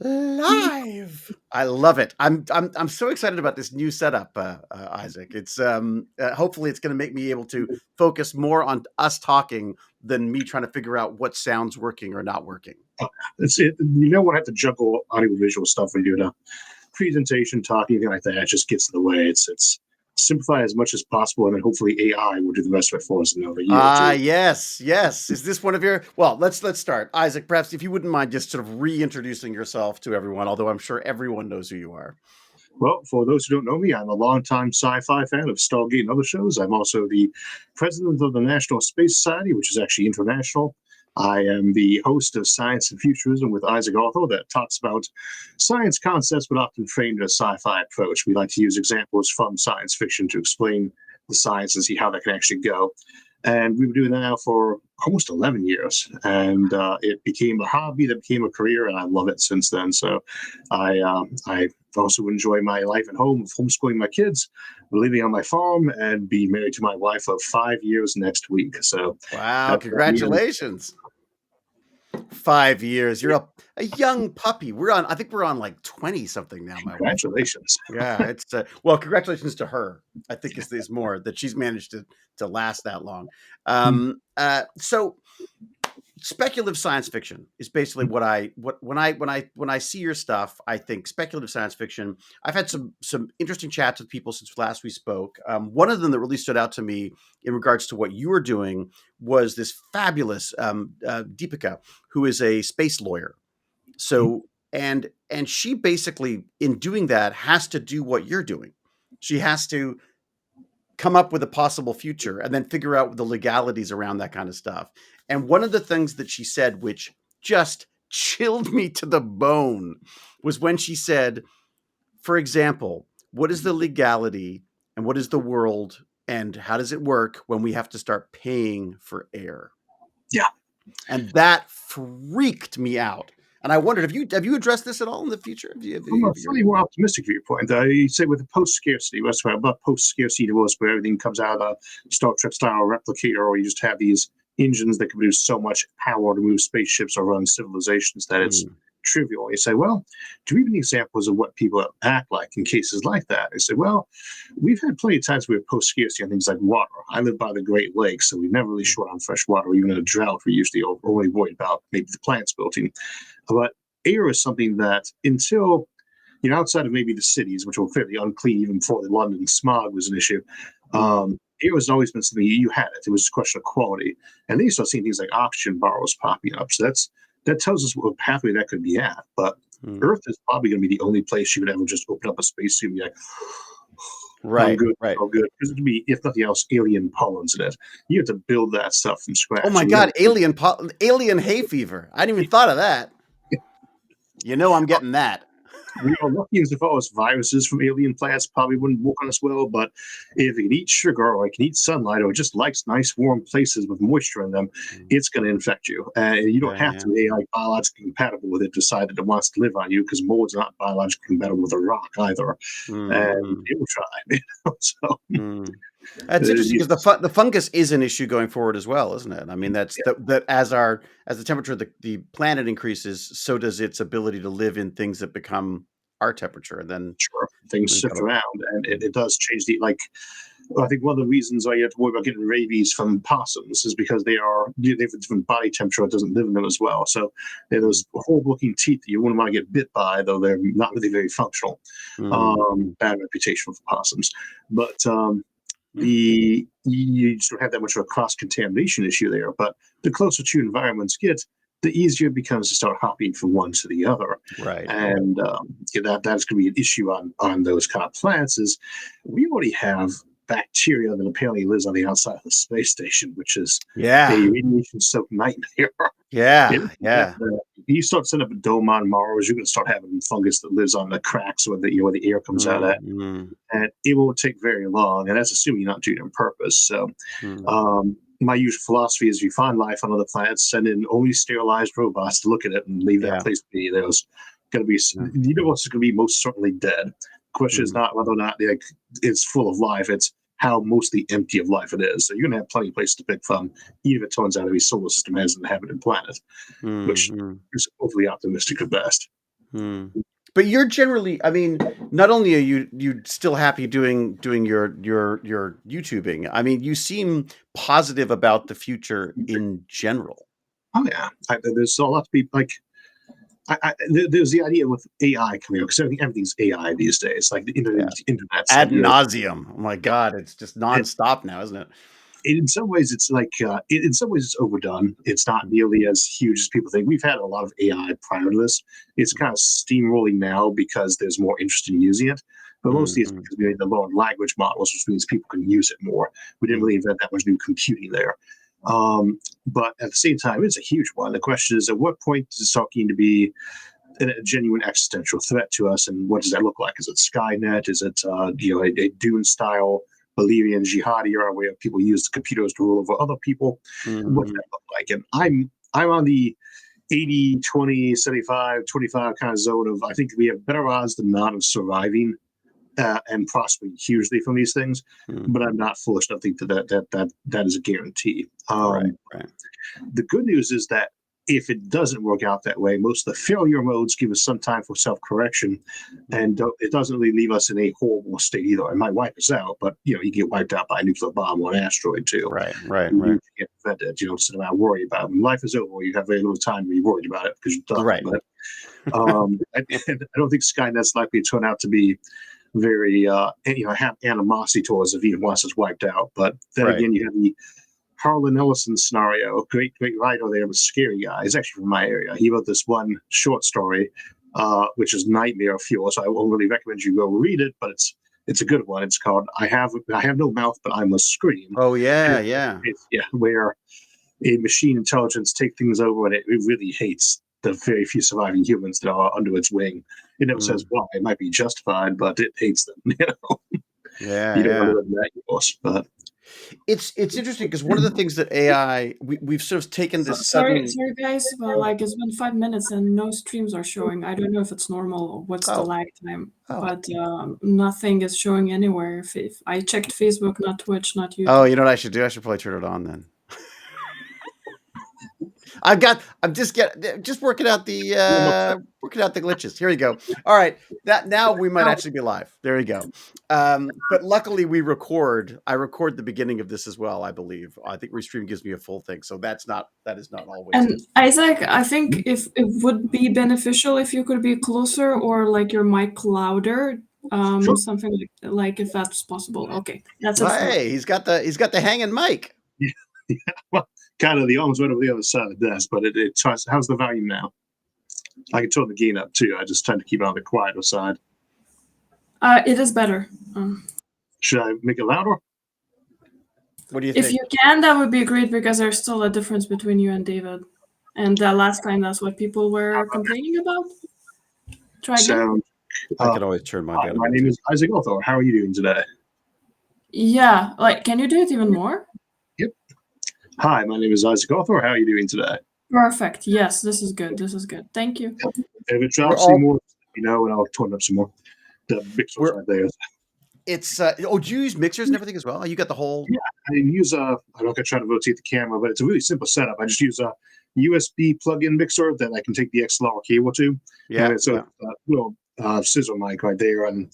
Live. I love it. I'm so excited about this new setup, Isaac. It's hopefully it's going to make me able to focus more on us talking than me trying to figure out what sounds working or not working. It's it. You don't want to have to juggle audio visual stuff when you're doing a presentation, talking, anything like that. It just gets in the way. It's simplify as much as possible, and then hopefully AI will do the rest of it for us in another year or two. Yes, yes. Is this one of your? Well, let's start, Isaac. Perhaps if you wouldn't mind just sort of reintroducing yourself to everyone, although I'm sure everyone knows who you are. Well, for those who don't know me, I'm a longtime sci-fi fan of Stargate and other shows. I'm also the president of the National Space Society, which is actually international. I am the host of Science and Futurism with Isaac Arthur that talks about science concepts, but often framed in a sci-fi approach. We like to use examples from science fiction to explain the science and see how that can actually go. And we've been doing that now for almost 11 years. And it became a hobby that became a career, and I love it since then. So I also enjoy my life at home of homeschooling my kids, living on my farm, and being married to my wife of 5 years next week. So Wow, that's congratulations. 5 years. You're a young puppy. I think we're on like 20 something now, my wife. Congratulations. Yeah, it's well, congratulations to her. I think is more that she's managed to last that long. So speculative science fiction is basically what when I see your stuff, I think speculative science fiction. I've had some interesting chats with people since last we spoke. One of them that really stood out to me in regards to what you were doing was this fabulous Deepika, who is a space lawyer. So and she basically, in doing that, has to do what you're doing. She has to come up with a possible future and then figure out the legalities around that kind of stuff. And one of the things that she said, which just chilled me to the bone, was when she said, for example, what is the legality and what is the world and how does it work when we have to start paying for air? Yeah. And that freaked me out. And I wondered, have you addressed this at all in the future? From a slightly more optimistic viewpoint, I say with the post-scarcity, that's right, about post-scarcity was where everything comes out of a Star Trek-style replicator, or you just have these engines that can produce so much power to move spaceships or run civilizations that it's trivial. You say, well, do we have any examples of what people act like in cases like that? I say, well, we've had plenty of times where post-scarcity on things like water. I live by the Great Lakes, so we're never really short on fresh water. Even in a drought, we usually only worried about maybe the plants wilting. But air is something that until outside of maybe the cities, which were fairly unclean even before the London smog was an issue, air has always been something you had it. It was just a question of quality. And then you start seeing things like oxygen bottles popping up. So that tells us what pathway that could be at. But Earth is probably going to be the only place you could ever just open up a spacesuit and be like, right, good, right. all good. Because it could be, if nothing else, alien pollens in it. You have to build that stuff from scratch. Oh my God, alien hay fever. I didn't even thought of that. I'm getting that. We are lucky as far as viruses from alien plants probably wouldn't work on us well, but if it can eat sugar or it can eat sunlight or it just likes nice warm places with moisture in them, it's going to infect you. And you don't have to be like biologically compatible with it, decide that it wants to live on you, because mold's not biologically compatible with a rock either. And it will try. So that's interesting, because the fungus is an issue going forward as well, isn't it? I mean, that's that as the temperature of the planet increases, so does its ability to live in things that become our temperature, and then things shift around, and it does change I think one of the reasons why you have to worry about getting rabies from possums is because they have a different body temperature that doesn't live in them as well. So they're those horrible-looking teeth that you wouldn't want to get bit by, though they're not really very functional. Bad reputation for possums, but you just don't have that much of a cross-contamination issue there. But the closer to environments get, the easier it becomes to start hopping from one to the other. Right. And that's going to be an issue on those kind of plants. Is we already have bacteria that apparently lives on the outside of the space station, which is a radiation-soaked nightmare. Yeah. You start setting up a dome on Mars, you're going to start having fungus that lives on the cracks where the air comes out at, and it won't take very long. And that's assuming you're not doing it on purpose. So, my usual philosophy is: you find life on other planets, send in only sterilized robots to look at it and leave that place be. There's going to be the universe is going to be most certainly dead. The question is not whether or not it's full of life; it's how mostly empty of life it is. So you're going to have plenty of places to pick from, even if it turns out to be solar system has an inhabited planet, which is hopefully optimistic at best. Hmm. But you're generally, I mean, not only are you still happy doing your YouTubing, I mean, you seem positive about the future in general. Oh yeah, there's a lot to be like. There's the idea with AI coming up because everything's AI these days. Like the Yeah. internet's like Ad nauseum. Oh my God, it's just nonstop now, isn't it? in some ways it's like in some ways it's overdone. It's not nearly as huge as people think. We've had a lot of AI prior to this. It's kind of steamrolling now because there's more interest in using it, but mostly it's Mhm, because we made the lower language models, which means people can use it more. We didn't mhm, really invent that much new computing there. But at the same time, it's a huge one. The question is, at what point does it start getting to be a genuine existential threat to us, and what does that look like? Is it Skynet? Is it a Dune style Bolivian jihad era where people use the computers to rule over other people? What's mhm. that look like? And I'm on the 80, 20, 75, 25 kind of zone of I think we have better odds than not of surviving and prospering hugely from these things. But Mhm. I'm not foolish enough to think that is a guarantee. Right, right. The good news is that if it doesn't work out that way, most of the failure modes give us some time for self correction, and Mhm. it doesn't really leave us in a horrible state either. It might wipe us out, but you get wiped out by a nuclear bomb or an asteroid too. Right, right, You right. get prevented. You don't sit around worry about it. When life is over, you have very little time to be worried about it because you're done. Right. But I don't think Skynet's likely to turn out to be very have animosity towards if even once it's wiped out. But then Right. again, you have the Harlan Ellison scenario, a great writer there, was a scary guy. He's actually from my area. He wrote this one short story, which is nightmare fuel. So I will really recommend you go read it, but it's a good one. It's called I have no mouth, but I must scream. Oh, And yeah, yeah. where a machine intelligence take things over and it really hates the very few surviving humans that are under its wing. It never says Mm. why. It might be justified, but it hates them. Yeah, You don't want to yeah. live in that universe. But It's interesting because one of the things that AI we've sort of taken So, this sorry, sudden. sorry, guys. Well, like it's been 5 minutes and no streams are showing. I don't know if it's normal or what's the Oh, lag time, oh, but nothing is showing anywhere. If I checked Facebook, not Twitch, not oh, YouTube. you know what I should do? I should probably turn it on then. I'm just working out the glitches. Here you go. All right. That now we might Ow. actually be live. There you go. But luckily I record the beginning of this as well, I believe. I think Restream gives me a full thing. So that is not always. And Isaac, I think if it would be beneficial if you could be closer or like your mic louder, sure. something like if that's possible. Okay, that's it for now. Hey, he's got the hanging mic. Yeah. Well, kind of the arms went over the other side of the desk, but it tries. How's the volume now? I can turn the gain up too. I just tend to keep it on the quieter side. It is better. Should I make it louder? What do you If think? you can, that would be great because there's still a difference between you and David. And last time, that's what people were complaining about. Try again. Sound. I could always turn mine Hi, down a my bit name too. is Isaac Arthur. How are you doing today? Yeah, like, can you do it even more? Yep. Hi, my name is Isaac Arthur. How are you doing today? Perfect. Yes, this is good. This is good. Thank you. If it We're drops any all more, and I'll turn up some more. The mixer's we're right there. it's oh, do you use mixers and everything as well? You got the whole. Yeah, I use I'm not gonna try to rotate the camera, but it's a really simple setup. I just use a USB plug-in mixer that I can take the XLR cable to, Yeah, and it's a yeah. little scissor mic right there, and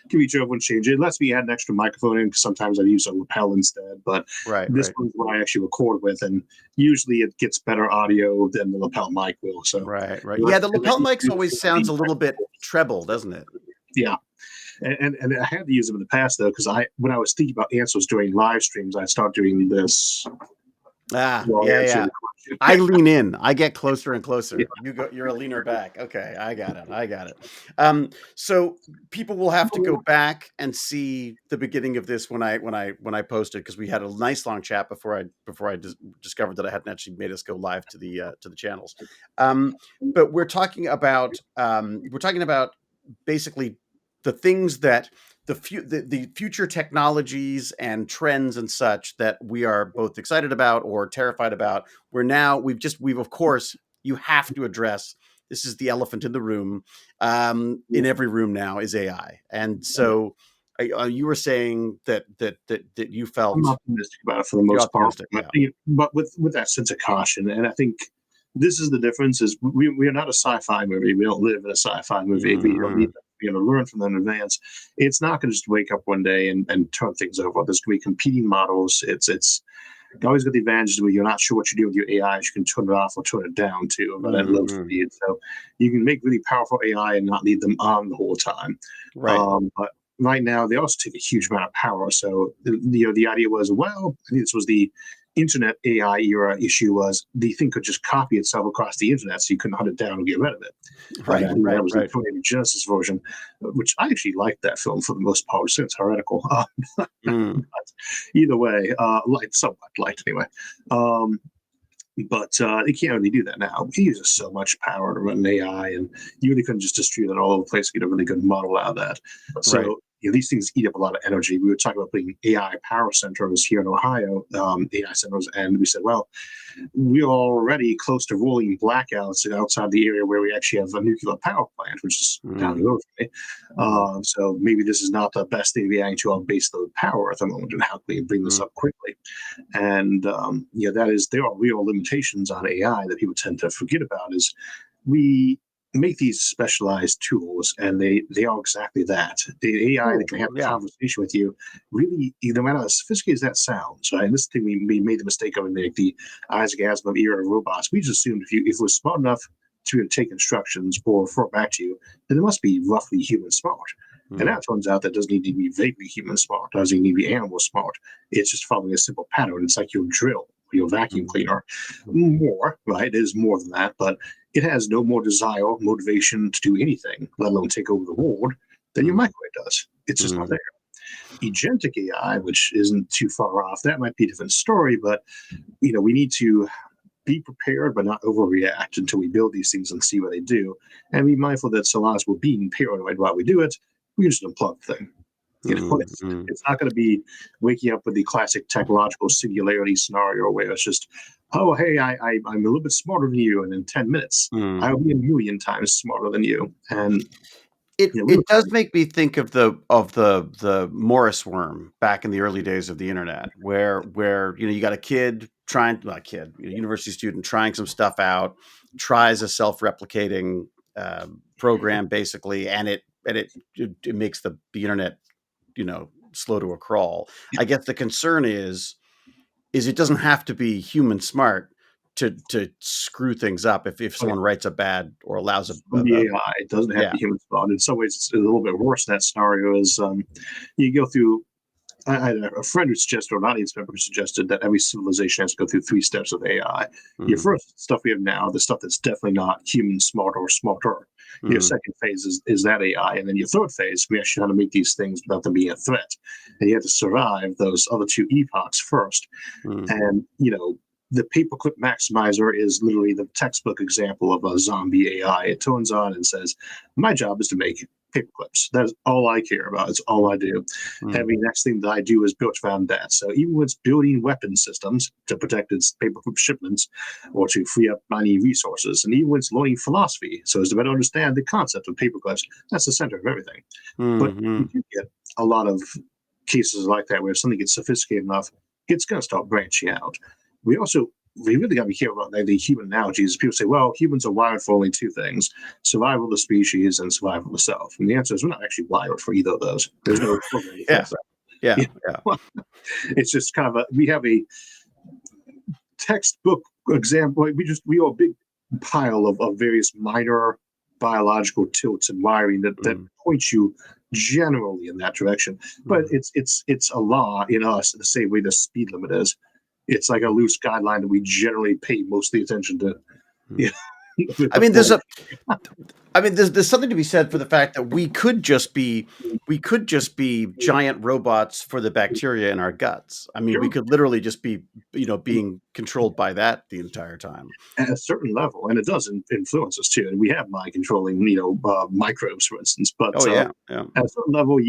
can reach over and change it. It lets me add an extra microphone in because sometimes I use a lapel instead. But Right, this right. one's what I actually record with, and usually it gets better audio than the lapel mic will. So Right, right. it Yeah, lets, the it lets lapel me mics do always sounds a little bit treble, doesn't it? yeah. And I had to use them in the past though, because when I was thinking about answers during live streams, I start doing this Ah, while yeah, answering yeah. the question. I lean in. I get closer and Yeah. closer. You're a leaner back. Okay, I got it. I got it. So people will have to go back and see the beginning of this when I posted because we had a nice long chat before I discovered that I hadn't actually made us go live to the channels. But we're talking about basically the things that the future technologies and trends and such that we are both excited about or terrified about. We've of course you have to address this is the elephant in the room. In every room now is AI, and so you were saying that you I'm felt optimistic about it for the you're most part, optimistic. but Yeah. but with that sense of caution, and I think this is the difference: is we are not a sci-fi movie. We don't live in a sci-fi movie. We don't need to learn from them in advance. It's not going to just wake up one day and turn things over. There's going to be competing models. It's you always got the advantage where you're not sure what you do with your AI. You can turn it off or turn it down to at low speed. So you can make really powerful AI and not need them on the whole time. Right. But right now, they also take a huge amount of power. So the idea was, well, I think this was the internet AI era issue, was the thing could just copy itself across the internet, so you couldn't hunt it down or get rid of it. Right. That was the Terminator Genesis version, which I actually liked that film for the most part. So it's heretical. But either way, somewhat liked anyway. But they can't really do that now. He uses so much power to run an AI, and you really couldn't just distribute it all over the place to get a really good model out of that. So Right. these things eat up a lot of energy. We were talking about putting AI power centers here in Ohio, AI centers, and we said, well, we're already close to rolling blackouts outside the area where we actually have a nuclear power plant, which is down the road from me. So maybe this is not the best thing to be adding to our baseload power at the moment, and how can we bring this up quickly? And there are real limitations on AI that people tend to forget about. Is we make these specialized tools, and they are exactly that. The AI that can have a conversation with you, really, no matter how sophisticated as that sounds, right? And this thing we made the mistake of in the Isaac Asimov era of robots. We just assumed if it was smart enough to take instructions or refer back to you, then it must be roughly human smart. And that turns out that doesn't need to be vaguely human smart. It doesn't need to be animal smart. It's just following a simple pattern. It's like your drill, your vacuum cleaner. More, right? It is more than that, but it has no more desire, motivation to do anything, let alone take over the world, than your microwave does. It's just not there. Agentic AI, which isn't too far off, that might be a different story, but we need to be prepared but not overreact until we build these things and see what they do, and be mindful that so long as we're being paranoid while we do it, we just unplug the thing. It's not going to be waking up with the classic technological singularity scenario where it's just, oh, hey, I'm a little bit smarter than you, and in 10 minutes, I'll be a million times smarter than you. And it does make me think of the Morris worm back in the early days of the internet, where you got a university student trying some stuff out, tries a self-replicating program basically, and it makes the internet slow to a crawl. I guess the concern is it doesn't have to be human smart to screw things up if someone writes a bad or allows from the AI, it doesn't have to be human spawned. In some ways, it's a little bit worse. That scenario is you go through. I had a friend who suggested, or an audience member who suggested, that every civilization has to go through 3 steps of AI. Your first stuff we have now, the stuff that's definitely not human smart or smarter. Your second phase is that AI, and then your third phase, we actually know how to make these things without them being a threat. And you have to survive those other 2 epochs first. And the paperclip maximizer is literally the textbook example of a zombie AI. It turns on and says, my job is to make paperclips. That is all I care about. It's all I do. Every next thing that I do is built around that. So even when it's building weapon systems to protect its paperclip shipments or to free up mining resources, and even when it's learning philosophy, so as to better understand the concept of paperclips, that's the center of everything. But you do get a lot of cases like that where if something gets sophisticated enough, it's going to start branching out. We really got to be careful about the human analogies. People say, well, humans are wired for only 2 things: survival of the species and survival of the self. And the answer is we're not actually wired for either of those. There's no yeah. It's just kind of we have a textbook example. We are a big pile of various minor biological tilts and wiring that points you generally in that direction. But it's a law in us the same way the speed limit is. It's like a loose guideline that we generally pay most of the attention to. I mean, there's something to be said for the fact that we could just be giant robots for the bacteria in our guts. I mean, we could literally just be being controlled by that the entire time at a certain level, and it does influence us too. And we have mind controlling, microbes, for instance. But at a certain level,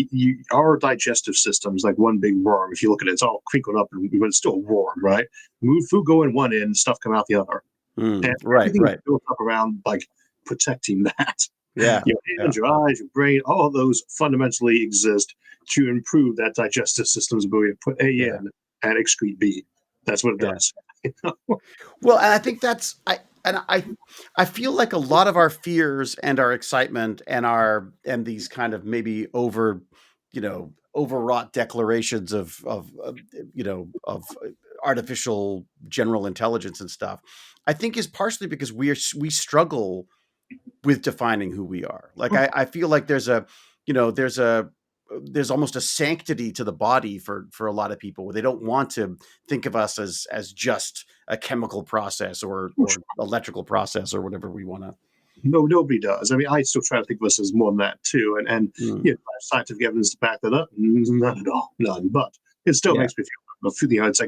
our digestive system is like one big worm. If you look at it, it's all crinkled up, but it's still a worm, right? Move food go in one end, stuff come out the other. And everything's built up around like protecting that. Your hands, your eyes, your brain, all of those fundamentally exist to improve that digestive system's ability to put A in and excrete B. That's what it does. Well, and I think that's and I feel like a lot of our fears and our excitement and these kind of maybe overwrought declarations of artificial general intelligence and stuff, I think is partially because we struggle with defining who we are. Like I feel like there's almost a sanctity to the body for a lot of people where they don't want to think of us as just a chemical process or electrical process or whatever we want to. No, nobody does. I mean, I still try to think of us as more than that too, and Mm, you know, scientific evidence to back that up, none at all, none. But it still yeah, makes me feel. You know, it's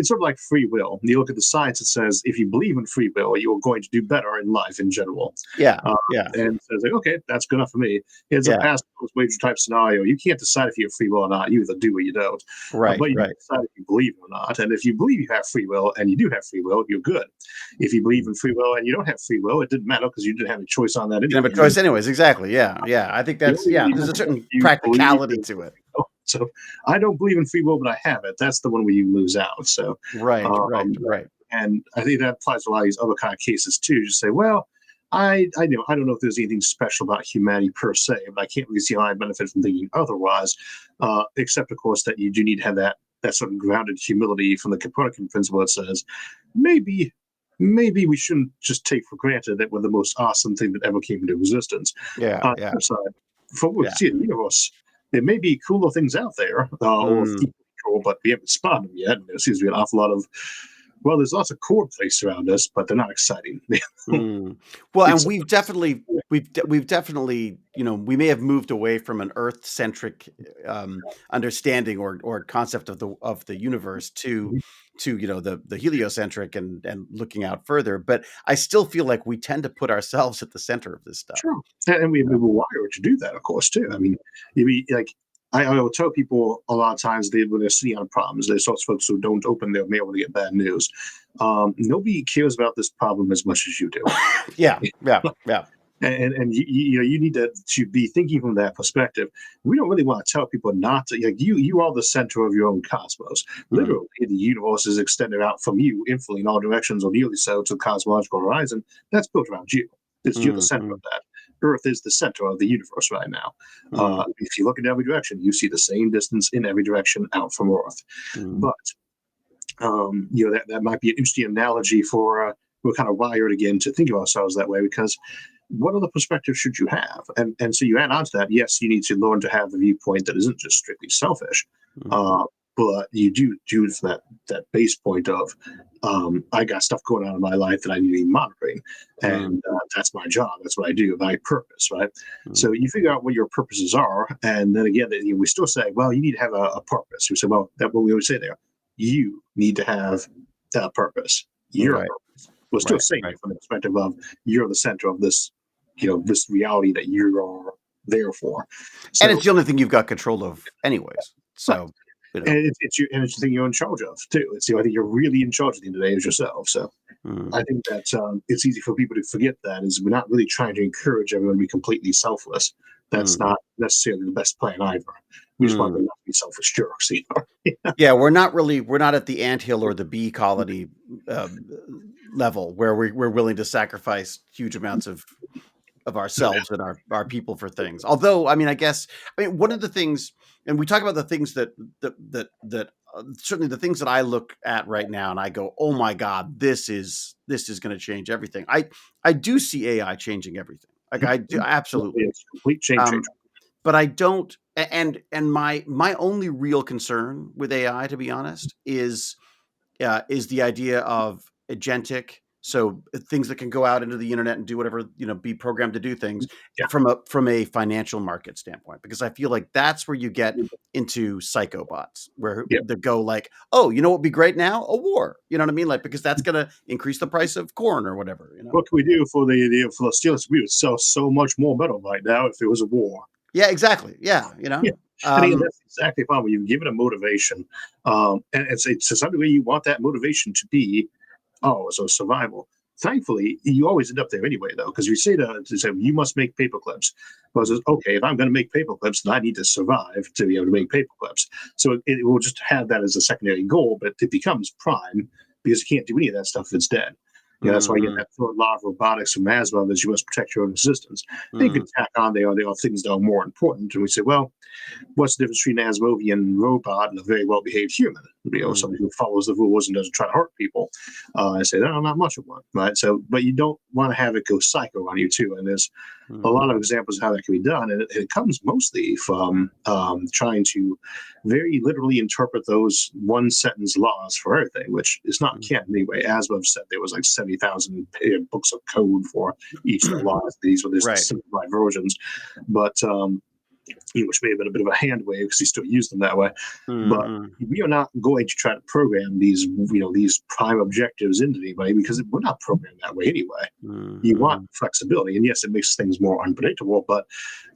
sort of like free will. You look at the science; it says if you believe in free will, you are going to do better in life in general. yeah, Uh, yeah, and so it's like, okay, that's good enough for me. It's a yeah. pass wager type scenario. You can't decide if you have free will or not. You either do or you don't. Right, But you can right. decide if you believe it or not. And if you believe you have free will and you do have free will, you're good. If you believe Mm. in free will and you don't have free will, it didn't matter because you didn't have a choice on that You can anyway. have a choice anyways. Exactly. Yeah, yeah. I think The that's only way there's you a certain you believe practicality in to it. free will. So I don't believe in free will, but I have it. That's the one where you lose out. So Right, right, um, right. and I think that applies to a lot of these other kind of cases too. Just say, well, I don't know if there's anything special about humanity per se, but I can't really see how I benefit from thinking otherwise, except of course that you do need to have that sort of grounded humility from the Copernican principle that says maybe we shouldn't just take for granted that we're the most awesome thing that ever came into existence. Yeah, On the yeah, flip side, from what we yeah. see in the universe, there may be cooler things out there, or Mm. equally cool, but we haven't spotted them yet. And there seems to be an awful lot of there's lots of core plates around us, but they're not exciting. Mm. Well, and It's we've definitely, we may have moved away from an Earth-centric understanding or concept of the universe to the heliocentric and looking out further. But I still feel like we tend to put ourselves at the center of this stuff. Sure, and we Yeah. were wired to do that, of course, too. I Mm. mean, you be like I will tell people a lot of times when they're sitting on problems, there's sorts of folks who don't open their mail when they get bad news. Nobody cares about this problem as much as you do. Yeah, yeah, yeah. And you need to be thinking from that perspective. We don't really want to tell people not to. Like you are the center of your own cosmos. Mm, Literally, the universe is extended out from you, infinitely in all directions, or nearly so, to the cosmological horizon. That's built around you. You're the mm, center of mm, that. Earth is the center of the universe right now. mm, If you look in every direction, you see the same distance in every direction out from Earth. mm, But that might be an interesting analogy for we're kind of wired again to think of ourselves that way because what other perspective should you have? And so you add on to that, yes, you need to learn to have a viewpoint that isn't just strictly selfish, mm, uh, but you do that base point of I got stuff going on in my life that I need to be monitoring, mm, and that's my job. That's what I do. My purpose, right? mm. So you figure out what your purposes are, and then again, we still say, well, you need to have a purpose. We say, well, that what we always say there. You need to have that purpose. Your Right, purpose. We're still right, saying right. it from the perspective of you're the center of this, this reality that you are there for. And So, it's the only thing you've got control of anyways. right. So, you And know. it's the thing you're in charge of too. It's the only thing you're really in charge of the end of the day is yourself. So Mm, I think that it's easy for people to forget that is we're not really trying to encourage everyone to be completely selfless. That's mm, not necessarily the best plan either. We just want mm. them not to be selfish jerks either. Yeah, we're not at the anthill or the bee colony um, level where we're willing to sacrifice huge amounts of ourselves and our people for things. Although, I mean, one of the things, and we talk about the things that certainly the things that I look at right now, and I go, oh my God, this is going to change everything. I do see AI changing everything. Like I do, absolutely. It's a complete change. Um, but I don't, and my only real concern with AI, to be honest, is the idea of agentic. So things that can go out into the internet and do whatever, be programmed to do things Yeah. from a financial market standpoint, because I feel like that's where you get Yeah. into psychobots, where Yeah. they go like, oh, you know what would be great now? A war. You know what I mean? Like, because that's going to increase the price of corn or whatever. What can we do for the Steelers? We would sell so much more metal right now if it was a war. Yeah, exactly. Yeah. Yeah. And again, that's exactly fine when you give it a motivation. And it's to some degree you want that motivation to be, so survival. Thankfully, you always end up there anyway, though, because you say you must make paper clips. Well, it says, okay, if I'm going to make paper clips, then I need to survive to be able to make paper clips. So it will just have that as a secondary goal, but it becomes prime because you can't do any of that stuff if it's dead. That's why you get that third law of robotics from Asimov is you must protect your own existence. They could tack on there things that are more important. And we say, well, what's the difference between an Asimovian robot and a very well-behaved human? Somebody who follows the rules and doesn't try to hurt people. I say, no, not much of one, right? So, but you don't want to have it go psycho on you too. And there's a lot of examples of how that can be done, and it comes mostly from trying to very literally interpret those one-sentence laws for everything, which is not canon anyway. Asimov said there was like 70,000 books of code for each of the laws. These were just simplified versions, but which may have been a bit of a hand wave because he still used them that way. But we are not going to try to program these prime objectives into anybody because we're not programmed that way anyway. You want flexibility, and yes, it makes things more unpredictable, but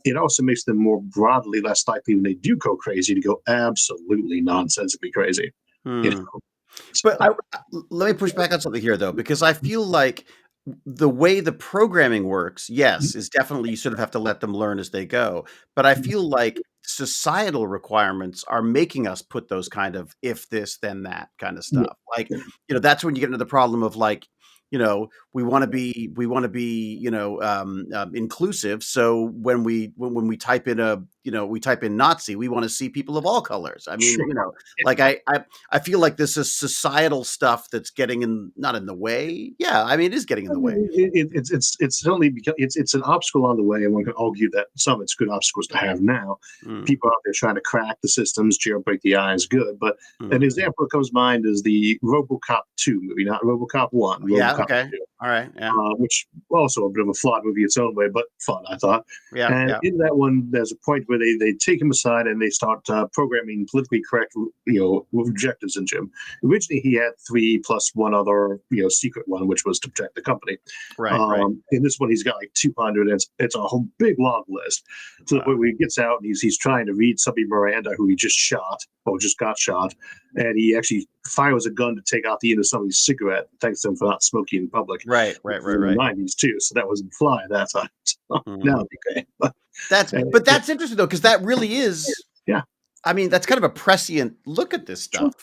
it also makes them more broadly less likely when they do go crazy to go absolutely nonsensically crazy. But let me push back on something here, though, because I feel like the way the programming works, yes, is definitely you sort of have to let them learn as they go. But I feel like societal requirements are making us put those kind of if this, then that kind of stuff. Like, that's when you get into the problem of like, we want to be, inclusive. So when we type in we type in Nazi, we want to see people of all colors. I mean, like I feel like this is societal stuff that's getting not in the way. Yeah, I mean, it is getting in the way. It's only because it's an obstacle on the way, and one can argue that some it's good obstacles to have now. People out there trying to crack the systems, jailbreak the eye is good. But an example that comes to mind is the RoboCop 2 movie, not RoboCop 1. RoboCop okay. 2. All right. Yeah. Which also a bit of a flawed movie its own way, but fun, I thought. And in that one, there's a point where they take him aside and they start programming politically correct, objectives into him. Originally, he had 3 plus one other, secret one, which was to protect the company. Right. In this one, he's got like 200. And it's a whole big long list. To the point where he gets out and he's trying to read somebody Miranda, who he just shot or just got shot, and he actually fires a gun to take out the end of somebody's cigarette, thanks to him for not smoking in public. Right. In the 90s too, so that wasn't fly at that time. So now okay. That's interesting though, because that really is. Yeah. I mean, that's kind of a prescient look at this stuff.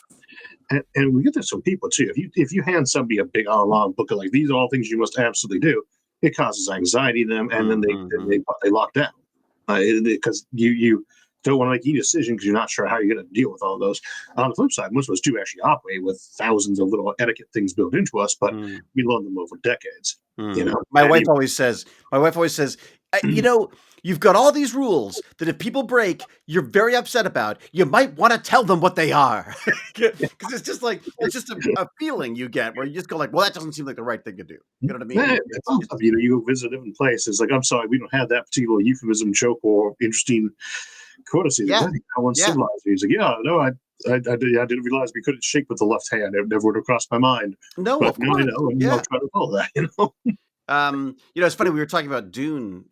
Sure. And we get this from people too. If you hand somebody a big long book of like these are all things you must absolutely do, it causes anxiety in them, and then they lock down because you don't want to make any decision because you're not sure how you're going to deal with all those. On the flip side, most of us do actually operate with thousands of little etiquette things built into us, but we learn them over decades. My wife always says, you've got all these rules that if people break, you're very upset about. You might want to tell them what they are, because it's just a feeling you get where you just go like, well, that doesn't seem like the right thing to do. You know what I mean? You go visit different places. Like, I'm sorry, we don't have that particular euphemism, joke, or interesting courtesy. Yeah. I want civilized. He's like, I didn't realize we couldn't shake with the left hand. It never would have crossed my mind. No, but of course. I know, and I'll try to follow that. It's funny. We were talking about Dune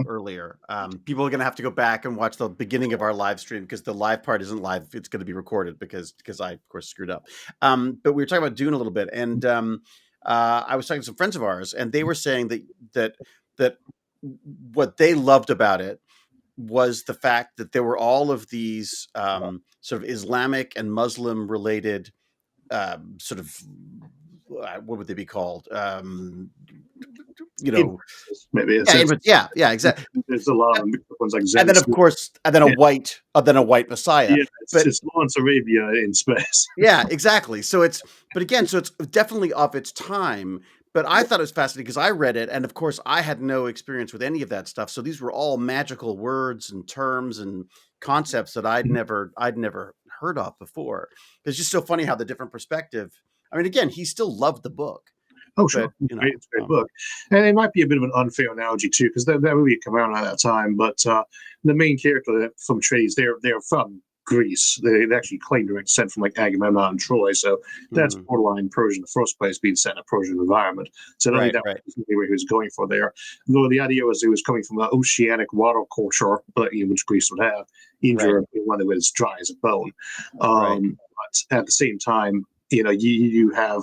earlier. People are going to have to go back and watch the beginning of our live stream because the live part isn't live. It's going to be recorded because I, of course, screwed up. But we were talking about Dune a little bit, and I was talking to some friends of ours, and they were saying that what they loved about it was the fact that there were all of these sort of Islamic and Muslim related sort of what would they be called? Maybe exactly. There's a lot of ones like Zen, and then of course, a white Messiah. Yeah, it's Lawrence Arabia in space. Yeah, exactly. So it's definitely of its time. But I thought it was fascinating because I read it, and of course, I had no experience with any of that stuff. So these were all magical words and terms and concepts that I'd never heard of before. It's just so funny how the different perspective. I mean, again, he still loved the book. Oh, sure. It's a great book. And it might be a bit of an unfair analogy, too, because that movie came out at that time. But the main character from Trades, they're from Greece. They actually claim direct descent from like Agamemnon and Troy. So that's borderline Persian in the first place, being set in a Persian environment. So I don't think that was where he was going for there. Though the idea was he was coming from an oceanic water culture, which Greece would have, in Europe, one that was dry as a bone. But at the same time, you have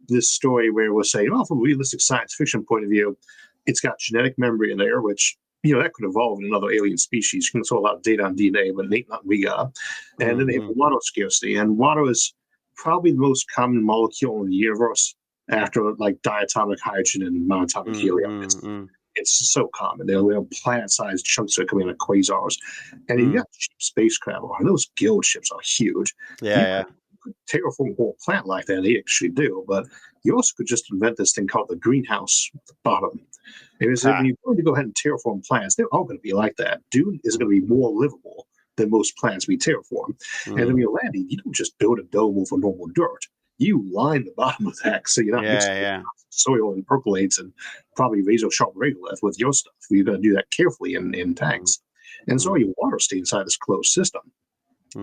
this story where we're saying, from a realistic science fiction point of view, it's got genetic memory in there, which that could evolve in another alien species. You can throw a lot of data on DNA, but it ain't nothing we got. And then they have water scarcity, and water is probably the most common molecule in the universe. after like diatomic hydrogen and monatomic helium. It's so common. They'll have planet-sized chunks that come in like quasars, and you got cheap spacecraft. And those guild ships are huge. You could terraform a whole planet like that. They actually do, but you also could just invent this thing called the greenhouse bottom. And when you're going to go ahead and terraform planets, they're all going to be like that. Dune is going to be more livable than most planets we terraform. And then when you're landing, you don't just build a dome over normal dirt. You line the bottom of that so you're not mixing soil and percolates and probably razor sharp regolith with your stuff. You're going to do that carefully in tanks. And so all your water stays inside this closed system.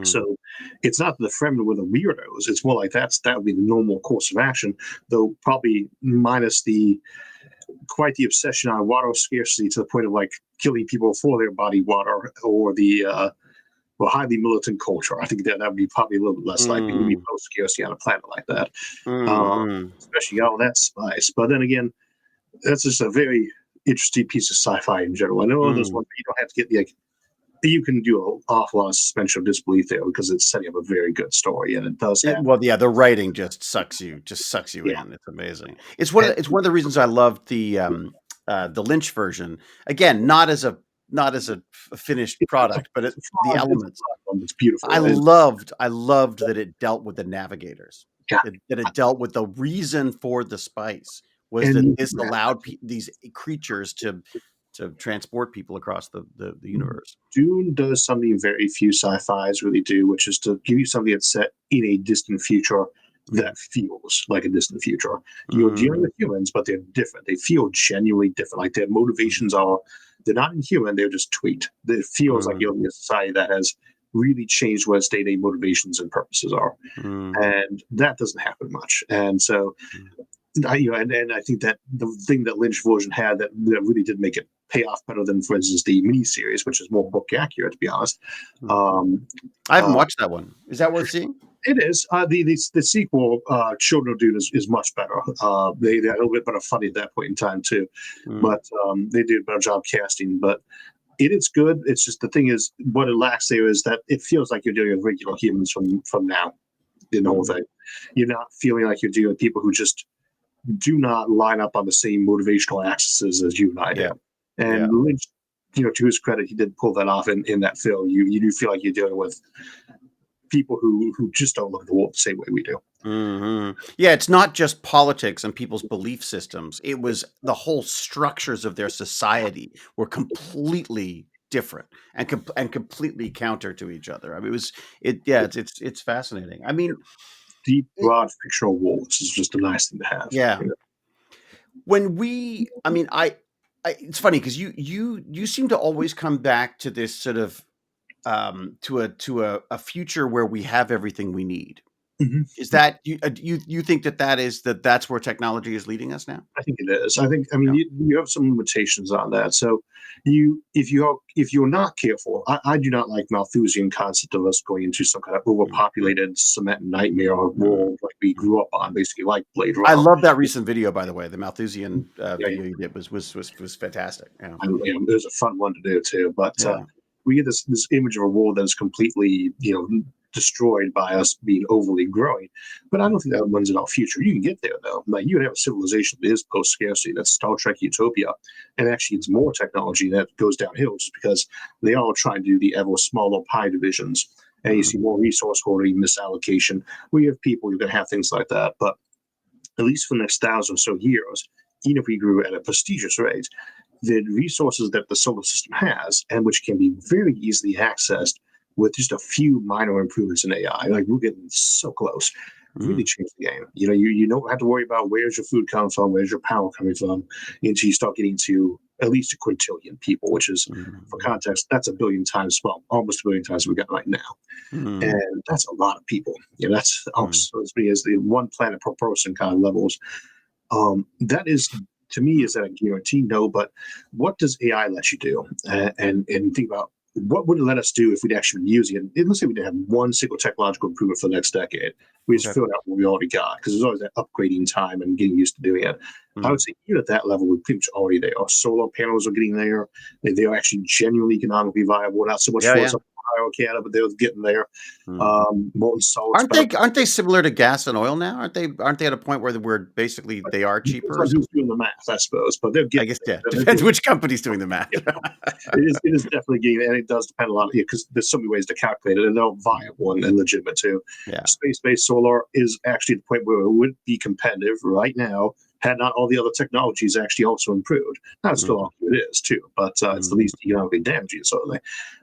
So it's not the Fremen were the weirdos. It's more like that would be the normal course of action, though probably minus quite the obsession on water scarcity to the point of like killing people for their body water, or the highly militant culture. I think that would be probably a little bit less likely to be post-scarcity on a planet like that, especially all that spice. But then again, that's just a very interesting piece of sci-fi in general. I know there's one you don't have to get like. You can do an awful lot of suspension of disbelief there because it's setting up a very good story, and it does have. Well, yeah, the writing just sucks you in. It's amazing. It's one of the reasons I loved the Lynch version. Again, not as a finished product, but the elements. It's beautiful. I loved that it dealt with the navigators. That it dealt with the reason for the spice was that this allowed these creatures to transport people across the universe. Dune does something very few sci-fis really do, which is to give you something that's set in a distant future that feels like a distant future. You're dealing with humans, but they're different. They feel genuinely different. Like their motivations they're not inhuman, they're just tweaked. It feels like you're in a society that has really changed what its day-to-day motivations and purposes are. And that doesn't happen much. And so and I think that the thing that Lynch version had that really did make it pay off better than, for instance, the miniseries, which is more book accurate, to be honest. I haven't watched that one. Is that worth seeing? It is. The sequel, Children of Dune, is much better. They had a little bit better funny at that point in time too, but they did a better job casting. But it is good. It's just the thing is, what it lacks there is that it feels like you're dealing with regular humans from now. The whole thing, you're not feeling like you're dealing with people who just do not line up on the same motivational axes as you and I do. And Lynch, to his credit, he did pull that off in that film. You do feel like you're dealing with people who just don't look at the world the same way we do. Yeah, it's not just politics and people's belief systems. It was the whole structures of their society were completely different and completely counter to each other. I mean, it's fascinating. I mean, deep, broad fictional worlds is just a nice thing to have. Yeah. When it's funny because you seem to always come back to this sort of to a future where we have everything we need. Is that you think that's where technology is leading us now? I think it is. You have some limitations on that. So if you're not careful, I do not like Malthusian concept of us going into some kind of overpopulated cement nightmare world like we grew up on, basically like Blade Runner. I love that recent video, by the way. The Malthusian video you did was fantastic. Yeah. It was a fun one to do too. But we get this image of a world that is completely destroyed by us being overly growing. But I don't think that runs in our future. You can get there though. Like you would have a civilization that is post-scarcity, that's Star Trek utopia, and actually it's more technology that goes downhill just because they all try to do the ever smaller pie divisions. And you see more resource hoarding, misallocation. We have people who can have things like that. But at least for the next 1,000 or so years, even if we grew at a prestigious rate, the resources that the solar system has, and which can be very easily accessed with just a few minor improvements in AI, like we're getting so close, really changed the game. You don't have to worry about where's your food coming from, where's your power coming from, until you start getting to at least a quintillion people, which is, for context, that's a billion times, well, almost a billion times we got right now. And that's a lot of people. That's almost as many as the one planet per person kind of levels. That is, to me, is that a guarantee? No, but what does AI let you do? And think about what would it let us do if we'd actually been using it? Let's say we didn't have one single technological improvement for the next decade. We just filled out what we already got, because there's always that upgrading time and getting used to doing it. I would say even at that level, we're pretty much already there. Our solar panels are getting there. They are actually genuinely economically viable, not so much for us Canada, but they was getting there. Molten salts. Aren't they similar to gas and oil now? Aren't they at a point where we're basically they are Depends cheaper? on who's doing the math, I suppose, but they're I getting guess there. depends which company's doing the math. It is definitely getting, and it does depend a lot because there's so many ways to calculate it, and they're viable and legitimate too. Yeah. Space-based solar is actually the point where it would be competitive right now had not all the other technologies actually also improved. Now, it's still it is too, but it's the least economically damaging, certainly.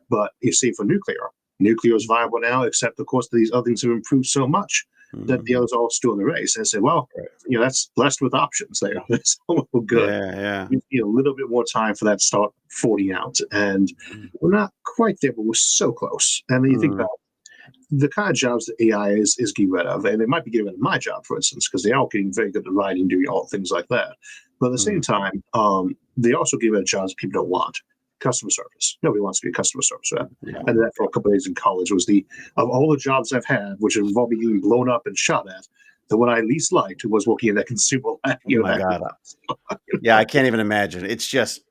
But you see, for nuclear is viable now, except of course these other things have improved so much that the others are all still in the race. And I say, well, that's blessed with options there. It's all good. Yeah. We need a little bit more time for that to start folding out. And we're not quite there, but we're so close. And then you think about the kind of jobs that AI is getting rid of, and it might be getting rid of my job, for instance, because they are getting very good at writing, doing all things like that. But at the same time, they also get rid of jobs that people don't want. Customer service. Nobody wants to be a customer service rep. Yeah. And that for a couple of days in college was of all the jobs I've had, which have all been getting blown up and shot at, the one I least liked was working in that consumer. Oh my God. Yeah, I can't even imagine. It's just,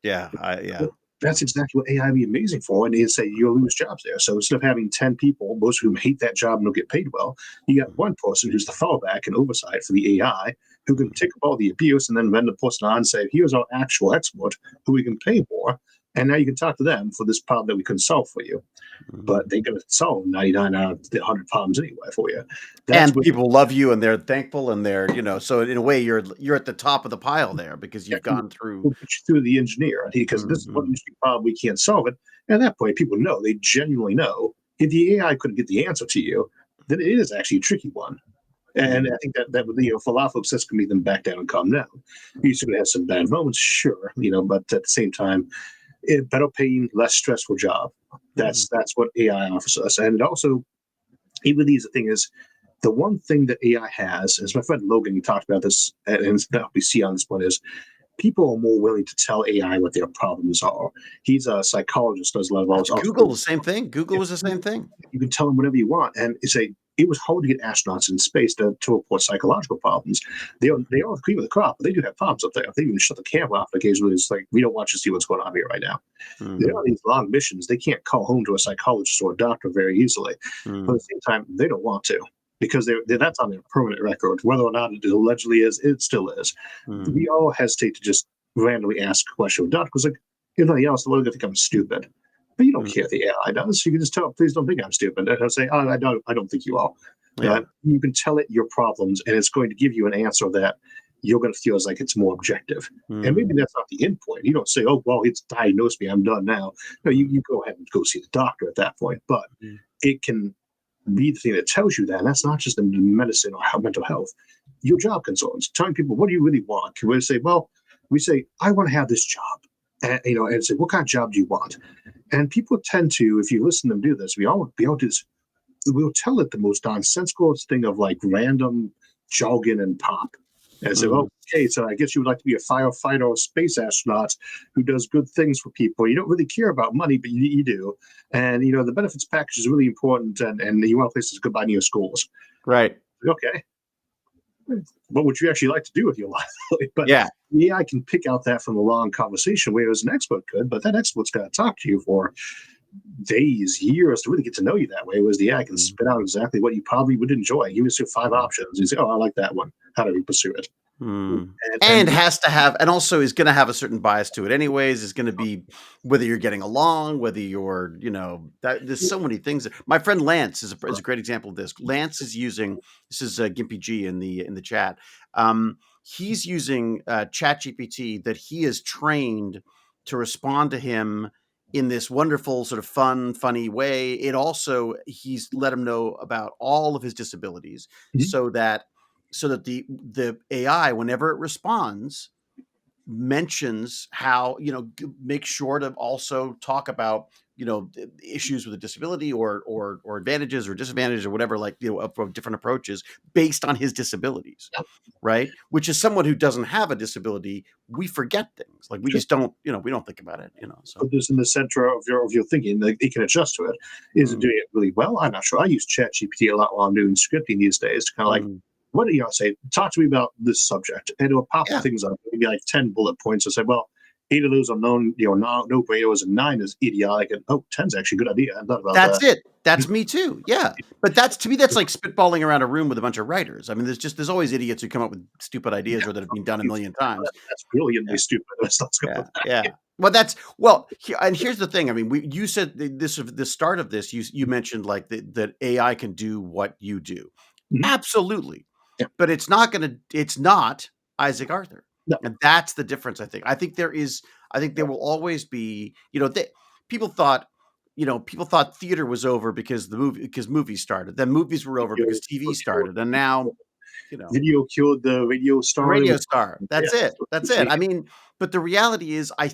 That's exactly what AI would be amazing for. And they say you'll lose jobs there. So instead of having 10 people, most of whom hate that job and don't get paid well, you got one person who's the fallback and oversight for the AI who can take up all the abuse and then render the person on and say, here's our actual expert who we can pay more. And now you can talk to them for this problem that we couldn't solve for you. But they're going to solve 99 out of the 100 problems anyway for you. And people love you and they're thankful and they're, so in a way you're at the top of the pile there because you've gone through. We'll put you through the engineer because this is one interesting problem. We can't solve it. And at that point, people know, they genuinely know if the AI couldn't get the answer to you, then it is actually a tricky one. And I think that would, for a lot of folks, that's going to make them back down and calm down. You're still going to have some bad moments, sure, but at the same time, better paying, less stressful job. That's what AI offers us. And it also, even these, the thing is, the one thing that AI has, as my friend Logan talked about this, and that we see on this one, is people are more willing to tell AI what their problems are. He's a psychologist, does a lot of all this. Google, the same thing. Google was the same thing. You can tell them whatever you want. And it was hard to get astronauts in space to report psychological problems. They all agree with the crop, but they do have problems up there. They even shut the camera off occasionally. It's like, we don't want you to see what's going on here right now. They're on these long missions. They can't call home to a psychologist or a doctor very easily. But at the same time, they don't want to, because that's on their permanent record. Whether or not it allegedly is, it still is. We all hesitate to just randomly ask a question of doctors. Like, if nothing else, the world going to think I'm stupid. But you don't care if the AI does. You can just tell, please don't think I'm stupid. And I'll say, I don't think you are. You can tell it your problems, and it's going to give you an answer that you're going to feel like it's more objective. And maybe that's not the end point. You don't say, oh, well, it's diagnosed me, I'm done now. No, you go ahead and go see the doctor at that point. But it can be the thing that tells you that. And that's not just in medicine or mental health. Your job consultants, telling people, what do you really want? Can we say, I want to have this job. And say, what kind of job do you want? And people tend to, if you listen to them do this, we all do this. We'll tell it the most nonsensical thing of like random jargon and pop. And say, okay, so I guess you would like to be a firefighter or a space astronaut who does good things for people. You don't really care about money, but you do. And, the benefits package is really important. And you want places to go by near schools. Right. Okay. What would you actually like to do with your life? But the AI can pick out that from a long conversation, whereas an expert could, but that expert's got to talk to you for days, years to really get to know you that way, whereas the AI can spit out exactly what you probably would enjoy. Give you 5 options. You say, oh, I like that one. How do we pursue it? And has to have, and also is going to have a certain bias to it anyways. Is going to be whether you're getting along, whether you're, there's so many things. My friend Lance is a great example of this. Lance is using, this is Gimpy G in the chat. He's using ChatGPT that he has trained to respond to him in this wonderful sort of funny way. It also, he's let him know about all of his disabilities so that the AI, whenever it responds, mentions how, make sure to also talk about, issues with a disability or advantages or disadvantages or whatever, of different approaches based on his disabilities. Right. Which is someone who doesn't have a disability. We forget things like we just don't, we don't think about it, so. Put this in the center of your thinking, that it can adjust to it. Is it doing it really well? I'm not sure. I use ChatGPT a lot while I'm doing scripting these days to kind of like, what do you say? Talk to me about this subject. And it'll pop things up, maybe like 10 bullet points. I say, well, 8 of those are no brainers, and 9 is idiotic, and 10's actually a good idea. I thought about That's that. it. That's me too. Yeah. But to me, that's like spitballing around a room with a bunch of writers. I mean, there's always idiots who come up with stupid ideas or that have been done a million times. That's brilliantly Yeah. stupid. Let's go Yeah. with that. Yeah. And here's the thing. I mean, you said the start of this, you mentioned like that AI can do what you do. Mhm. Absolutely. Yeah. But it's not Isaac Arthur. No. And that's the difference, I think. I think there will always be, people thought, people thought theater was over because movies started. Then movies were over because TV started. And now, Video killed the radio the star. radio star. That's Yeah, it. That's it. I mean, but the reality is, I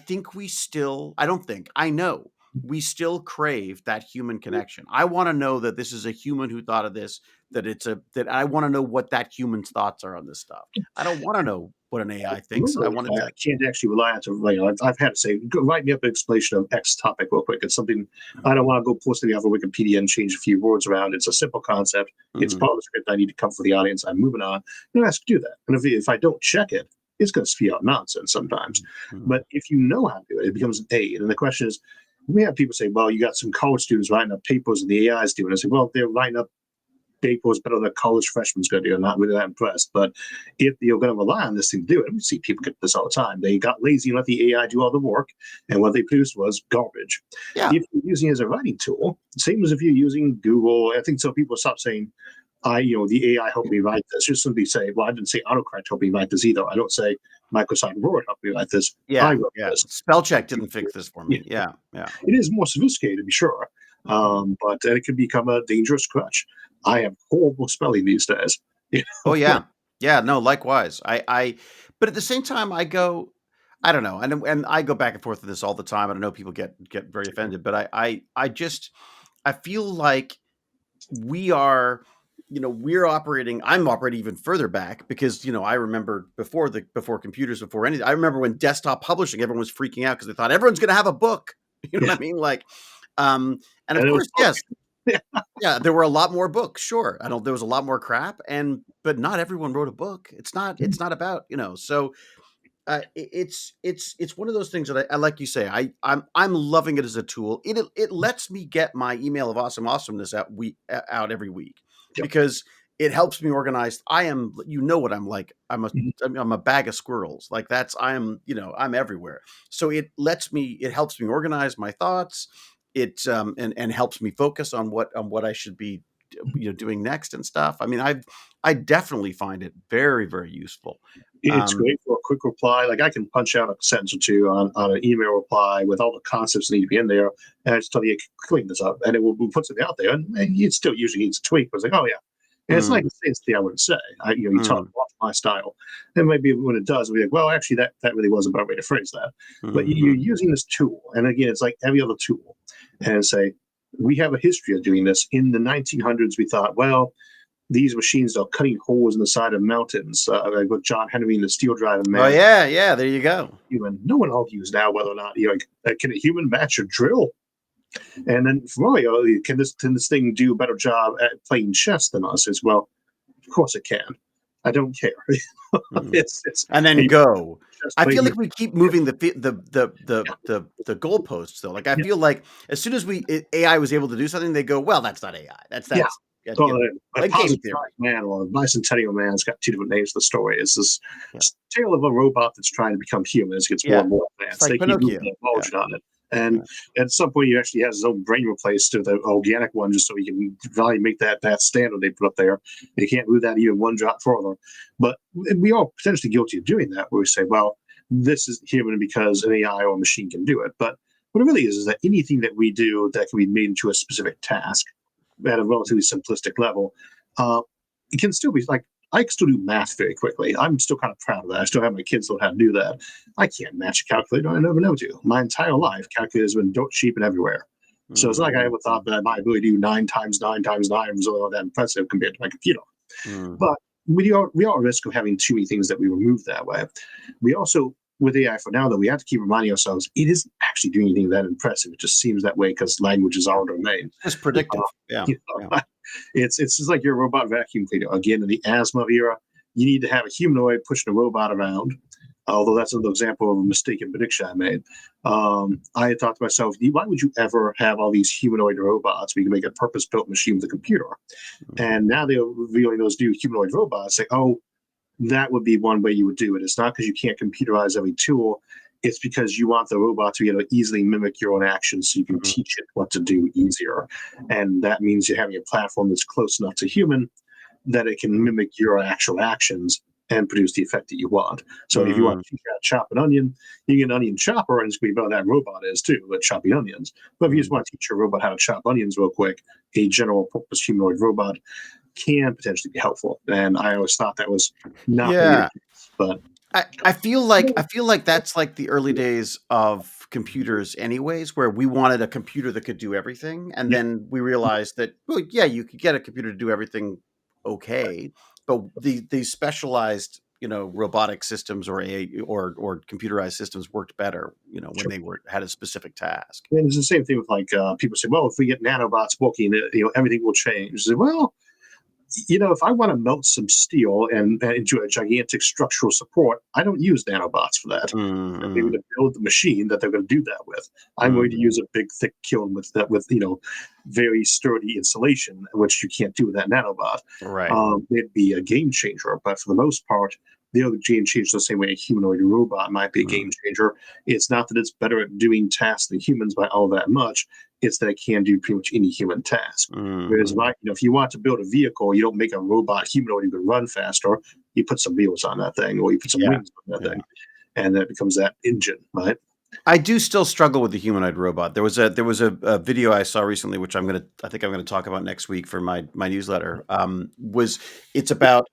know we still crave that human connection. I want to know that this is a human who thought of this, that I want to know what that human's thoughts are on this stuff. I don't want to know what an AI thinks. I want I can't actually rely on to, I've had to say, write me up an explanation of X topic real quick. It's something I don't want to go post it off of Wikipedia and change a few words around. It's a simple concept. It's part of the script. I need to cover for the audience. I'm moving on. And I have to do that. And if I don't check it, it's going to spew out nonsense sometimes. But if you know how to do it, it becomes an aid. And the question is, we have people say, well, you got some college students writing up papers and the AI is doing it. I say, well, they're writing up papers better than a college freshman's going to do. I'm not really that impressed. But if you're going to rely on this thing to do it, we see people get this all the time. They got lazy and let the AI do all the work, and what they produced was garbage. Yeah. If you're using it as a writing tool, same as if you're using Google, I think so people stop saying, the AI helped me write this. Just simply say, well, I didn't say AutoCorrect helped me write this either. I don't say Microsoft Word helped me write this. Yeah. I wrote this. Spell check didn't fix this for me. Yeah. It is more sophisticated, to be sure. But it can become a dangerous crutch. I have horrible spelling these days. Oh yeah. Yeah. No, likewise. But at the same time, I don't know. And I go back and forth with this all the time. I don't know, people get very offended, but I feel like we're operating. I'm operating even further back because, I remember before computers, before anything, I remember when desktop publishing, everyone was freaking out because they thought everyone's going to have a book. You know what I mean? Like, and of course, yes. Yeah, there were a lot more books. Sure. There was a lot more crap, but not everyone wrote a book. It's not about, so it's one of those things that I like you say, I'm loving it as a tool. It lets me get my email of awesomeness out every week because it helps me organize. I am, what I'm like. I'm a bag of squirrels. Like I'm everywhere. So it helps me organize my thoughts. It and helps me focus on what I should be doing next and stuff. I mean, I definitely find it very, very useful. It's great for a quick reply. Like I can punch out a sentence or two on an email reply with all the concepts that need to be in there, and I just tell you, clean this up, and it will put something out there, and it still usually needs a tweak. But it's like, oh yeah, and it's like it's the I wouldn't say. You talk about my style, and maybe when it does, we're like, well, actually, that really was a better way to phrase that. But you're using this tool, and again, it's like every other tool, and say we have a history of doing this. In the 1900s, we thought, well, these machines are cutting holes in the side of mountains, like with John Henry and the steel driving man. Oh yeah, there you go. No one argues now whether or not can a human match a drill? And then from can this thing do a better job at playing chess than us? As well, of course it can. I don't care. It's and then go. I feel like we keep moving the goalposts though. Like I feel like as soon as AI was able to do something, they go, well, that's not AI. That's a positive man or a bicentennial man's got two different names for the story. It's this tale of a robot that's trying to become human as it gets more and more advanced. Like they keep moving the margin on it. And at some point, he actually has his own brain replaced to the organic one, just so he can really make that standard they put up there. He can't move that even one drop further. But we are potentially guilty of doing that, where we say, well, this is human because an AI or a machine can do it. But what it really is that anything that we do that can be made into a specific task at a relatively simplistic level, it can still be like, I can still do math very quickly. I'm still kind of proud of that. I still have my kids learn how to do that. I can't match a calculator. I never know to. My entire life, calculators have been dirt cheap and everywhere. So it's like I ever thought that my ability to do 9 times 9 times 9 was all that impressive compared to my computer. But we are at risk of having too many things that we remove that way. We also, with AI for now, though, we have to keep reminding ourselves it isn't actually doing anything that impressive. It just seems that way because language is our domain. It's predictive. It's just like your robot vacuum cleaner. Again, in the asthma era, you need to have a humanoid pushing a robot around. Although that's another example of a mistaken prediction I made. I had thought to myself, why would you ever have all these humanoid robots? We can make a purpose-built machine with a computer. And now they're revealing those new humanoid robots. Like, oh, that would be one way you would do it. It's not because you can't computerize every tool. It's because you want the robot to be able to easily mimic your own actions so you can teach it what to do easier. And that means you're having a platform that's close enough to human that it can mimic your actual actions and produce the effect that you want. So if you want to teach how to chop an onion, you get an onion chopper, and it's going to be about that robot is too, at chopping onions. But if you just want to teach your robot how to chop onions real quick, a general purpose humanoid robot can potentially be helpful. And I always thought that was not going to be the case. But I feel like that's like the early days of computers anyways, where we wanted a computer that could do everything. And then we realized that, well, yeah, you could get a computer to do everything okay, but the specialized, robotic systems or or computerized systems worked better, when they had a specific task. and it's the same thing with like people say, well, if we get nanobots working, everything will change. Say, well, if I want to melt some steel and into a gigantic structural support, I don't use nanobots for that. I'm going Mm-hmm. to build the machine that they're going to do that with. I'm going to use a big, thick kiln with very sturdy insulation, which you can't do with that nanobot. Right. It'd be a game changer, but for the most part, the other game changer the same way a humanoid robot might be a game changer. It's not that it's better at doing tasks than humans by all that much. It's that it can do pretty much any human task. Whereas, if you want to build a vehicle, you don't make a robot humanoid who can run faster. You put some wheels on that thing, or you put some wings on that thing, and that becomes that engine, right? I do still struggle with the humanoid robot. There was a video I saw recently, which I think I'm gonna talk about next week for my newsletter. It's about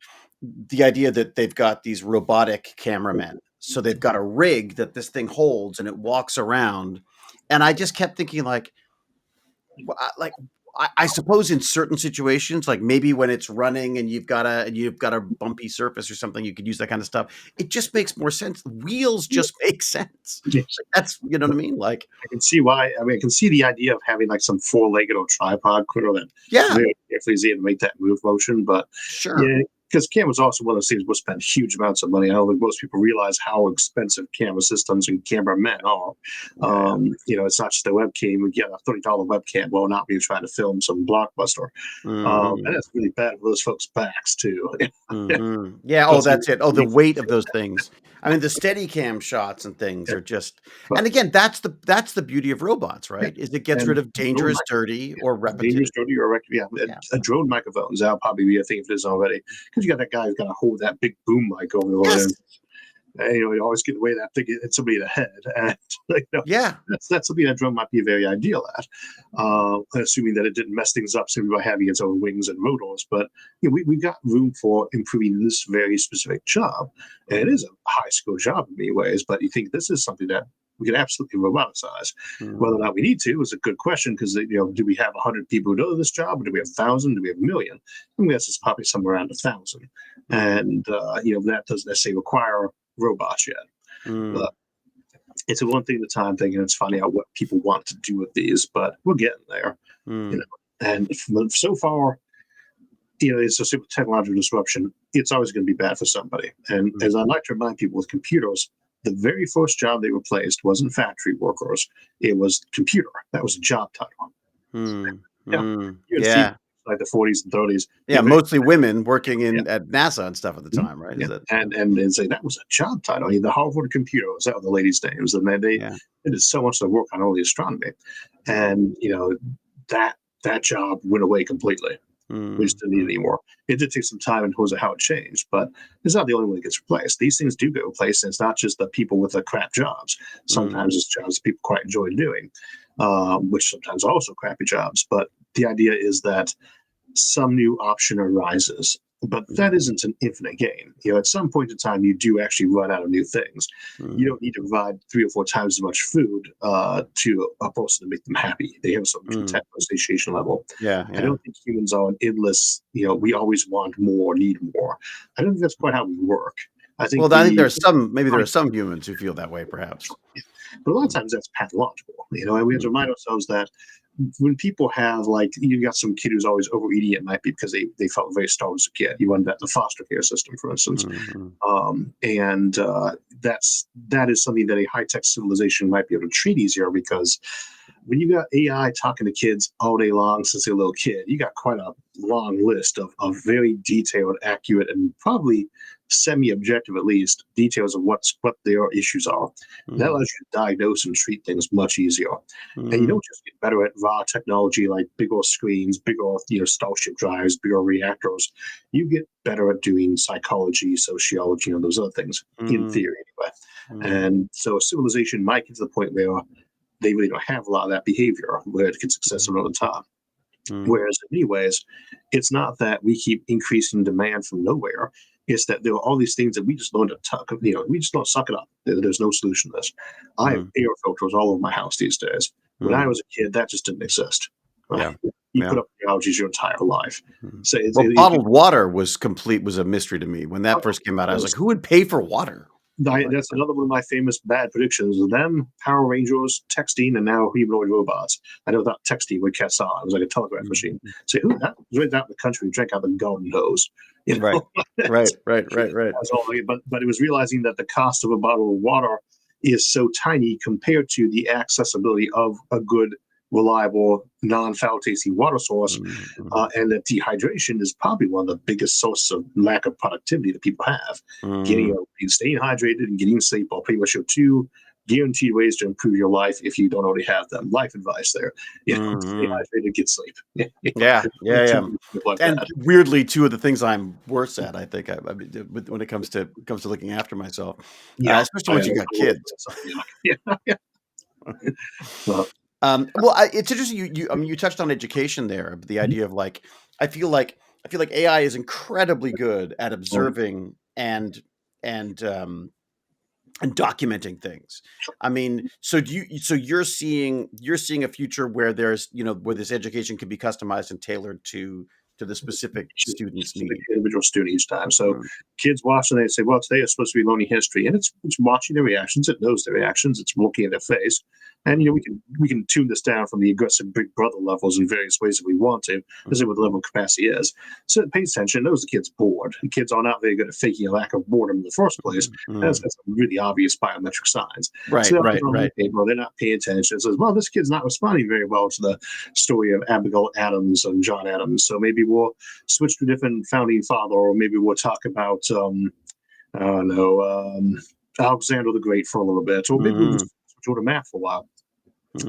the idea that they've got these robotic cameramen. So they've got a rig that this thing holds and it walks around. And I just kept thinking like I suppose in certain situations, like maybe when it's running and you've got a bumpy surface or something, you could use that kind of stuff. It just makes more sense. Wheels just make sense. Yes. Like that's what I mean. Like I can see why. I mean, I can see the idea of having like some four-legged or tripod critter that very carefully is able to make that move motion. But sure. yeah, because camera's also one of those things we'll spend huge amounts of money. I don't think most people realize how expensive camera systems and cameramen are. It's not just a webcam. We get a $30 webcam. Well, not when you're trying to film some blockbuster. And that's really bad for those folks' backs too. Yeah. Oh, that's it. Oh, the weight of those things. I mean, the Steadicam shots and things are just. And again, that's the beauty of robots, right? Is it gets rid of dangerous, dirty, or repetitive. Dangerous, dirty, or a drone microphone. That'll probably be a thing if it is already. Because you got that guy who's got to hold that big boom mic over the Yes. you always get away that thing hit somebody in the head, and Yeah. that's something that drone might be very ideal at, assuming that it didn't mess things up simply by having its own wings and rotors. But we've got room for improving this very specific job, and it is a high skill job in many ways. But you think this is something that we can absolutely roboticize. Whether or not we need to is a good question, because do we have 100 people who know this job, or do we have 1,000? Do we have a million? I guess it's probably somewhere around 1,000, and that doesn't necessarily require robots yet. But it's a one thing at a time thing, and it's finding out what people want to do with these. But we're getting there, And so far, it's a super technological disruption. It's always going to be bad for somebody. And as I like to remind people with computers, the very first job they replaced wasn't factory workers; it was computer. That was a job title. Yeah. Like the 40s and 30s. Yeah, mostly women working at NASA and stuff at the time, right? And say that was a job title. I mean, the Harvard computers, that were the ladies' names, and they did so much of the work on all the astronomy, and that job went away completely. We just didn't need it anymore. It did take some time in terms of how it changed, but it's not the only one that gets replaced. These things do get replaced, and it's not just the people with the crap jobs. Sometimes it's jobs people quite enjoy doing, which sometimes are also crappy jobs. But the idea is that some new option arises, but that isn't an infinite game. At some point in time, you do actually run out of new things. You don't need to provide 3 or 4 times as much food to a person to make them happy. They have some content or satiation level. I don't think humans are an endless, we always want more, need more. I don't think that's quite how we work. I think there are some humans who feel that way, perhaps. But a lot of times that's pathological, and we have to remind ourselves that when people have, like, you got some kid who's always overeating, it might be because they felt very starved as a kid. You went back to the foster care system, for instance. And that is something that a high-tech civilization might be able to treat easier, because when you got AI talking to kids all day long since they're a little kid, you got quite a long list of very detailed, accurate, and probably semi-objective, at least, details of what their issues are. That allows you to diagnose and treat things much easier. And you don't just get better at raw technology like bigger screens, bigger Starship drives, bigger reactors. You get better at doing psychology, sociology, and those other things, in theory, anyway. And so civilization might get to the point where they really don't have a lot of that behavior where it gets excessive all the time. Whereas in many ways, it's not that we keep increasing demand from nowhere. It's that there are all these things that we just learn to tuck, we just don't suck it up. There's no solution to this. I have air filters all over my house these days. When I was a kid, that just didn't exist. Right? You put up allergies your entire life. So bottled water was a mystery to me when that first came out. I was like, who would pay for water? That's another one of my famous bad predictions. Them, Power Rangers, texting, and now humanoid robots. I know without texting would catch on. It was like a telegraph machine. So who that was right out in the country, drank out the garden hose. Right. Right. But it was realizing that the cost of a bottle of water is so tiny compared to the accessibility of a good, reliable, non-foul tasting water source, and that dehydration is probably one of the biggest sources of lack of productivity that people have. Staying hydrated and getting sleep are pretty much your two guaranteed ways to improve your life if you don't already have them. Life advice there. Stay hydrated, get sleep. Yeah. And weirdly, two of the things I'm worse at, I think, when it comes to looking after myself, especially once you got kids. It's interesting. You touched on education there. The idea of like, I feel like AI is incredibly good at observing and documenting things. I mean, so you're seeing a future where there's where this education can be customized and tailored to the specific student's need. Individual student each time. So kids watch and they say, well, today is supposed to be learning history, and it's watching their reactions, it knows their reactions, it's looking at their face. And we can tune this down from the aggressive big brother levels in various ways if we want to, as what the level of capacity is. So it pays attention, knows the kid's bored. The kids are not very good at faking a lack of boredom in the first place. That's got some really obvious biometric signs. So they're not paying attention. It says, well, this kid's not responding very well to the story of Abigail Adams and John Adams. So maybe we'll switch to a different founding father, or maybe we'll talk about Alexander the Great for a little bit, or maybe we'll just switch over to math for a while.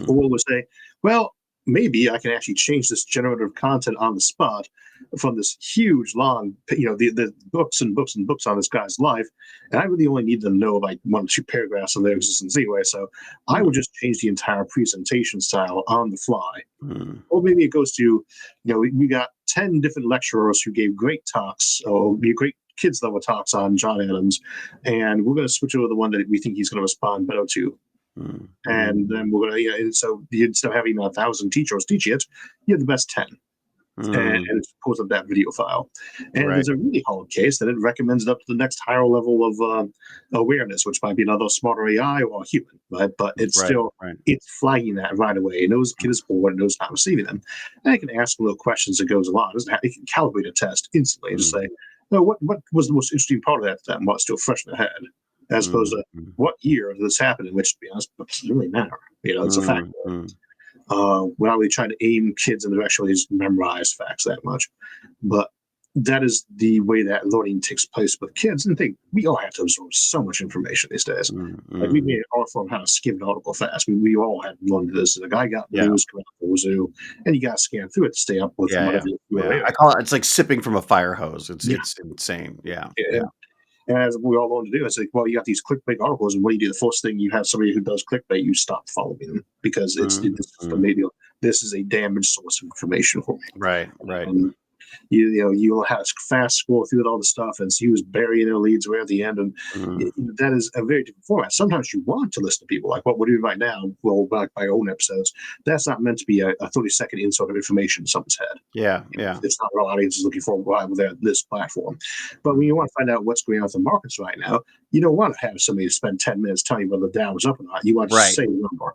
Or we'll say, well, maybe I can actually change this generative content on the spot from this huge, long, the books and books and books on this guy's life. And I really only need them to know like 1 or 2 paragraphs of their existence anyway. So I would just change the entire presentation style on the fly. Or maybe it goes to, we got 10 different lecturers who gave great talks, or great kids level talks on John Adams. And we're going to switch over the one that we think he's going to respond better to. And then we're going to, so instead of having 1,000 teachers teach it, you have the best 10. And it pulls up that video file. And there's a really hard case that it recommends it up to the next higher level of awareness, which might be another smarter AI or a human, right? But it's still, it's flagging that right away. It knows the kid is bored, it knows not receiving them. And it can ask little questions that goes along. It can calibrate a test instantly and just say, no, what was the most interesting part of that to them? What's still fresh in their head? As opposed to what year did this happen in, which, to be honest, doesn't really matter. It's a fact. We're not really trying to aim kids in the direction where they just memorize facts that much. But that is the way that learning takes place with kids. And we all have to absorb so much information these days. Like we made an art form how to skim an article fast. We all had to learn this. The guy got the news coming out from the zoo, and you got to scan through it to stay up with whatever. I call it's like sipping from a fire hose. It's insane. And as we all learn to do, it's like, well, you got these clickbait articles, and what do you do? The first thing, you have somebody who does clickbait, you stop following them because this is a damaged source of information for me. Right. You'll have to fast scroll through all the stuff, and see who's burying their leads where at the end, and that is a very different format. Sometimes you want to listen to people, like what we're doing right now, roll back my own episodes. That's not meant to be a 30-second insert of information in someone's head. It's not what our audience is looking for while they're at this platform. But when you want to find out what's going on with the markets right now, you don't want to have somebody spend 10 minutes telling you whether the Dow is up or not. You want to say the number.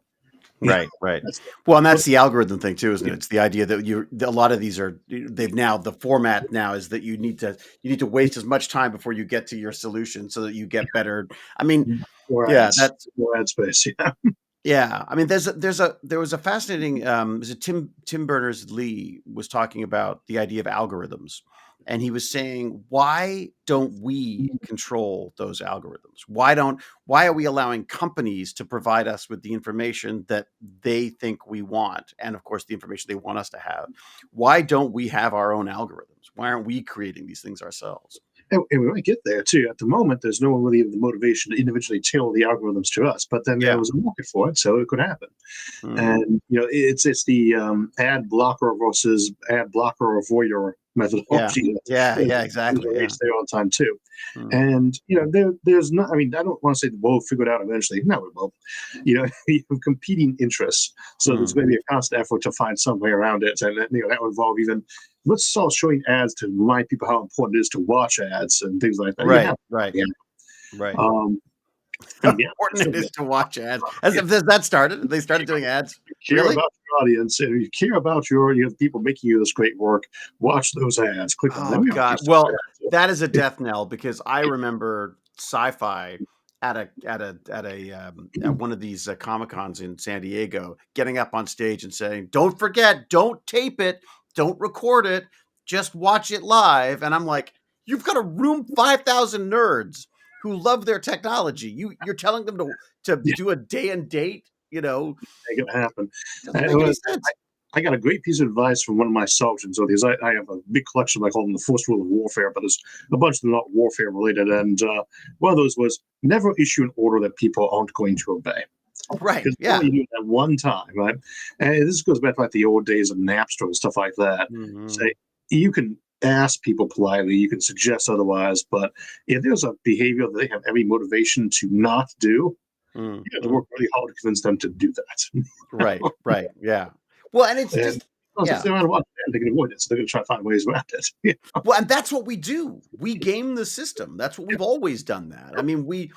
Right, right. That's Well, and but that's the algorithm thing too, isn't it? It's the idea that a lot of these are they've now the format now is that you need to waste as much time before you get to your solution so that you get better. I mean, more yeah, ads, that's more ad space. Yeah. yeah. I mean, there was a fascinating is it Tim Berners-Lee was talking about the idea of algorithms, and he was saying, why don't we control those algorithms? Why are we allowing companies to provide us with the information that they think we want, and of course the information they want us to have? Why don't we have our own algorithms? Why aren't we creating these things ourselves? And we might get there too. At the moment, there's no really the motivation to individually tailor the algorithms to us, but then there Yeah. was a market for it, so it could happen. Mhm. And it's the ad blocker versus ad blocker avoider Yeah. methodology Yeah. that Yeah. is Exactly. a Yeah. race there all the time too. Mhm. And there's not. I mean, I don't want to say we'll figure it out eventually. No, we will. You have competing interests, so there's Mhm. going to be a constant effort to find some way around it, and that will involve even let's start showing ads to remind people how important it is to watch ads and things like that. You Right. have, Right. yeah. Right. Um, How and yeah, important it is to watch ads. yeah. Has that started? They started doing ads? Care Really? about your audience, and if you care about your people making you this great work, watch those ads. Click on them. Oh We don't do god. stuff like Well, that. that is a death knell because I remember sci-fi at one of these Comic Cons in San Diego, getting up on stage and saying, "Don't forget, don't tape it, don't record it, just watch it live." And I'm like, "You've got a room 5,000 nerds who love their technology. You're telling them to Yeah, do a day and date? You know, make it happen. doesn't And make any sense." I got a great piece of advice from one of my sergeants. So I have a big collection, I call them the first rule of warfare, but there's a bunch of them not warfare related. And one of those was never issue an order that people aren't going to obey. Right. Because Yeah. you do that one time, right? And this goes back to like the old days of Napster and stuff like that. Mhm. Say you can ask people politely, you can suggest otherwise, but if there's a behavior that they have every motivation to not do, you have to Mhm. work really hard to convince them to do that. Right, right, yeah. Well, and it's And just if yeah. they don't want it, they can avoid it. So they're going to try to find ways around it. Yeah. Well, and that's what we do. We game the system. That's what we've always done that. I mean, we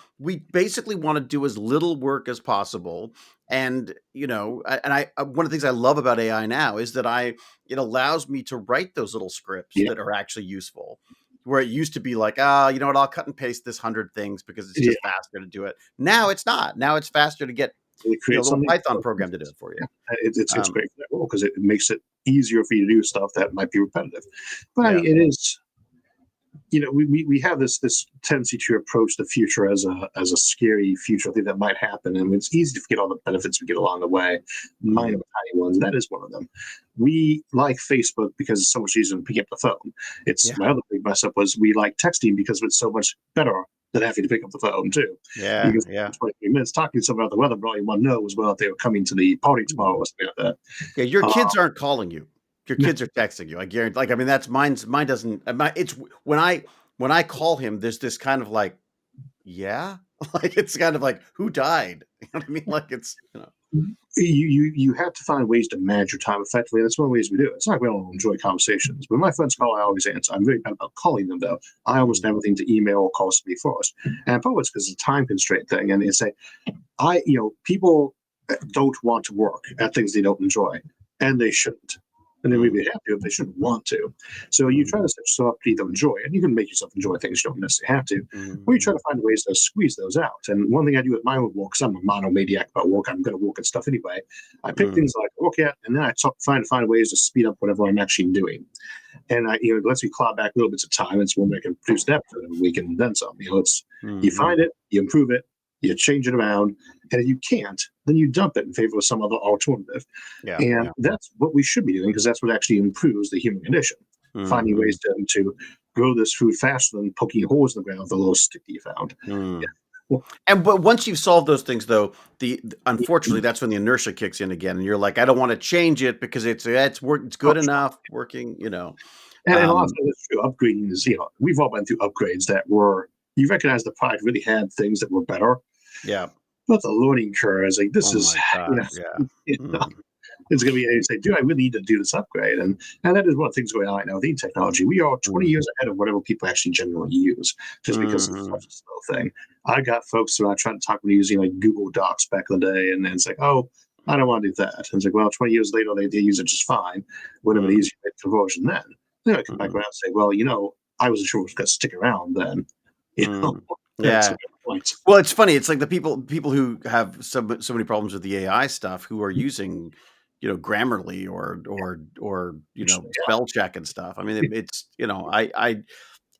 basically want to do as little work as possible. And, one of the things I love about AI now is that it allows me to write those little scripts Yeah. that are actually useful. Where it used to be like, ah, you know what, I'll cut and paste this 100 things because it's Yeah. just faster to do it. Now it's not. Now it's faster to get, They a create little something. Python program to do it for you. Yeah. It's Um, great for that role because it makes it easier for you to do stuff that might be repetitive. But I yeah. mean, it is we have this tendency to approach the future as a scary future thing that might happen, and it's easy to forget all the benefits we get along the way, minor Mhm. tiny ones. That is one of them. We like Facebook because it's so much easier to pick up the phone. It's Yeah. my other big mess up was we like texting because it's so much better than having to pick up the phone too. You Yeah. can Yeah. spend 20 minutes talking to someone about the weather, but all you want to know is whether they were coming to the party tomorrow or something like Yeah, your that. kids aren't calling you. Your kids are texting you. I guarantee. Like, I mean, that's mine doesn't. It's when I call him. There's this kind of like, yeah, like it's kind of like who died. You know what I mean? Like it's. You have to find ways to manage your time effectively. That's one of the ways we do it. It's not like we don't enjoy conversations. When my friends call, I always answer. I'm very bad about calling them though. I almost Mm, never think to email or call somebody first. And part of it's because it's a time constraint thing. And it's people don't want to work at things they don't enjoy, and they shouldn't. And they may mm, be happy, but they shouldn't want to. So you mm, try to set yourself up to either enjoy, and you can make yourself enjoy things you don't necessarily have to, or you try mm, to find ways to squeeze those out. And one thing I do with my own work, because I'm a monomaniac about work, I'm going to work at stuff anyway. I pick mm, things like look at, and then I find ways to speed up whatever I'm actually doing. And it lets me claw back little bits of time. It's one way I can produce an episode in a week and then some. It's you mm, find it, you improve it, you change it around, and if you can't, then you dump it in favor of some other alternative. yeah, And yeah. that's what we should be doing because that's what actually improves the human condition. Finding Mm, ways to grow this food faster than poking holes in the ground with a little stick that you found. Yeah. mm. Well, But once you've solved those things, though, unfortunately that's when the inertia kicks in again, and you're like, I don't want to change it because it's oh, good enough working. and a lot of Um, times it's true. Upgrading is, we've all been through upgrades that were, you recognize the product really had things that were better, yeah. but the learning curve is like, this Oh is, my you know, gosh. Yeah. Mm, it's going to be, you say, do I really need to do this upgrade? And that is one of the things going on right now with technology. We are 20 mm, years ahead of whatever people actually generally use just because it's mhm. such a slow thing. I got folks who are trying to talk about using like Google Docs back in the day, and then it's like, oh, I don't want to do that. And it's like, well, 20 years later, they use it just fine. Would have been easier to make the conversion then. Then I come back around and say, well, I wasn't sure it was going to stick around then. That's Yeah. the point. Well, it's funny. It's like the people who have so many problems with the AI stuff who are using, Grammarly or spell check and stuff. I mean, it's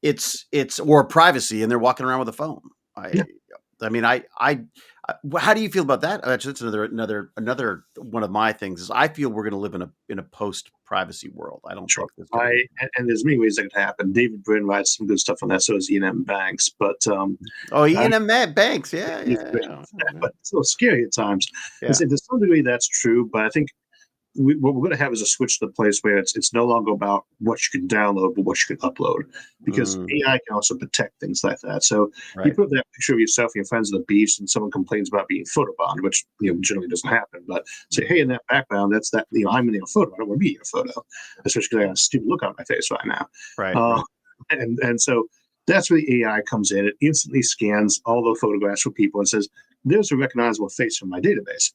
it's or privacy, and they're walking around with a phone. Yeah. How do you feel about that? Actually, that's another one of my things is I feel we're going to live in a post privacy world. I don't Sure. think there's going to be. And there's many ways that could happen. David Brin writes some good stuff on that, so does Ian Banks. But Ian and Banks, yeah. But it's a little scary at times. Yeah. And say to some degree that's true, but I think what we're going to have is a switch to the place where it's no longer about what you can download, but what you can upload, because AI can also detect things like that. So you put that picture of yourself and your friends on the beach, and someone complains about being photobombed, which generally doesn't happen. But say, hey, in that background, that's that I'm in your photo. I don't want to be in your photo, especially because I got a stupid look on my face right now. Right. And so that's where the AI comes in. It instantly scans all the photographs for people and says, there's a recognizable face from my database.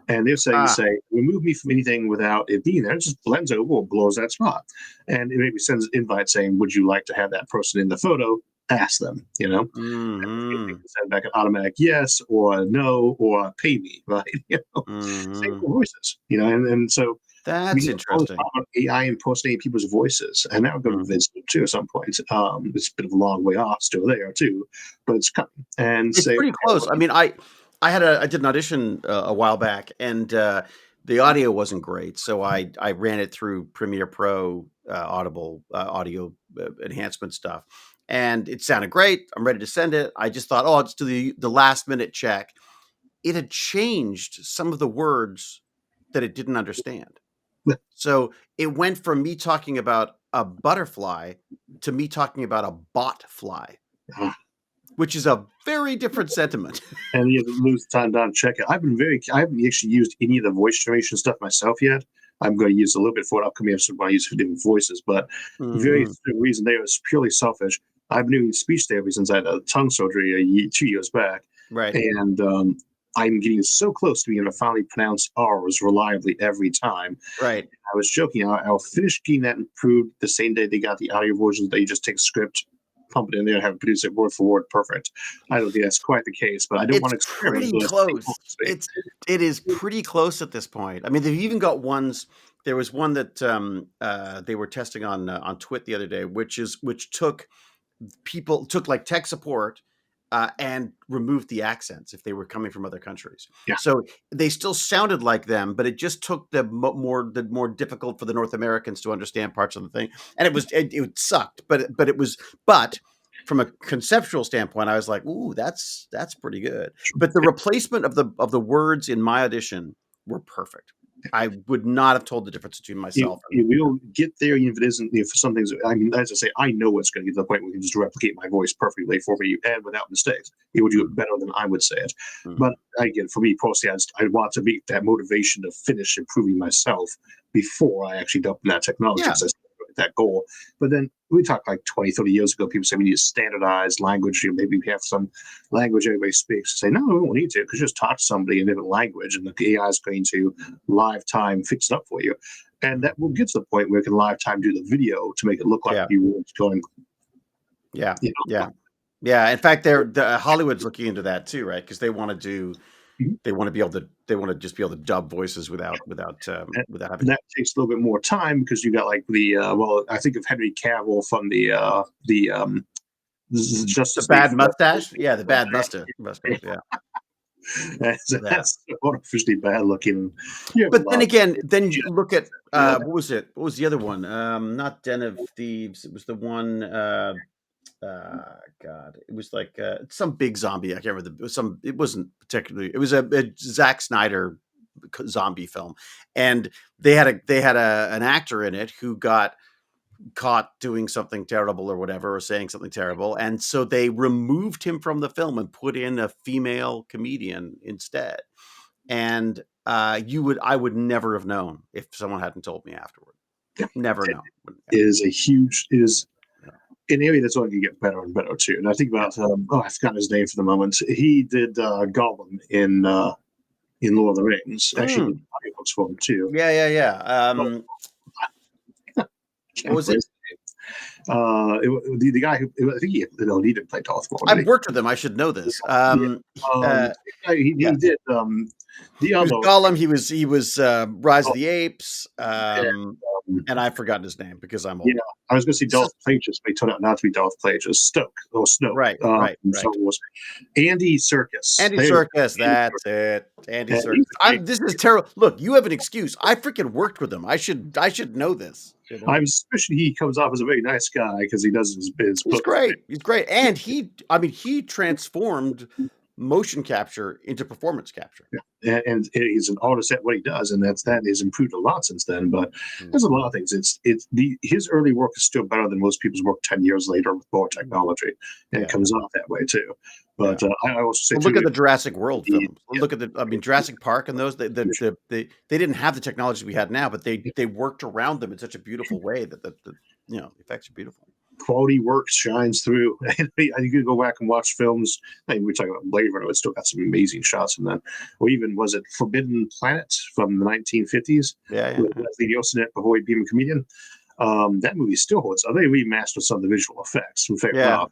And they're saying, remove me from anything without it being there. It just blends over or blows that spot. And it maybe sends an invite saying, would you like to have that person in the photo? Ask them, And send back an automatic yes or no or pay me, right? Same for voices, and so that's interesting. AI impersonating people's voices, and that would go to Vincent too at some point. It's a bit of a long way off still there too, but it's coming. And it's pretty close. I mean, I did an audition a while back, and the audio wasn't great, so I ran it through Premiere Pro, Audible audio enhancement stuff, and it sounded great. I'm ready to send it. I just thought, I'll just do the last minute check. It had changed some of the words that it didn't understand. So it went from me talking about a butterfly to me talking about a bot fly, which is a very different sentiment. And you have to lose time down to check it. I haven't actually used any of the voice generation stuff myself yet. I'm going to use a little bit for it upcoming episode when I use different voices, but the reason there is purely selfish. I've been doing speech therapy since I had a tongue surgery 2 years back. Right. And I'm getting so close to being able to finally pronounce R's reliably every time. Right. I was joking. I'll finish getting that improved the same day they got the audio versions that you just take a script, pump it in there, and have it produce it word for word perfect. I don't think that's quite the case, but I don't want to experiment. Pretty close. It is pretty close at this point. I mean, they've even got ones. There was one that they were testing on Twit the other day, which took like tech support and removed the accents if they were coming from other countries. Yeah. So they still sounded like them, but it just took the more difficult for the North Americans to understand parts of the thing, and it sucked. But from a conceptual standpoint, I was like, ooh, that's pretty good. But the replacement of the words in my audition were perfect. I would not have told the difference between myself. We'll get there, even if it isn't. For some things, I mean, as I say, I know it's going to get to the point where we can just replicate my voice perfectly for you and without mistakes. It would do it better than I would say it. But again, for me personally, I want to meet that motivation to finish improving myself before I actually dump in that technology. Yeah. That goal. But then we talked like 20, 30 years ago, people say we need to standardize language. Maybe we have some language everybody speaks. Say, no, we don't need to, because just talk to somebody in a different language and the AI is going to live time fix it up for you. And that will get to the point where it can live time do the video to make it look like you were going. Yeah. Yeah. In fact, Hollywood's looking into that too, right? Because they want to just be able to dub voices without having. And that takes a little bit more time because you got like I think of Henry Cavill from the Justice Bad mustache. Yeah, the bad mustache. Yeah. That's artificially bad looking. But then again, you look at what was it? What was the other one? Not Den of Thieves. It was the one. God, it was like some big zombie. I can't remember. It wasn't particularly. It was a Zack Snyder zombie film, and they had an actor in it who got caught doing something terrible or whatever, or saying something terrible, and so they removed him from the film and put in a female comedian instead. And I would never have known if someone hadn't told me afterward. Never known. Is an area that's only going to get better and better too. And I think about I've forgotten his name for the moment. He did Gollum in in Lord of the Rings. Actually, Mm. audiobooks for him too. Yeah. What was it? The guy who I think he didn't play Darth Maul. I've worked with him. I should know this. He Yeah. did the He was other. Gollum. He was Rise of Oh, the Apes. um, And I've forgotten his name because I'm yeah, old. I was going to say This Darth is Plagueis, but he turned out not to be Darth Plagueis. Snoke right. from Star Wars. Andy Serkis. Andy There you Serkis. go. Andy That's it. Andy Serkis. And Serkis. he's a great. This is terrible. Look, you have an excuse. I freaking worked with him. I should know this. You know, I'm suspicious he comes off as a very nice guy because he does his he's book. great. He's great, and he transformed motion capture into performance capture. And he's an artist at what he does, and that has improved a lot since then. But there's a lot of things. His early work is still better than most people's work 10 years later with more technology, and it comes off that way too. But I also say, look at the Jurassic World films. Yeah. Look at Jurassic Park and those. They didn't have the technology we had now, but they worked around them in such a beautiful way that the the effects are beautiful. Quality work shines through. You could go back and watch films. I mean, we're talking about Blade Runner. It's still got some amazing shots in that. Or even, was it Forbidden Planet from the 1950s? Yeah. With Leslie Nielsen before he became a comedian. That movie still holds up. They remastered some of the visual effects. In fact, or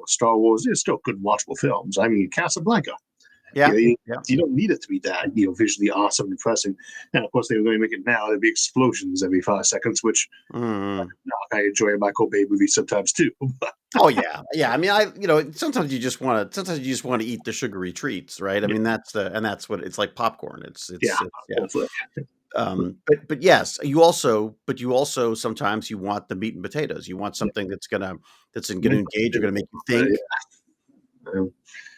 Star Wars, they're still good watchable films. I mean, Casablanca. You don't need it to be that visually awesome, impressive. And of course, they were going to make it now. There'd be explosions every 5 seconds, which I enjoy a Michael Bay movie sometimes too. Oh yeah. I mean, sometimes you just want to eat the sugary treats, right? I mean, that's what it's like popcorn. It's but yes, you also sometimes you want the meat and potatoes. You want something that's gonna engage. You're gonna make you think.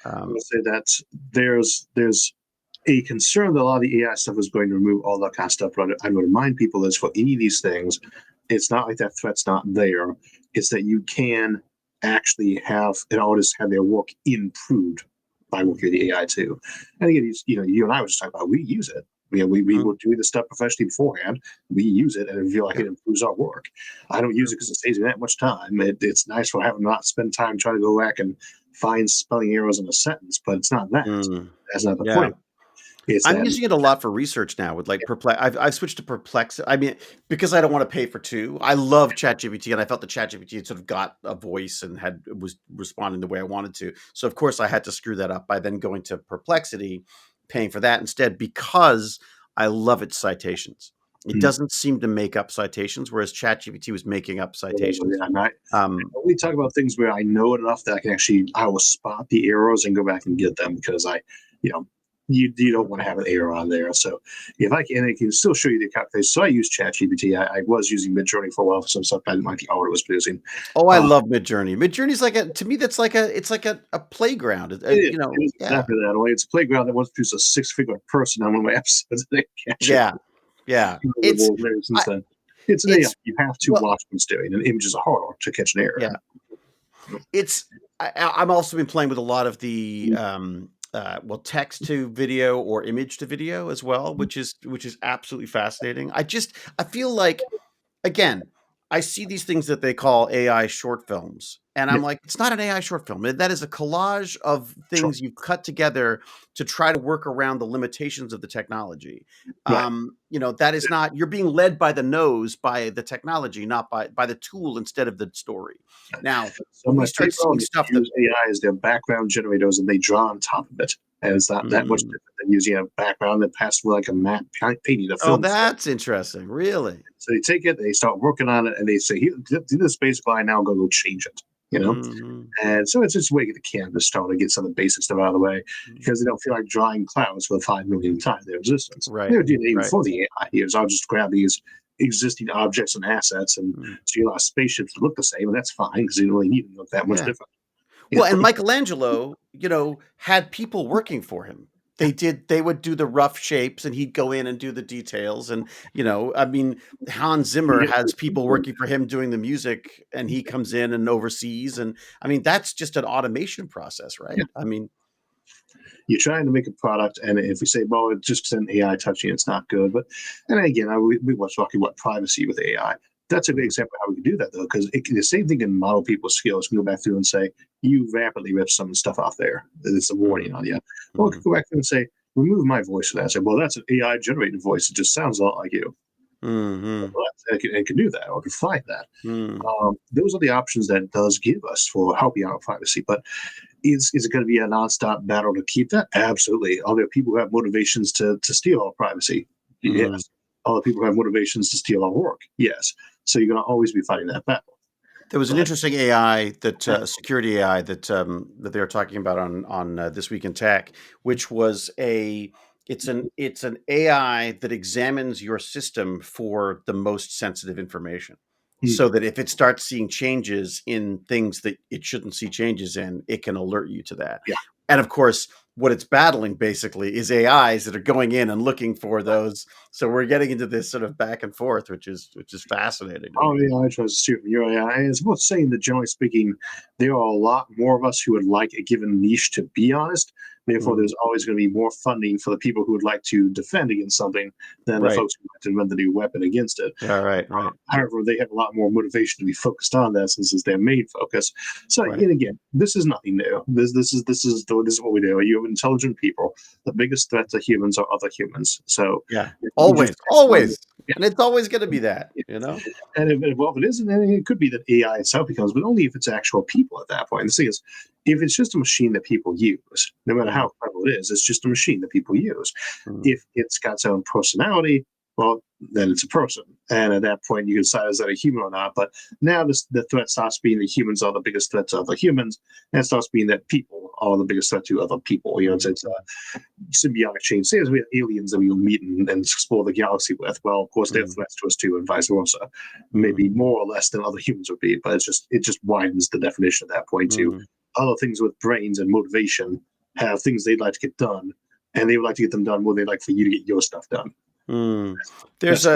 I would say that there's a concern that a lot of the AI stuff is going to remove all that kind of stuff. But I would remind people is for any of these things, it's not like that threat's not there. It's that you can actually have an artist have their work improved by working with the AI too. And again, you and I were just talking about we use it. We were doing this stuff professionally beforehand. We use it, and I feel like it improves our work. I don't use it because it saves me that much time. It's nice for having not spend time trying to go back and find spelling errors in a sentence, but it's not that. That's not the point. I'm using it a lot for research now with like Perplex. I've switched to Perplex. I mean, because I don't want to pay for two. I love ChatGPT, and I felt that ChatGPT had sort of got a voice and was responding the way I wanted to. So of course I had to screw that up by then going to Perplexity, paying for that instead because I love its citations. It doesn't seem to make up citations, whereas ChatGPT was making up citations. We talk about things where I know it enough that I will spot the errors and go back and get them because you don't want to have an error on there. So if I can, it can still show you the calculation. So I use ChatGPT. I was using Midjourney for a while for some stuff I didn't like the art it was producing. Oh, I love Midjourney. Midjourney's to me, that's it's like a playground. It is exactly that way. It's a playground that once produced a 6-figure person on one of my episodes. It's an AI. You have to watch what's doing, and images are harder to catch an error. I'm also been playing with a lot of the text to video or image to video as well, which is absolutely fascinating. I feel like, again, I see these things that they call AI short films, and I'm like, it's not an AI short film. That is a collage of things you cut together to try to work around the limitations of the technology. That is not, you're being led by the nose by the technology, not by the tool instead of the story. Now, when we start seeing stuff that AI is their background generators and they draw on top of it. And it's not that much different than using a background that passed through like a matte painting of film. Oh, that's interesting. Really? So they take it, they start working on it, and they say, do this basic line now, go change it. And so it's just a way to get the canvas started, get some of the basic stuff out of the way, because they don't feel like drawing clouds for the 5 millionth time their existence. Right. They were doing it even before the AI. I'll just grab these existing objects and assets and see a lot of spaceships that look the same, and that's fine because you don't really need them to look that much different. Well, and Michelangelo, had people working for him. They would do the rough shapes and he'd go in and do the details. And, Hans Zimmer has people working for him doing the music and he comes in and oversees. And that's just an automation process, right? You're trying to make a product, and if we say, well, it's just an AI touching, it's not good. But, and again, we were talking about privacy with AI. That's a good example of how we can do that, though, because the same thing can model people's skills. You can go back through and say, you rapidly ripped some stuff off there. It's a warning on you. Or we can go back through and say, remove my voice from that. Say, well, that's an AI generated voice. It just sounds a lot like you. Mm-hmm. Well, it can do that, or can find that. Mm. Those are the options that it does give us for helping out privacy. But is it going to be a nonstop battle to keep that? Absolutely. Are there people who have motivations to steal our privacy? Mm. Yes. Are there people who have motivations to steal our work? Yes. So you're going to always be fighting that battle. There was an But interesting AI that security AI that they were talking about on This Week in Tech, which was it's an AI that examines your system for the most sensitive information, so that if it starts seeing changes in things that it shouldn't see changes in, it can alert you to that. yeah, And of course, what it's battling basically is AIs that are going in and looking for those. So we're getting into this sort of back and forth, which is fascinating to oh me. yeah, I try to steer from your AI. It's worth saying that generally speaking, there are a lot more of us who would like a given niche to be honest. Therefore, Mm. there's always going to be more funding for the people who would like to defend against something than the Right. folks who like to invent the new weapon against it. Yeah, right. However, they have a lot more motivation to be focused on that since it's their main focus. So, Right. and again, this is nothing new. This is what we do. You have intelligent people. The biggest threat to humans are other humans. So, Yeah. if you Always. just Always. yeah, And it's always going to be that, you know? and if it isn't, then it could be that AI itself becomes, but only if it's actual people at that point. And the thing is, if it's just a machine that people use, no matter Mm. how clever it is, it's just a machine that people use. Mm. If it's got its own personality, well, then it's a person. And at that point, you can decide is that a human or not. But now the threat stops being that humans are the biggest threat to other humans, and it starts being that people are the biggest threat to other people. You know, it's symbiotic change. Say as we have aliens that we'll meet and explore the galaxy with. Well, of course, they're Mm. threats to us too, and vice versa. Mm. Maybe more or less than other humans would be, but it just widens the definition at that point to Mm. other things with brains and motivation have things they'd like to get done, and they would like to get them done more they'd like for you to get your stuff done. Mm. That's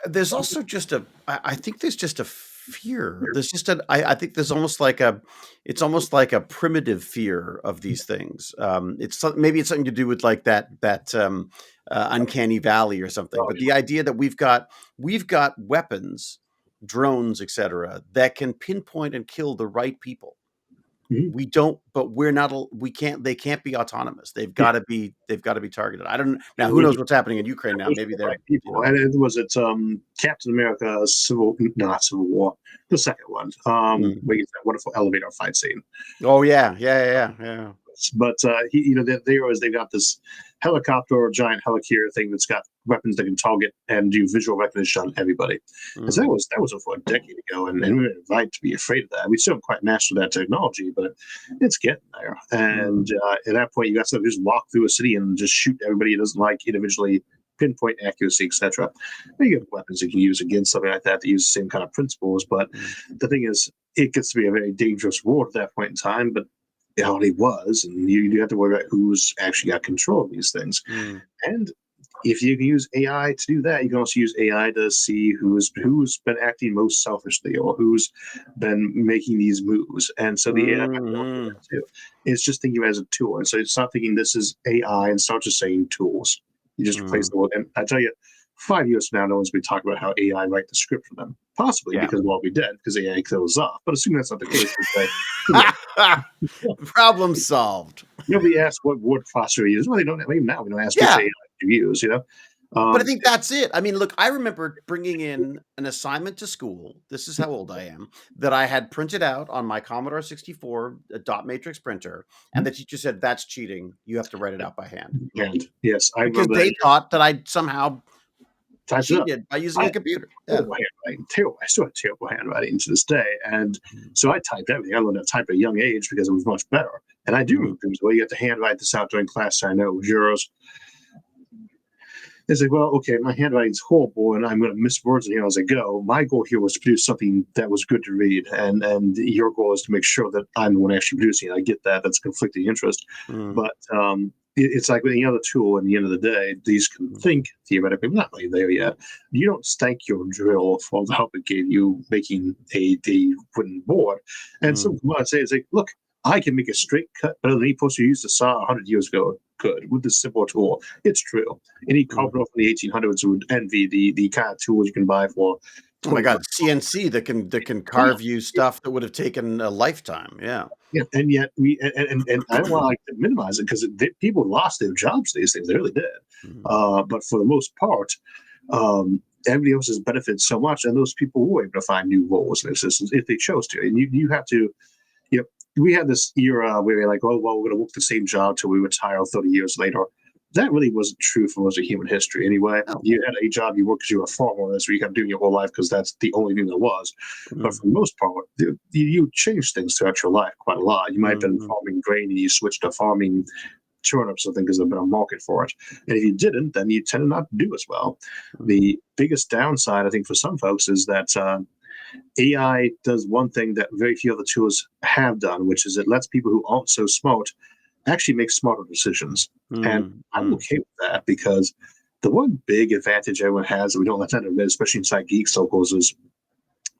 There's also just I think there's just a fear. There's just I think there's it's almost like a primitive fear of these things. Maybe it's something to do with like that uncanny valley or something. But the idea that we've got weapons, drones, etc., that can pinpoint and kill the right people. Mhm. We don't, but we're not. We can't. They can't be autonomous. They've got to be. They've got to be targeted. I don't now. Who knows what's happening in Ukraine now? Those are Maybe the right they're. people. And it was Captain America not Civil War, the second one. Mm. Where you that wonderful elevator fight scene. Oh yeah. But they've got this helicopter or giant helicarrier thing that's got weapons that can target and do visual recognition on everybody. Because Mm. that was over a decade ago, and we were right to be afraid of that. We still haven't quite mastered that technology, but it's getting there. And at that point, you got to just walk through a city and just shoot everybody it doesn't like individually, pinpoint accuracy, etc. You have weapons you can use against something like that use the same kind of principles. But Mm. the thing is, it gets to be a very dangerous war at that point in time. But it already was, and you have to worry about who's actually got control of these things. Mm. And if you can use AI to do that, you can also use AI to see who's been acting most selfishly or who's been making these moves. And so the AI Mm. too. It's just thinking of it as a tool. And so it's not thinking this is AI and start just saying tools. You just replace Mm. the word. And I tell you, 5 years from now, no one's going to talk about how AI write the script for them. Possibly Yeah. because we'll all be dead because AI kills us off. But assuming that's not the case, Problem solved. nobody asks what word processor you use. Well, they don't. Even now, we don't ask which Yeah. AI you use. You know. But I think that's it. I mean, look, I remember bringing in an assignment to school. This is how old I am. That I had printed out on my Commodore 64 dot matrix printer, and the teacher said, "That's cheating. You have to write it out by hand." And yes, I Because remember they that. thought that I somehow Types it up. cheated by using a computer. Yeah. Terrible handwriting. Terrible. I still have terrible handwriting to this day. And so I typed everything. I learned how to type at a young age because it was much better. And I do Mm. things. Well, you have to handwrite this out during class. I know it was yours. It's like, well, okay, my handwriting's horrible, and I'm going to miss words in here as I go. My goal here was to produce something that was good to read, and your goal is to make sure that I'm the one actually producing it. I get that; that's conflicting interest, Mm. but it's like with any other tool. At the end of the day, these can think theoretically, but not really there yet. You don't thank your drill for the help it gave you making a wooden board. And so what I say is like, look, I can make a straight cut better than any person who used a saw 100 years ago could with this simple tool. It's true. Any carpenter from the 1800s would envy the kind of tools you can buy for Oh my 20 God, CNC that can Oh, yeah. carve you stuff that would have taken a lifetime. Yeah. Yeah, and yet and I don't want to like to minimize it because people lost their jobs to these things. They really did. Mhm. But for the most part, everybody else has benefited so much, and those people were able to find new roles in existence if they chose to. And you have to, you know, we had this era where we're like, oh well, we're going to work the same job till we retire 30 years later. That really wasn't true for most of human history. Anyway, Oh. you had a job you worked because you were a farmer. That's what you kept doing your whole life because that's the only thing there was. But Mm. for the most part, you changed things throughout your life quite a lot. You might have been Mhm. farming grain and you switched to farming turnips, I think, because there's been a market for it. And if you didn't, then you tended not to do as well. Mhm. The biggest downside, I think, for some folks is that AI does one thing that very few other tools have done, which is it lets people who aren't so smart actually make smarter decisions. And Mm. I'm Mm. okay with that because the one big advantage everyone has that we don't let that admit, especially inside geek circles, is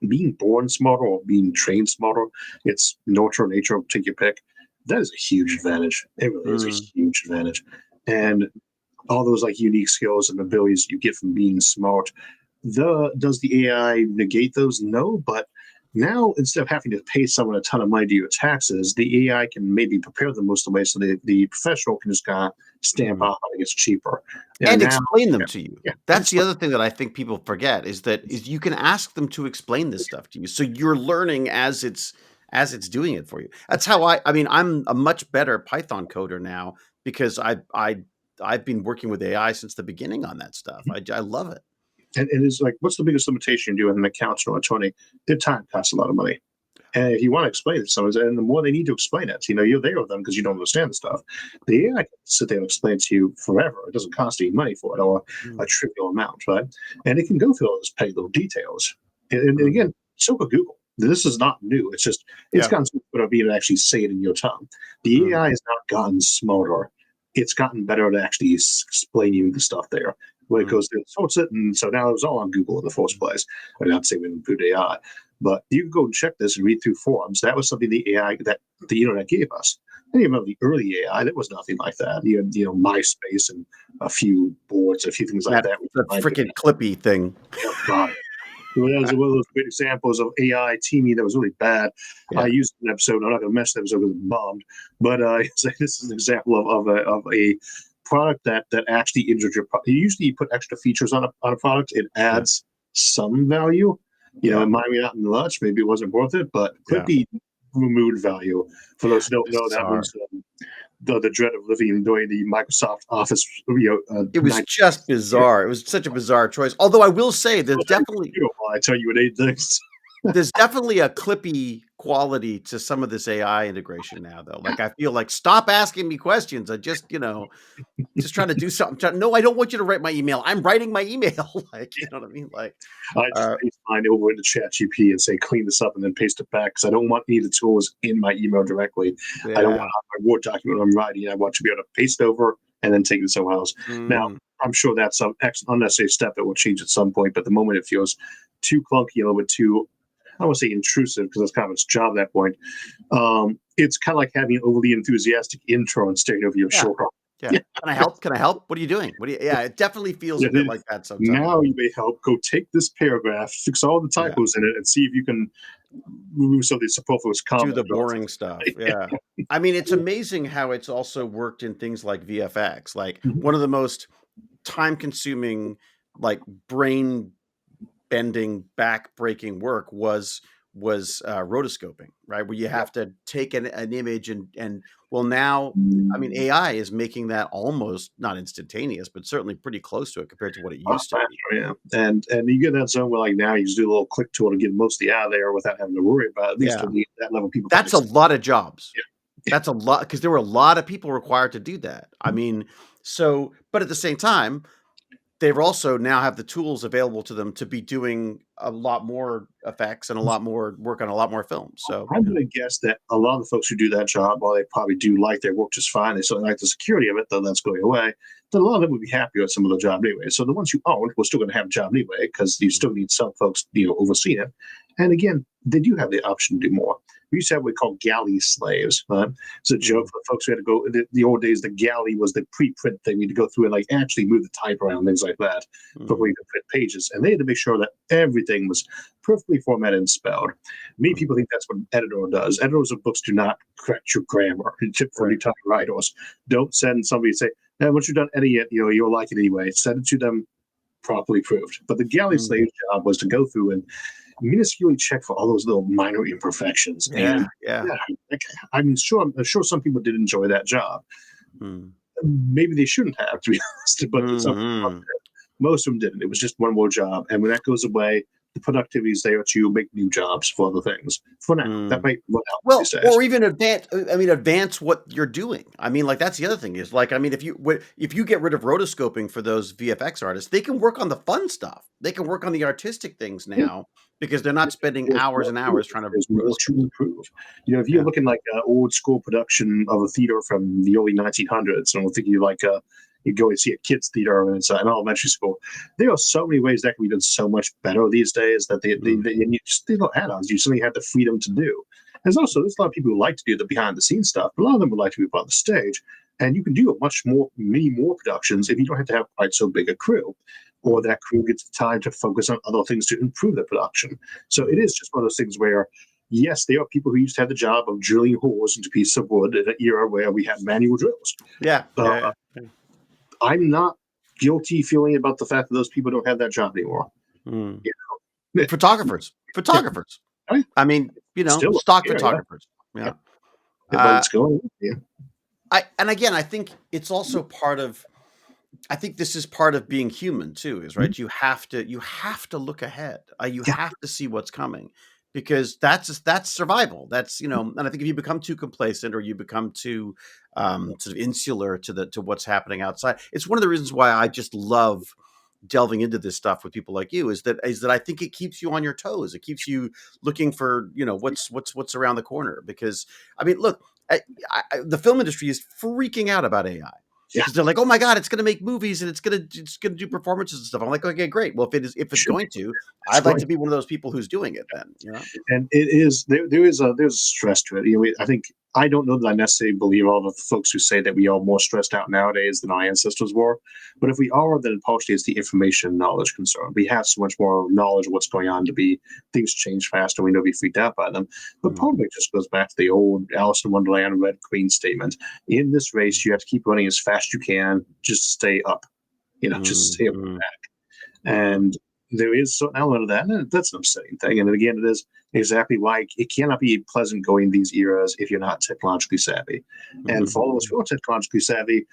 being born smarter or being trained smarter. It's nurture, nature, take your pick. That is a huge advantage. It really is a Mm. huge advantage. And all those like unique skills and abilities you get from being smart. Does the AI negate those? No, but now instead of having to pay someone a ton of money to do your taxes, the AI can maybe prepare them most of the way, so the professional can just kind of stamp Mm. out how it gets cheaper. And And now, explain them yeah, to you. yeah, That's it's the other thing that I think people forget is you can ask them to explain this stuff to you. So you're learning as it's doing it for you. That's how I mean, I'm a much better Python coder now because I've been working with AI since the beginning on that stuff. I love it. and it's like, what's the biggest limitation you do in an accountant or attorney? Their time costs a lot of money. And if you want to explain it to someone, and the more they need to explain it, you're there with them because you don't understand the stuff. The AI can sit there and explain to you forever. It doesn't cost you money for it or a Mm. trivial amount, right? And it can go through all those petty little details. And Mhm. again, so could Google. This is not new. It's just it's Yeah. gotten so good at being able to actually say it in your tongue. The Mm. AI has not gotten smarter. It's gotten better at actually explain you the stuff there. Where it Mm. goes through and sorts it, and so now it was all on Google in the first place. I'm not saying we include AI, but you can go and check this and read through forums. That was something the AI that the internet gave us. And you remember the early AI, there was nothing like that. You had, MySpace and a few boards, a few things like That that. that freaking clippy thing. Oh, God. Well, that was one of those great examples of AI teaming that was really bad. I Yeah. used an episode. I'm not going to mention the episode because it bombed, but this is an example of a product that actually injured your product. Usually, you put extra features on a product, it Yeah. adds some value. It Yeah. might be not much. Maybe it wasn't worth it, but could Yeah. be removed value. For those who don't know, that Bizarre. was the dread of living during the Microsoft Office, It was 90. just bizarre. It was such a bizarre choice. Although I will say I tell you what it is. there's definitely a clippy quality to some of this AI integration now, though. Like, I feel like, "Stop asking me questions. I just, just trying to do something. No, I don't want you to write my email. I'm writing my email." Like, you know what I mean? Like, I just uh, paste mine over into ChatGPT and say clean this up and then paste it back because I don't want any of the tools in my email directly. I don't want yeah. my Word document I'm writing. I want to be able to paste over and then take it somewhere else. Now, Mm, I'm sure that's some unnecessary step that will change at some point, but the moment it feels too clunky, a little bit too, I don't want to say intrusive because that's kind of its job at that point. It's kind of like having an overly enthusiastic intern staring over your yeah. shoulder. Yeah. "Can I help? Can I help? What are you doing? What do you" Yeah, it definitely feels Yeah, a bit like that sometimes. now you may help go take this paragraph, fix all the Yeah. typos in it, and see if you can remove some of these superfluous Do comments. the boring stuff, yeah. I mean, it's amazing how it's also worked in things like VFX. Like, Mhm. one of the most time-consuming, like, brain bending, back-breaking work was rotoscoping, right? Where you Yep. have to take an image and well, now, I mean, AI is making that almost not instantaneous, but certainly pretty close to it compared to what it used to be. Yeah, and you get that zone where like now you just do a little click tool to get most of the out of there without having to worry about it. At least Yeah. for that level, people can That's a accept. lot of jobs. Yeah, That's a lot because there were a lot of people required to do that. I mean, but at the same time, they've also now have the tools available to them to be doing a lot more effects and a lot more work on a lot more films. So, I'm going to guess that a lot of the folks who do that job, while they probably do like their work just fine, they certainly like the security of it, though that's going away. Then a lot of them would be happy with some of the job anyway. So the ones who aren't, we're still going to have a job anyway because you still need some folks, overseeing it. And again, they do have the option to do more. We used to have what we call galley slaves. It's a joke for folks who had to go. The old days, the galley was the pre-print thing. We had to go through and like actually move the type around, things like that, before you could print pages. And they had to make sure that everything was perfectly formatted and spelled. Many people think that's what an editor does. Editors of books do not correct your grammar. Tip for any time writers: don't send somebody and say, "Hey, once you're done editing it, you'll like it anyway." Send it to them properly proved. But the galley slave's job was to go through and minusculely check for all those little minor imperfections. And I'm sure some people did enjoy that job. Maybe they shouldn't have, to be honest, but most of them didn't. It was just one more job, and when that goes away, the productivity is there to make new jobs for other things. For now, that might work out. Well, or even advance what you're doing. I mean, like that's the other thing is like, I mean, if you get rid of rotoscoping for those VFX artists, they can work on the fun stuff. They can work on the artistic things now because they're not spending hours and hours trying to. There's more to improve. If you're looking like an old school production of a theater from the early 1900s, and I'm thinking like you go and see a kids theater and it's an elementary school. There are so many ways that can be done so much better these days that they don't add-ons. You suddenly have the freedom to do. There's a lot of people who like to do the behind the scenes stuff, but a lot of them would like to be on the stage. And you can do many more productions if you don't have to have quite so big a crew, or that crew gets the time to focus on other things to improve the production. So it is just one of those things where, yes, there are people who used to have the job of drilling holes into pieces of wood in an era where we had manual drills. I'm not guilty feeling about the fact that those people don't have that job anymore. Photographers. I mean, stock photographers. But it's going. And again, I think it's also part of. I think this is part of being human too. Is right. You have to look ahead. You have to see what's coming, because that's survival. That's and I think if you become too complacent or you become too sort of insular to what's happening outside, it's one of the reasons why I just love delving into this stuff with people like you is that I think it keeps you on your toes. It keeps you looking for what's around the corner, because I mean, look, the film industry is freaking out about AI. Because they're like, oh my God, it's going to make movies and it's going to do performances and stuff. I'm like, okay, great. Well, if it's going to, I'd like to be one of those people who's doing it then. And it is there's a stress to it. I don't know that I necessarily believe all the folks who say that we are more stressed out nowadays than our ancestors were. But if we are, then partially it's the information and knowledge concern. We have so much more knowledge of what's going on things change faster. We know we freaked out by them. But part of it just goes back to the old Alice in Wonderland Red Queen statement. In this race, you have to keep running as fast as you can. Just stay up. Just stay up the back. And there is an element of that, and that's an upsetting thing. And again, it is exactly why it cannot be pleasant going these eras if you're not technologically savvy. And for all those who are technologically savvy,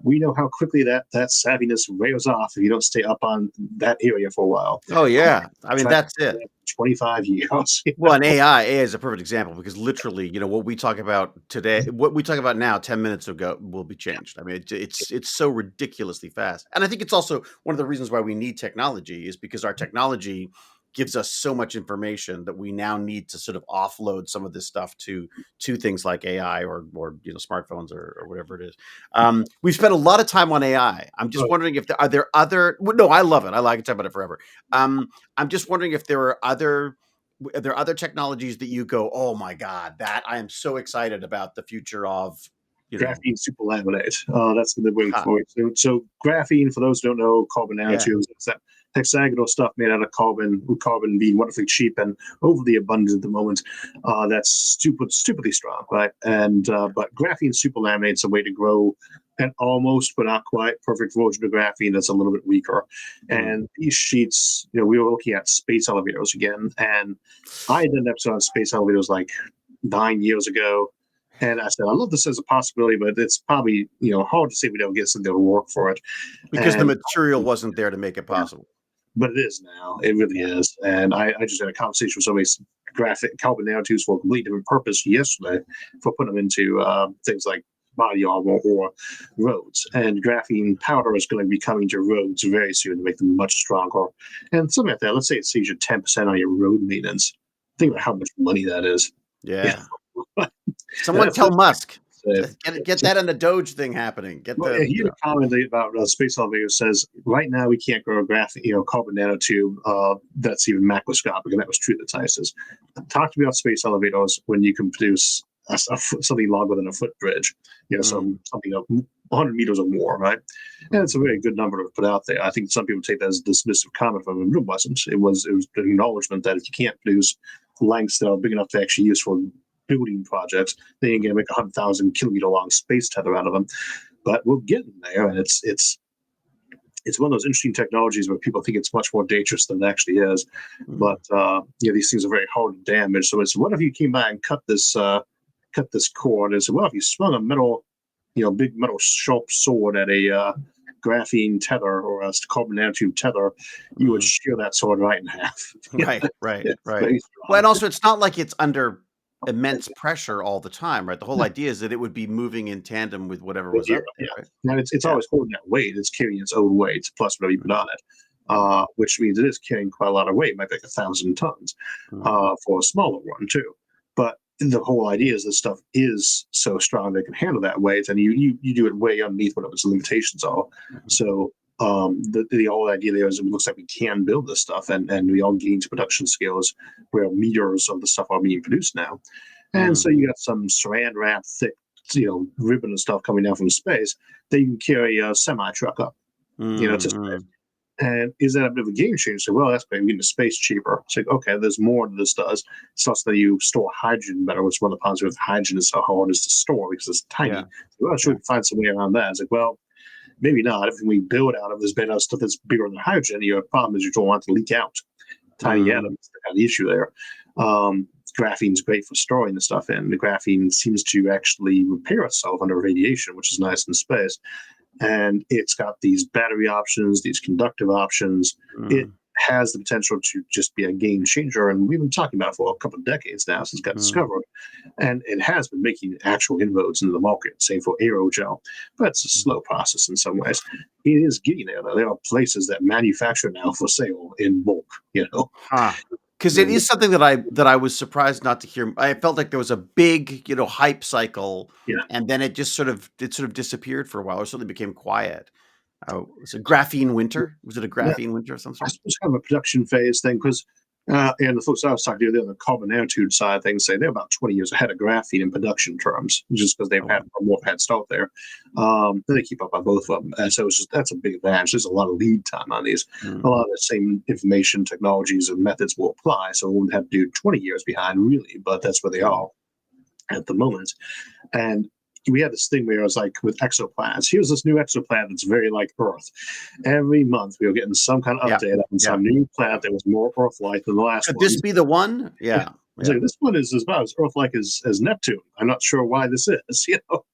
we know how quickly that savviness wears off if you don't stay up on that area for a while. Oh yeah, I mean that's it. 25 years. Well, and AI is a perfect example, because literally, what we talk about today, what we talk about now 10 minutes ago will be changed. I mean, it's so ridiculously fast. And I think it's also one of the reasons why we need technology is because our technology gives us so much information that we now need to sort of offload some of this stuff to things like AI or smartphones or whatever it is. We've spent a lot of time on AI. I'm just wondering if there are other. No, I love it. I like to talk about it forever. I'm just wondering if there are other technologies that you go, oh my God, that I am so excited about the future of. Graphene superlaminate. That's what they're waiting for. So graphene, for those who don't know, carbon nanotubes, it's that hexagonal stuff made out of carbon, with carbon being wonderfully cheap and overly abundant at the moment. That's stupidly strong, right? And but graphene superlaminate's a way to grow an almost but not quite perfect version of graphene that's a little bit weaker. And these sheets, we were looking at space elevators again, and I did an episode on space elevators like 9 years ago. And I said, I love this as a possibility, but it's probably, hard to say we don't get something to work for it. Because the material wasn't there to make it possible. But it is now. It really is. And I just had a conversation with somebody's carbon nanotubes for a completely different purpose yesterday, for putting them into things like body armor or roads. And graphene powder is going to be coming to roads very soon to make them much stronger. And something like that, let's say it saves you 10% on your road maintenance. Think about how much money that is. Yeah. Someone tell Musk. Get that in the Doge thing happening. Get Well, the he had a comment about space elevator says right now we can't grow a carbon nanotube that's even macroscopic, and that was true at the time. Says, talk to me about space elevators when you can produce something longer than a foot bridge, something of 100 meters or more, right? And it's a very good number to put out there. I think some people take that as a dismissive comment from him. It wasn't. It was an acknowledgement that if you can't produce lengths that are big enough to actually use for building projects, then you're going to make 100,000 kilometer long space tether out of them. But we're getting there, and it's one of those interesting technologies where people think it's much more dangerous than it actually is. But these things are very hard to damage. So it's what if you came by and cut this cord? And said, well, if you swung a metal, big metal sharp sword at a graphene tether or a carbon nanotube tether, you would shear that sword right in half. Right. Well, and also it's not like it's under immense pressure all the time, right? The whole idea is that it would be moving in tandem with whatever was up there, right? And it's always holding that weight. It's carrying its own weight plus whatever you put on it, which means it is carrying quite a lot of weight. It might be like 1,000 tons for a smaller one too. But the whole idea is this stuff is so strong they can handle that weight, and you do it way underneath whatever its limitations are. So the whole idea there is it looks like we can build this stuff, and we all gain to production scales where meters of the stuff are being produced now. And so you got some saran wrap thick, ribbon and stuff coming down from space that you can carry a semi truck up, to space. And is that a bit of a game changer? So, well, that's by getting the space cheaper. It's like, okay, there's more than this does. It's also that you store hydrogen better, which one of the problems with hydrogen is how hard it is to store because it's tiny. So, well, sure, we can find some way around that. It's like, well, maybe not. If we build out of this bit of stuff that's bigger than hydrogen, your problem is you don't want it to leak out. Tiny atoms, the kind of issue there. Graphene's great for storing the stuff in. The graphene seems to actually repair itself under radiation, which is nice in space. And it's got these battery options, these conductive options. It has the potential to just be a game changer. And we've been talking about it for a couple of decades now since it got discovered. And it has been making actual inroads into the market, say for aerogel. But it's a slow process in some ways. It is getting there, though. There are places that manufacture now for sale in bulk, Because it is something that I was surprised not to hear. I felt like there was a big, hype cycle, and then it just sort of disappeared for a while, or certainly became quiet. Was it graphene winter? Was it a graphene winter of some sort? It's kind of a production phase thing because, and the folks I was talking to, the carbon nanotube side of things say they're about 20 years ahead of graphene in production terms, just because they've had a more head start there. Then they keep up on both of them, and so that's a big advantage. There's a lot of lead time on these. A lot of the same information, technologies, and methods will apply, so we wouldn't have to do 20 years behind, really, but that's where they are at the moment. And we had this thing where it was like with exoplanets. Here's this new exoplanet that's very like Earth. Every month we were getting some kind of update on some new planet that was more Earth-like than the last one. Could this be the one? Yeah. Like, this one is about as Earth-like as Neptune. I'm not sure why this is,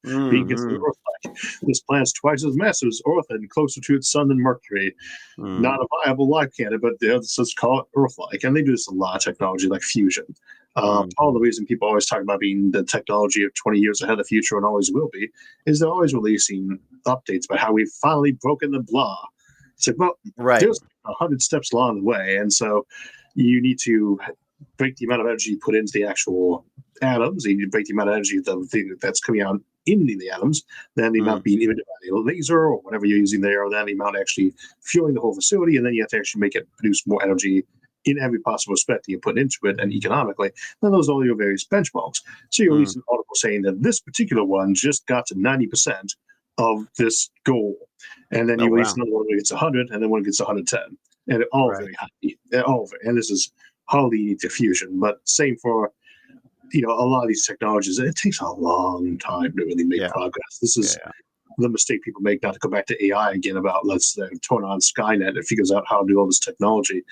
being considered Earth-like. This planet's twice as massive as Earth and closer to its sun than Mercury. Not a viable life candidate, but let's call it Earth-like. And they do this in a lot of technology like fusion. Part of the reason people always talk about being the technology of 20 years ahead of the future and always will be is they're always releasing updates about how we've finally broken the blah. It's like, well, there's 100 steps along the way. And so you need to break the amount of energy you put into the actual atoms. You need to break the amount of energy that's coming out in the atoms, then the amount being emitted by the laser or whatever you're using there, then the amount actually fueling the whole facility. And then you have to actually make it produce more energy in every possible respect that you put into it and economically. Then those are all your various benchmarks. So you release an article saying that this particular one just got to 90% of this goal. And then you release another one that gets 100, and then one gets 110. And they're all very high. And this is hardly unique to fusion, but same for a lot of these technologies. It takes a long time to really make progress. This is the mistake people make, not to go back to AI again about let's turn on Skynet. It figures out how to do all this technology.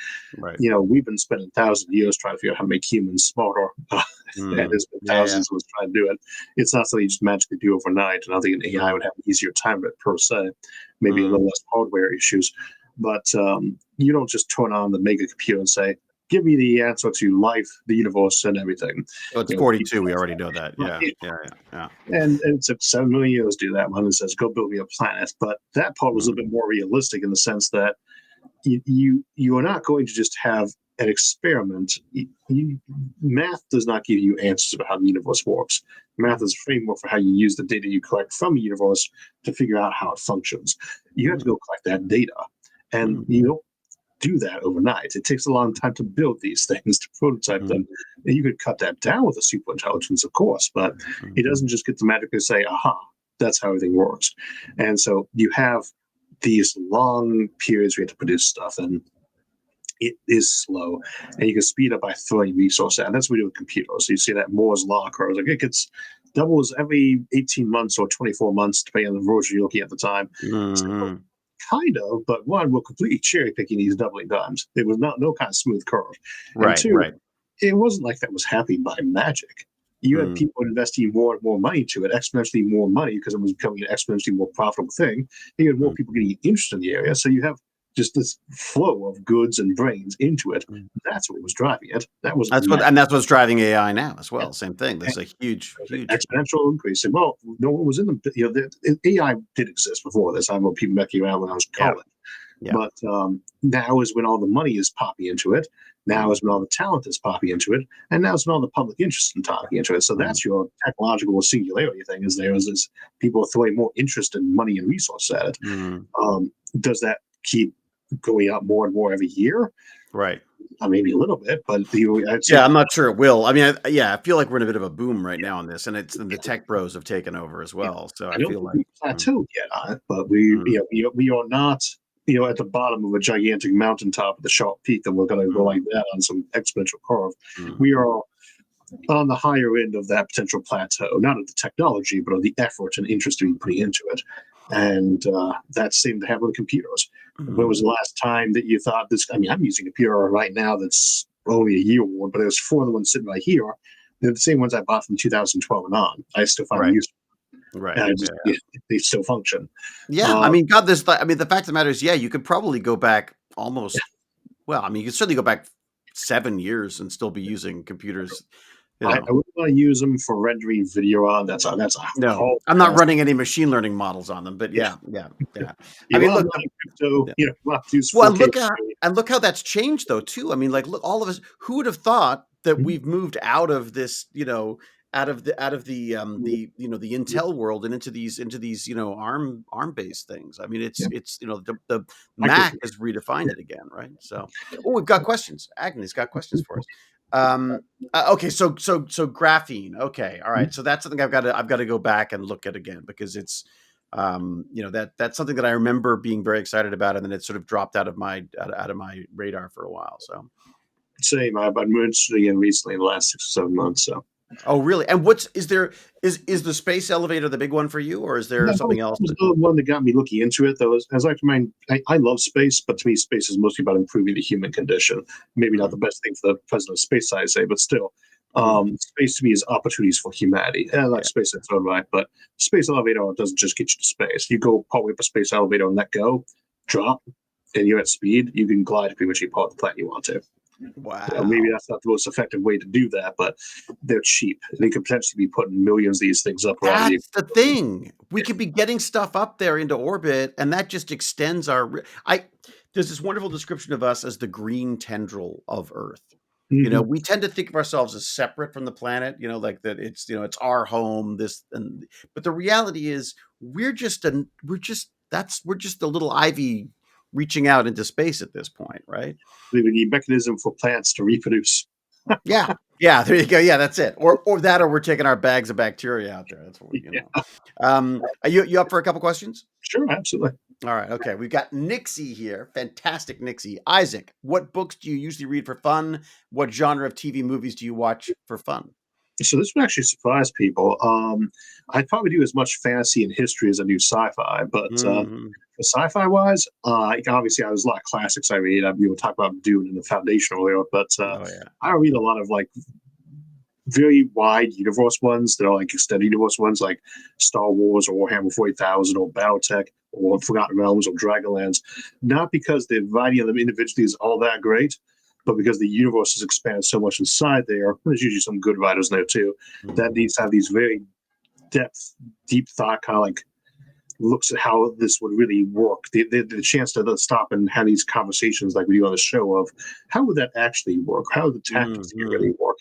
We've been spending 1,000 years trying to figure out how to make humans smarter. And there's been thousands of us trying to do it. It's not something you just magically do overnight. And I think an AI would have an easier time of it per se, maybe a little less hardware issues. But you don't just turn on the mega computer and say, give me the answer to life, the universe, and everything. Well, it's 42. We already know that. Yeah. And it took 7 million years to do that one. It says, go build me a planet. But that part was a bit more realistic in the sense that you are not going to just have an experiment. Math does not give you answers about how the universe works. Math is a framework for how you use the data you collect from the universe to figure out how it functions. You have to go collect that data, and you don't do that overnight. It takes a long time to build these things, to prototype them. And you could cut that down with a super intelligence, of course, but it doesn't just get to magically say, aha, that's how everything works. And so you have these long periods where you have to produce stuff, and it is slow, and you can speed up by throwing resources out. That's what we do with computers. So you see that Moore's law occurs. Like it gets doubles every 18 months or 24 months, depending on the version you're looking at the time. So, kind of, but one, we're completely cherry picking these doubling times. It was no kind of smooth curve. And two, it wasn't like that was happening by magic. You had people investing more and more money to it, exponentially more money, because it was becoming an exponentially more profitable thing. You had more people getting interested in the area. So you have just this flow of goods and brains into it. That's what was driving it. That's what's driving AI now as well. Same thing. There's a huge exponential increase. And well, no one was in the AI did exist before this. I know people messing around when I was in college. But now is when all the money is popping into it. Now is when all the talent is popping into it, and now is when all the public interest is popping into it. So that's your technological singularity thing. Is people throwing more interest and money and resources at it. Does that keep going up more and more every year? Right. Maybe a little bit, but I'm not sure it will. I mean, I feel like we're in a bit of a boom right now on this, and the tech bros have taken over as well. So I feel like we plateaued yet on it, but we are not at the bottom of a gigantic mountaintop at the sharp peak, and we're going to go like that on some exponential curve. We are on the higher end of that potential plateau, not of the technology, but of the effort and interest we put into it. And that seemed to happen with computers. When was the last time that you thought this? I mean, I'm using a computer right now that's only a year old, but there's 4 of the ones sitting right here. They're the same ones I bought from 2012 and on. I still find them useful. Right. They still function. I mean, God, the fact of the matter is, you could probably go back almost. Well, I mean, you could certainly go back 7 years and still be using computers. I wouldn't want to use them for rendering video on. That's a no. I'm not running any machine learning models on them, but yeah. I mean, look, look how that's changed though too. I mean, like, look, all of us. Who would have thought that we've moved out of this, out of the the Intel world and into these ARM based things. I mean, it's the Mac has redefined it again, right? So, we've got questions. Agnes got questions for us. Okay, so graphene. Okay, all right. So that's something I've got to go back and look at again, because it's that's something that I remember being very excited about, and then it sort of dropped out of my radar for a while. So same. I've been interested in recently in the last 6 or 7 months. So. Oh, really? And is the space elevator the big one for you, or is there something else? That was the one that got me looking into it, though. I love space, but to me, space is mostly about improving the human condition. Maybe not the best thing for the president of space side to say, but still, space to me is opportunities for humanity. And I like space in its own right, but space elevator doesn't just get you to space. You go partway up a space elevator and let go, drop, and you're at speed. You can glide pretty much any part of the planet you want to. Wow. Maybe that's not the most effective way to do that, but they're cheap. They could potentially be putting millions of these things up. That's the thing. We could be getting stuff up there into orbit, and that just extends our. There's this wonderful description of us as the green tendril of Earth. We tend to think of ourselves as separate from the planet. Like that. It's our home. But the reality is, we're just a little ivy reaching out into space at this point, right? We need mechanism for plants to reproduce. Yeah, there you go. Yeah, that's it. Or we're taking our bags of bacteria out there. That's what we, Are you up for a couple questions? Sure, absolutely. All right. Okay, we've got Nixie here. Fantastic, Nixie. Isaac, what books do you usually read for fun? What genre of TV movies do you watch for fun? So this would actually surprise people. I'd probably do as much fantasy and history as I do sci-fi, but sci-fi wise, obviously there's a lot of classics I read. We will talk about Dune in the foundation earlier, but I read a lot of like very wide universe ones that are like extended universe ones, like Star Wars or Warhammer 40,000 or BattleTech or Forgotten Realms or Dragonlance. Not because the variety of them individually is all that great, but because the universe has expanded so much inside there. There's usually some good writers in there too, that these have these very deep thought kind of like looks at how this would really work. The chance to stop and have these conversations like we do on the show of how would that actually work? How would the tactics really work?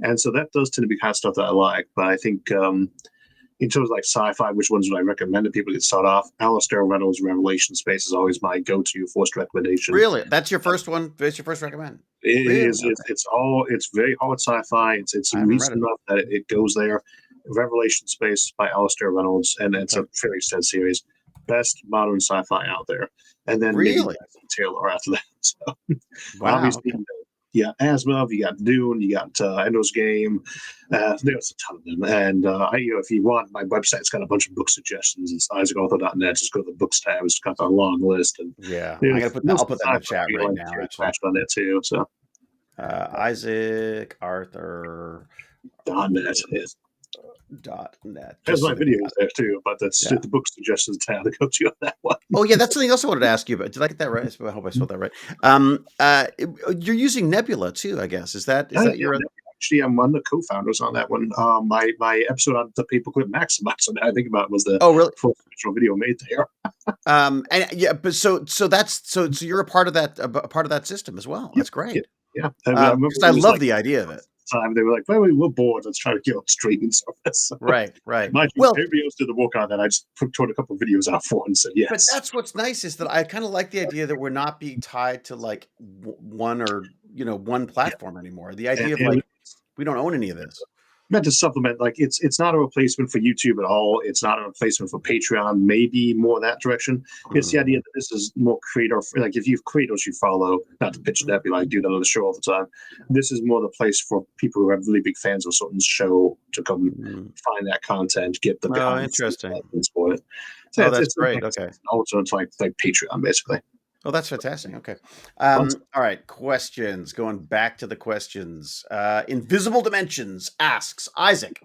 And so that does tend to be kind of stuff that I like. But I think in terms of like sci-fi, which ones would I recommend to people to start off? Alastair Reynolds' Revelation Space is always my go-to first recommendation. Really? That's your first one? That's your first recommend? It Really? is. It's very hard sci-fi. It's I haven't read recent it. enough that it goes there. Revelation Space by Alastair Reynolds, and it's a very extensive series. Best modern sci-fi out there. And then maybe Really? Taylor after that. So Wow. obviously, Okay. yeah, Asimov, you got Dune, you got Ender's Game. There's a ton of them. And if you want, my website's got a bunch of book suggestions. It's isaacarthur.net. Just go to the books tab. It's got a long list. And Yeah, I'll put that in the chat right now. Actually, on there too. So Isaac Arthur .net. .net. There's my videos there too, but that's the book suggestions tab to go to on that one. Oh yeah, that's something else I wanted to ask you about. Did I get that right? I hope I spelled that right. You're using Nebula too, I guess. Is that your? Actually, I'm one of the co-founders on that one. My episode on the Paperclip Maxima, so that I think about was the really? first original video made there. And yeah, but so you're a part of that system as well. That's great. Yeah. Because I love the idea of it. Time they were like, well, we're bored. Let's try to get on streaming service. So, right. Well, everybody else did the work on that. I just put a couple of videos out for and said yes. But that's what's nice is that I kind of like the idea that we're not being tied to like one platform anymore. The idea of like we don't own any of this. Meant to supplement, like it's not a replacement for YouTube at all. It's not a replacement for Patreon. Maybe more that direction. It's the idea that this is more creator. Like if you've creators you follow, not to pitch that, be like do that on the show all the time. This is more the place for people who are really big fans of a certain show to come find that content, get the interesting for it. So that's great. Okay, also it's like Patreon basically. Oh, that's fantastic. Okay. All right. Questions. Going back to the questions. Invisible Dimensions asks, Isaac,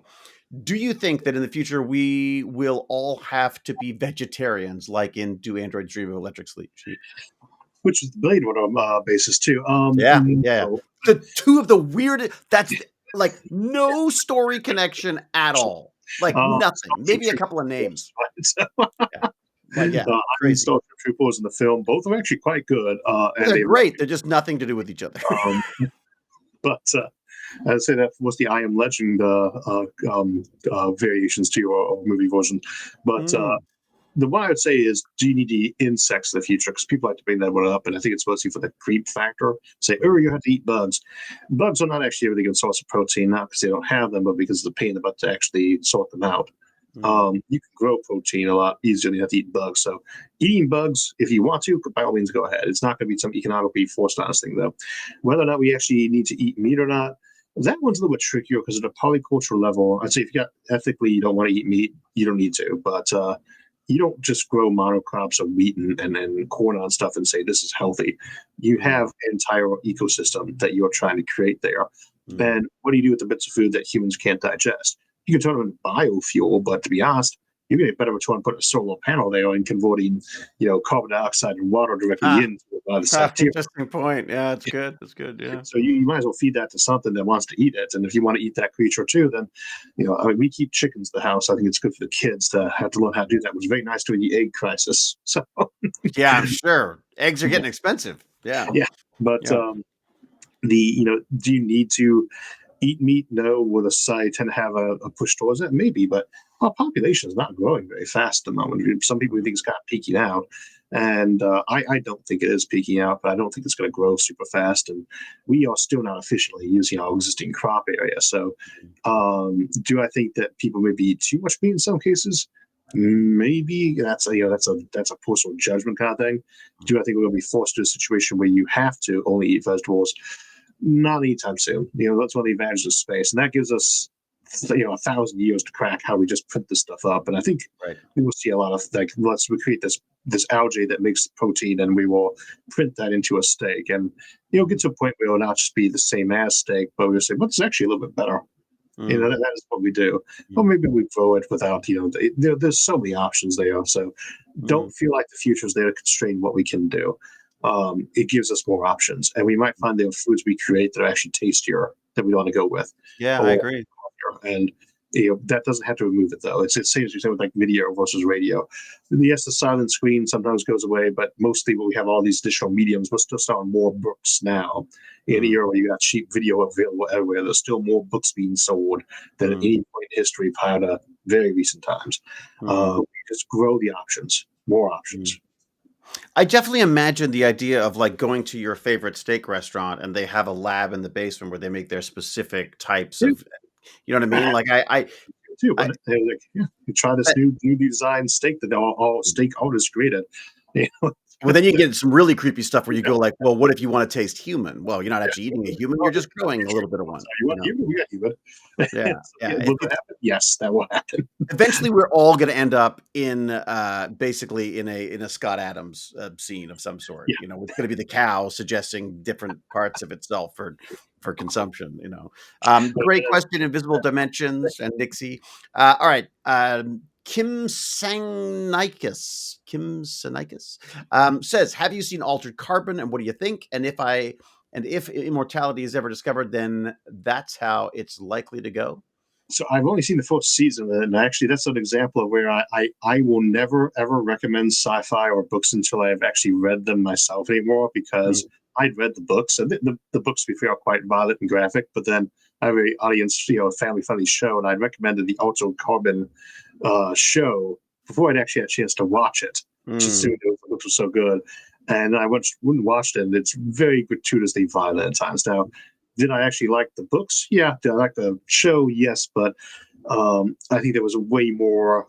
do you think that in the future we will all have to be vegetarians, like in Do Androids Dream of Electric Sheep? Which is the Blade Runner basis too. Yeah. The two of the weirdest, that's like no story connection at all. Like nothing. Maybe a couple of names. But yeah, Starship Troopers in the film, both are actually quite good. And they're great. They're just nothing to do with each other. But I'd say that was the I Am Legend variations too, or movie version. But the one I would say is, do you need to eat insects in the future? Because people like to bring that one up, and I think it's mostly for the creep factor. Say, you have to eat bugs. Bugs are not actually a really good source of protein, not because they don't have them, but because of the pain in the butt to actually sort them out. You can grow protein a lot easier than you have to eat bugs. So eating bugs, if you want to, by all means go ahead. It's not going to be some economically forced on us thing, though. Whether or not we actually need to eat meat or not, that one's a little bit trickier because at a polycultural level, I'd say if you got ethically you don't want to eat meat, you don't need to. But you don't just grow monocrops of wheat and corn on stuff and say this is healthy. You have an entire ecosystem that you're trying to create there. And what do you do with the bits of food that humans can't digest? You can turn them into biofuel, but to be honest, you're going to get better return putting a solar panel there and converting, carbon dioxide and water directly into the interesting point. Yeah, it's good. It's good. Yeah. So you might as well feed that to something that wants to eat it. And if you want to eat that creature too, then, we keep chickens in the house. I think it's good for the kids to have to learn how to do that. It was very nice during the egg crisis. So yeah, I'm sure. Eggs are getting expensive. Yeah. Yeah. But do you need to eat meat? No. Will the society tend to have a push towards it? Maybe, but our population is not growing very fast at the moment. Some people think it's got peaking out, and I don't think it is peaking out, but I don't think it's going to grow super fast. And we are still not efficiently using our existing crop area. So, do I think that people maybe eat too much meat in some cases? Maybe that's a personal judgment kind of thing. Do I think we're going to be forced to a situation where you have to only eat vegetables? Not anytime soon. That's one of the advantages of space, and that gives us 1,000 years to crack how we just print this stuff up. And I think we will see a lot of let's recreate this algae that makes protein, and we will print that into a steak, and get to a point where it will not just be the same as steak, but we'll say what's actually a little bit better. That is what we do. Or maybe we grow it without. There's so many options there. So don't feel like the future is there to constrain what we can do. It gives us more options, and we might find the foods we create that are actually tastier that we want to go with. Yeah, I agree. And that doesn't have to remove it though. It's the same as you said with like video versus radio. Yes, the silent screen sometimes goes away, but mostly we have all these additional mediums. We're still selling more books now. In a year where you got cheap video available everywhere, there's still more books being sold than at any point in history prior to very recent times. We just grow the options, more options. I definitely imagine the idea of like going to your favorite steak restaurant and they have a lab in the basement where they make their specific types of, you know what I mean? Like too, but they're like, you try this new design steak that all steak artists created. Well, then you get some really creepy stuff where you go like, well, what if you want to taste human? Well, you're not actually eating a human; you're just growing a little bit of one. You want human? We got human. Yeah. Will that happen? Yes, that will happen. Eventually, we're all going to end up in basically in a Scott Adams scene of some sort. Yeah. You know, it's going to be the cow suggesting different parts of itself for consumption. You know, great question. Invisible dimensions and Nixie. All right. Kim Sanikis says, "Have you seen Altered Carbon, and what do you think? And if immortality is ever discovered, then that's how it's likely to go." So I've only seen the first season, and actually that's an example of where I will never ever recommend sci-fi or books until I've actually read them myself anymore, because I'd read the books, and the books, to be fair, are quite violent and graphic, but then I have a audience, family friendly show, and I'd recommended the Altered Carbon show before I'd actually had a chance to watch it. Just assumed the books were so good, and I went and watched it, and it's very gratuitously violent at times. Now, did I actually like the books? Yeah. Did I like the show? Yes. But I think there was way more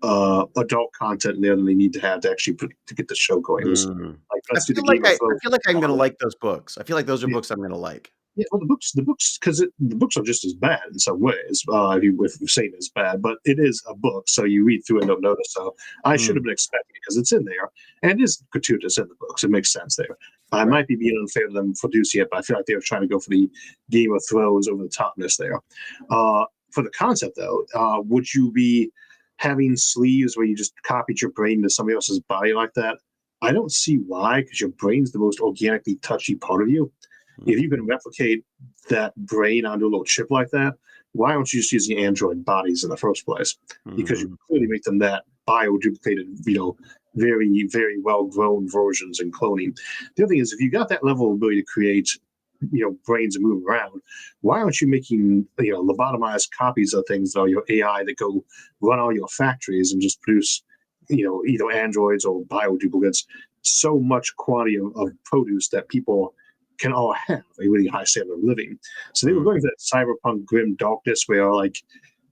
adult content in there than they need to have to actually to get the show going. It was like, I feel like I'm going to like those books. I feel like those are books I'm going to like. Yeah, well, the books, because the books are just as bad in some ways. If you say it's bad, but it is a book, so you read through and don't notice. So I should have been expecting it because it's in there, and it is gratuitous in the books. It makes sense there. I might be being unfair to them for producing it, but I feel like they were trying to go for the Game of Thrones over the topness there. For the concept, though, would you be having sleeves where you just copied your brain into somebody else's body like that? I don't see why, because your brain's the most organically touchy part of you. If you can replicate that brain onto a little chip like that, why don't you just use the android bodies in the first place? Because you clearly make them that bioduplicated, very, very well-grown versions and cloning. The other thing is, if you got that level of ability to create, brains and move around, why aren't you making, lobotomized copies of things, your AI that go run all your factories and just produce, either androids or bioduplicates, so much quantity of produce that people can all have a really high standard of living. So they were going for that cyberpunk grim darkness where like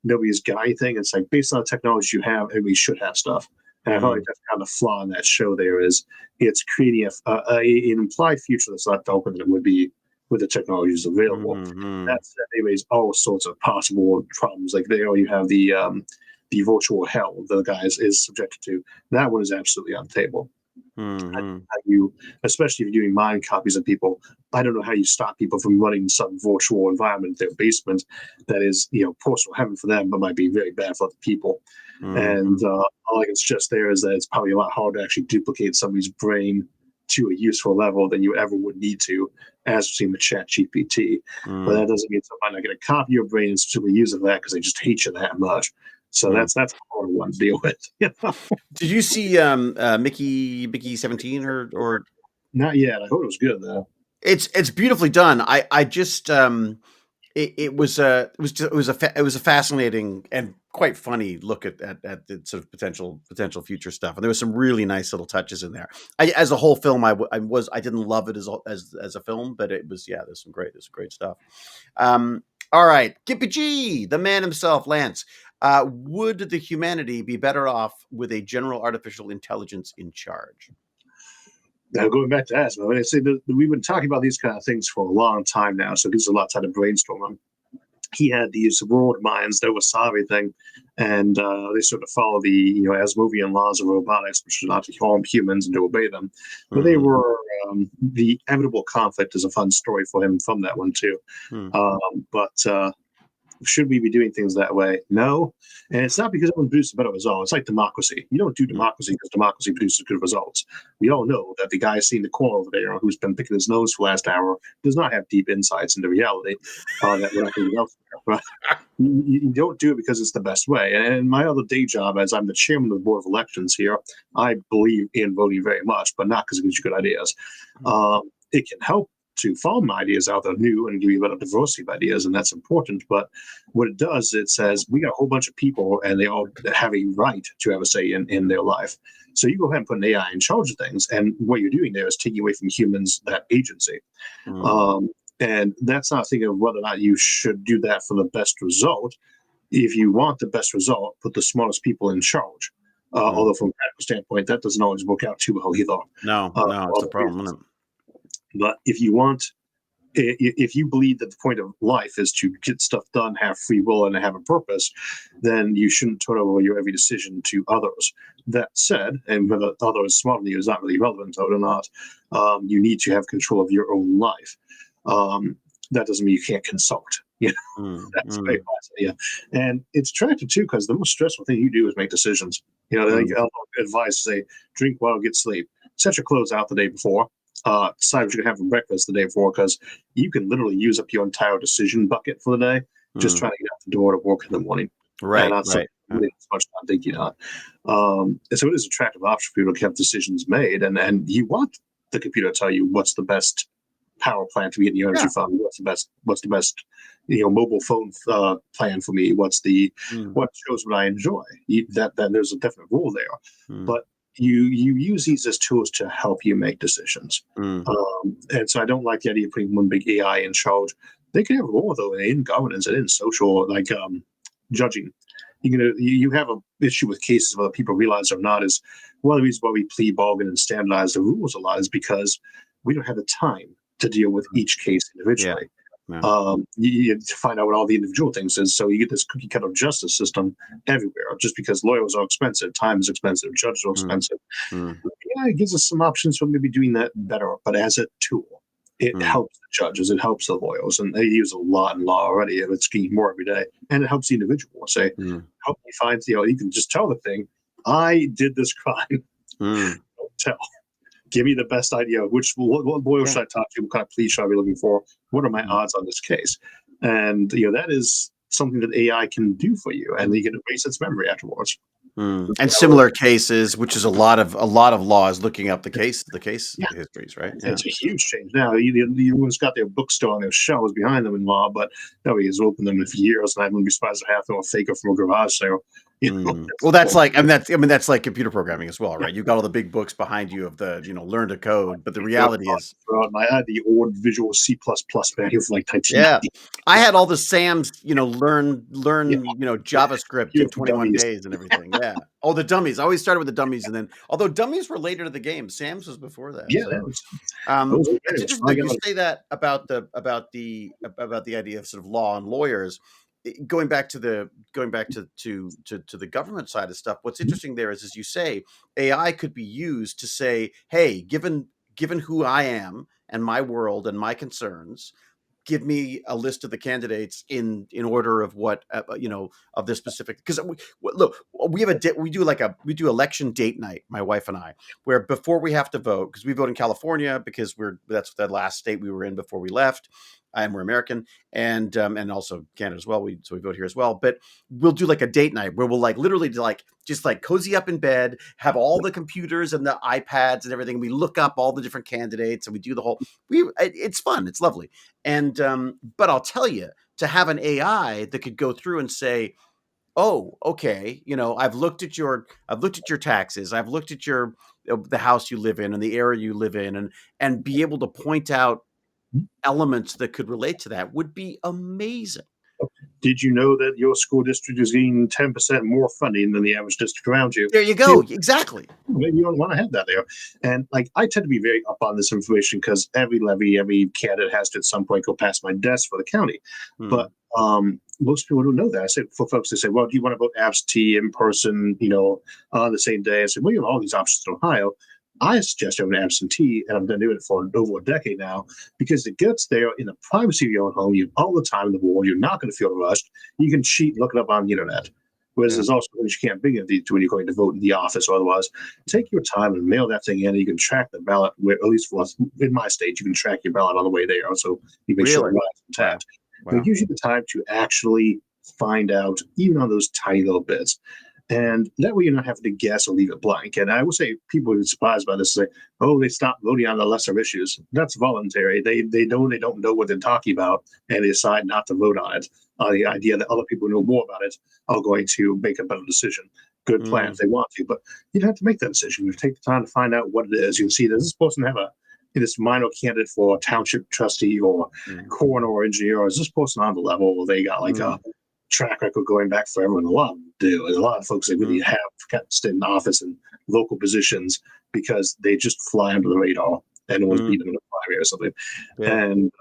nobody's got anything. It's like, based on the technology you have, everybody should have stuff. And I feel like that's kind of the flaw in that show there, is it's creating an implied future that's not darker than it would be with the technologies available. That raised all sorts of possible problems. Like there you have the virtual hell the guy is subjected to. That one is absolutely on the table. How you, especially if you're doing mind copies of people, I don't know how you stop people from running some virtual environment in their basement that is, personal heaven for them, but might be very bad for other people. And all I can suggest there is that it's probably a lot harder to actually duplicate somebody's brain to a useful level than you ever would need to, as we've seen with ChatGPT. But that doesn't mean somebody's not going to copy your brain and specifically use it for that because they just hate you that much. So that's a harder one to deal with. Did you see Mickey 17 or Not yet? I hope it was good though. It's beautifully done. I just it was a fascinating and quite funny look at the sort of potential future stuff, and there was some really nice little touches in there. As a whole film, I didn't love it as a film, but it was, there's some great stuff. All right, Gippy G, the man himself, Lance. Would the humanity be better off with a general artificial intelligence in charge? Now, going back to Asma, I say that we've been talking about these kind of things for a long time now, so it gives a lot of time to brainstorm them. He had these world minds, the wasabi thing, and they sort of follow the Asimovian laws of robotics, which is not to harm humans and to obey them. But they were the inevitable conflict is a fun story for him from that one too. But Should we be doing things that way? No. And it's not because it would produce a better result. It's like democracy. You don't do democracy because democracy produces good results. We all know that the guy seeing the corner over there who's been picking his nose for the last hour does not have deep insights into reality that we're not thinking elsewhere. But you don't do it because it's the best way. And my other day job, as I'm the chairman of the board of elections here, I believe in voting very much, but not because it gives you good ideas. It can help to farm ideas out that are new and give you a better diversity of ideas, and that's important. But what it does, it says we got a whole bunch of people, and they all have a right to have a say in their life. So you go ahead and put an AI in charge of things, and what you're doing there is taking away from humans that agency. And that's not thinking of whether or not you should do that for the best result. If you want the best result, put the smartest people in charge. Although from a practical standpoint, that doesn't always work out too well either. No, it's the problem, isn't it? But if you believe that the point of life is to get stuff done, have free will, and have a purpose, then you shouldn't turn over your every decision to others. That said, and whether others smarter than you is not really relevant or not, you need to have control of your own life. That doesn't mean you can't consult. That's a very wise idea. And it's attractive too, because the most stressful thing you do is make decisions. Like advice say, drink water, get sleep, set your clothes out the day before. Decide what you're gonna have for breakfast the day before, because you can literally use up your entire decision bucket for the day just trying to get out the door to work in the morning. Right. And really much not thinking on. And so it is an attractive option for people to have decisions made, and you want the computer to tell you what's the best power plant to get in your energy fund, what's the best mobile phone plan for me, what shows what I enjoy. That there's a definite rule there, but you use these as tools to help you make decisions. And so I don't like the idea of putting one big AI in charge. They can have a role though in governance and in social, like judging. You have an issue with cases whether people realize or not is one of the reasons why we plea bargain and standardize the rules a lot is because we don't have the time to deal with each case individually. You find out what all the individual things is, so you get this cookie cutter justice system everywhere. Just because lawyers are expensive, time is expensive, judges are expensive. It gives us some options for maybe doing that better. But as a tool, it helps the judges, it helps the lawyers, and they use a lot in law already. It's getting more every day, and it helps the individual. Say, help me find. You can just tell the thing, I did this crime. Don't tell. Give me the best idea. What lawyer should I talk to? What kind of plea should I be looking for? What are my odds on this case? And that is something that AI can do for you, and you can erase its memory afterwards. And similar cases, which is a lot of laws looking up the case histories, right? It's a huge change now. Everyone's got their bookstore on their shelves behind them in law, but nobody has opened them in years, and I wouldn't be surprised to have them a faker from a garage sale. Well, that's like that's like computer programming as well, right? You've got all the big books behind you of the learn to code, but the reality is, I had the old Visual C++ manual from like 1990. I had all the SAMs, learn JavaScript in 21 days and everything. Yeah. Oh, the dummies. I always started with the dummies, and then although dummies were later to the game, SAMs was before that. Yeah. So. It's interesting that you say that about the idea of sort of law and lawyers. Going back to the government side of stuff, what's interesting there is, as you say, AI could be used to say, hey, given who I am and my world and my concerns, give me a list of the candidates in order of what of this specific, because look, we do election date night, my wife and I, where before we have to vote, because we vote in California because that's the last state we were in before we left, and we're American, and also Canada as well. So we vote here as well. But we'll do like a date night where we'll literally just cozy up in bed, have all the computers and the iPads and everything. We look up all the different candidates and we do the whole. It's fun. It's lovely. And but I'll tell you, to have an AI that could go through and say, oh, okay, I've looked at your taxes, I've looked at the house you live in and the area you live in, and be able to point out elements that could relate to that would be amazing. Did you know that your school district is getting 10% more funding than the average district around you? There you go. Exactly. Maybe you don't want to have that there. And I tend to be very up on this information because every levy, every candidate has to at some point go past my desk for the county. But most people don't know that. I said, for folks, they say, well, do you want to vote absentee, in person, on the same day? I said, well, you have all these options in Ohio. I suggest you're an absentee, and I've been doing it for over a decade now, because it gets there in the privacy of your own home. You have all the time in the world. You're not going to feel rushed. You can cheat, look it up on the internet. Whereas Yeah. there's also things you can't bring when you're going to vote in the office or otherwise. Take your time and mail that thing in. And you can track the ballot, at least for us in my state, you can track your ballot on the way there. So you make sure it Really? arrives intact. But Wow. it gives you the time to actually find out, even on those tiny little bits. And that way you're not having to guess or leave it blank. And I would say people are surprised by this say, oh, they stopped voting on the lesser issues. That's voluntary. They know they don't know what they're talking about, and they decide not to vote on it. The idea that other people who know more about it are going to make a better decision. Good plan Mm, if they want to, but you don't have to make that decision. You take the time to find out what it is. You can see, does this person have this minor candidate for a township trustee or mm, coroner or engineer, or is this person on the level where they got like mm, a track record going back forever? And a lot of them do. And a lot of folks that really mm, have stayed in office and local positions because they just fly under the radar and no one's mm. beating them in a primary or something. Yeah. And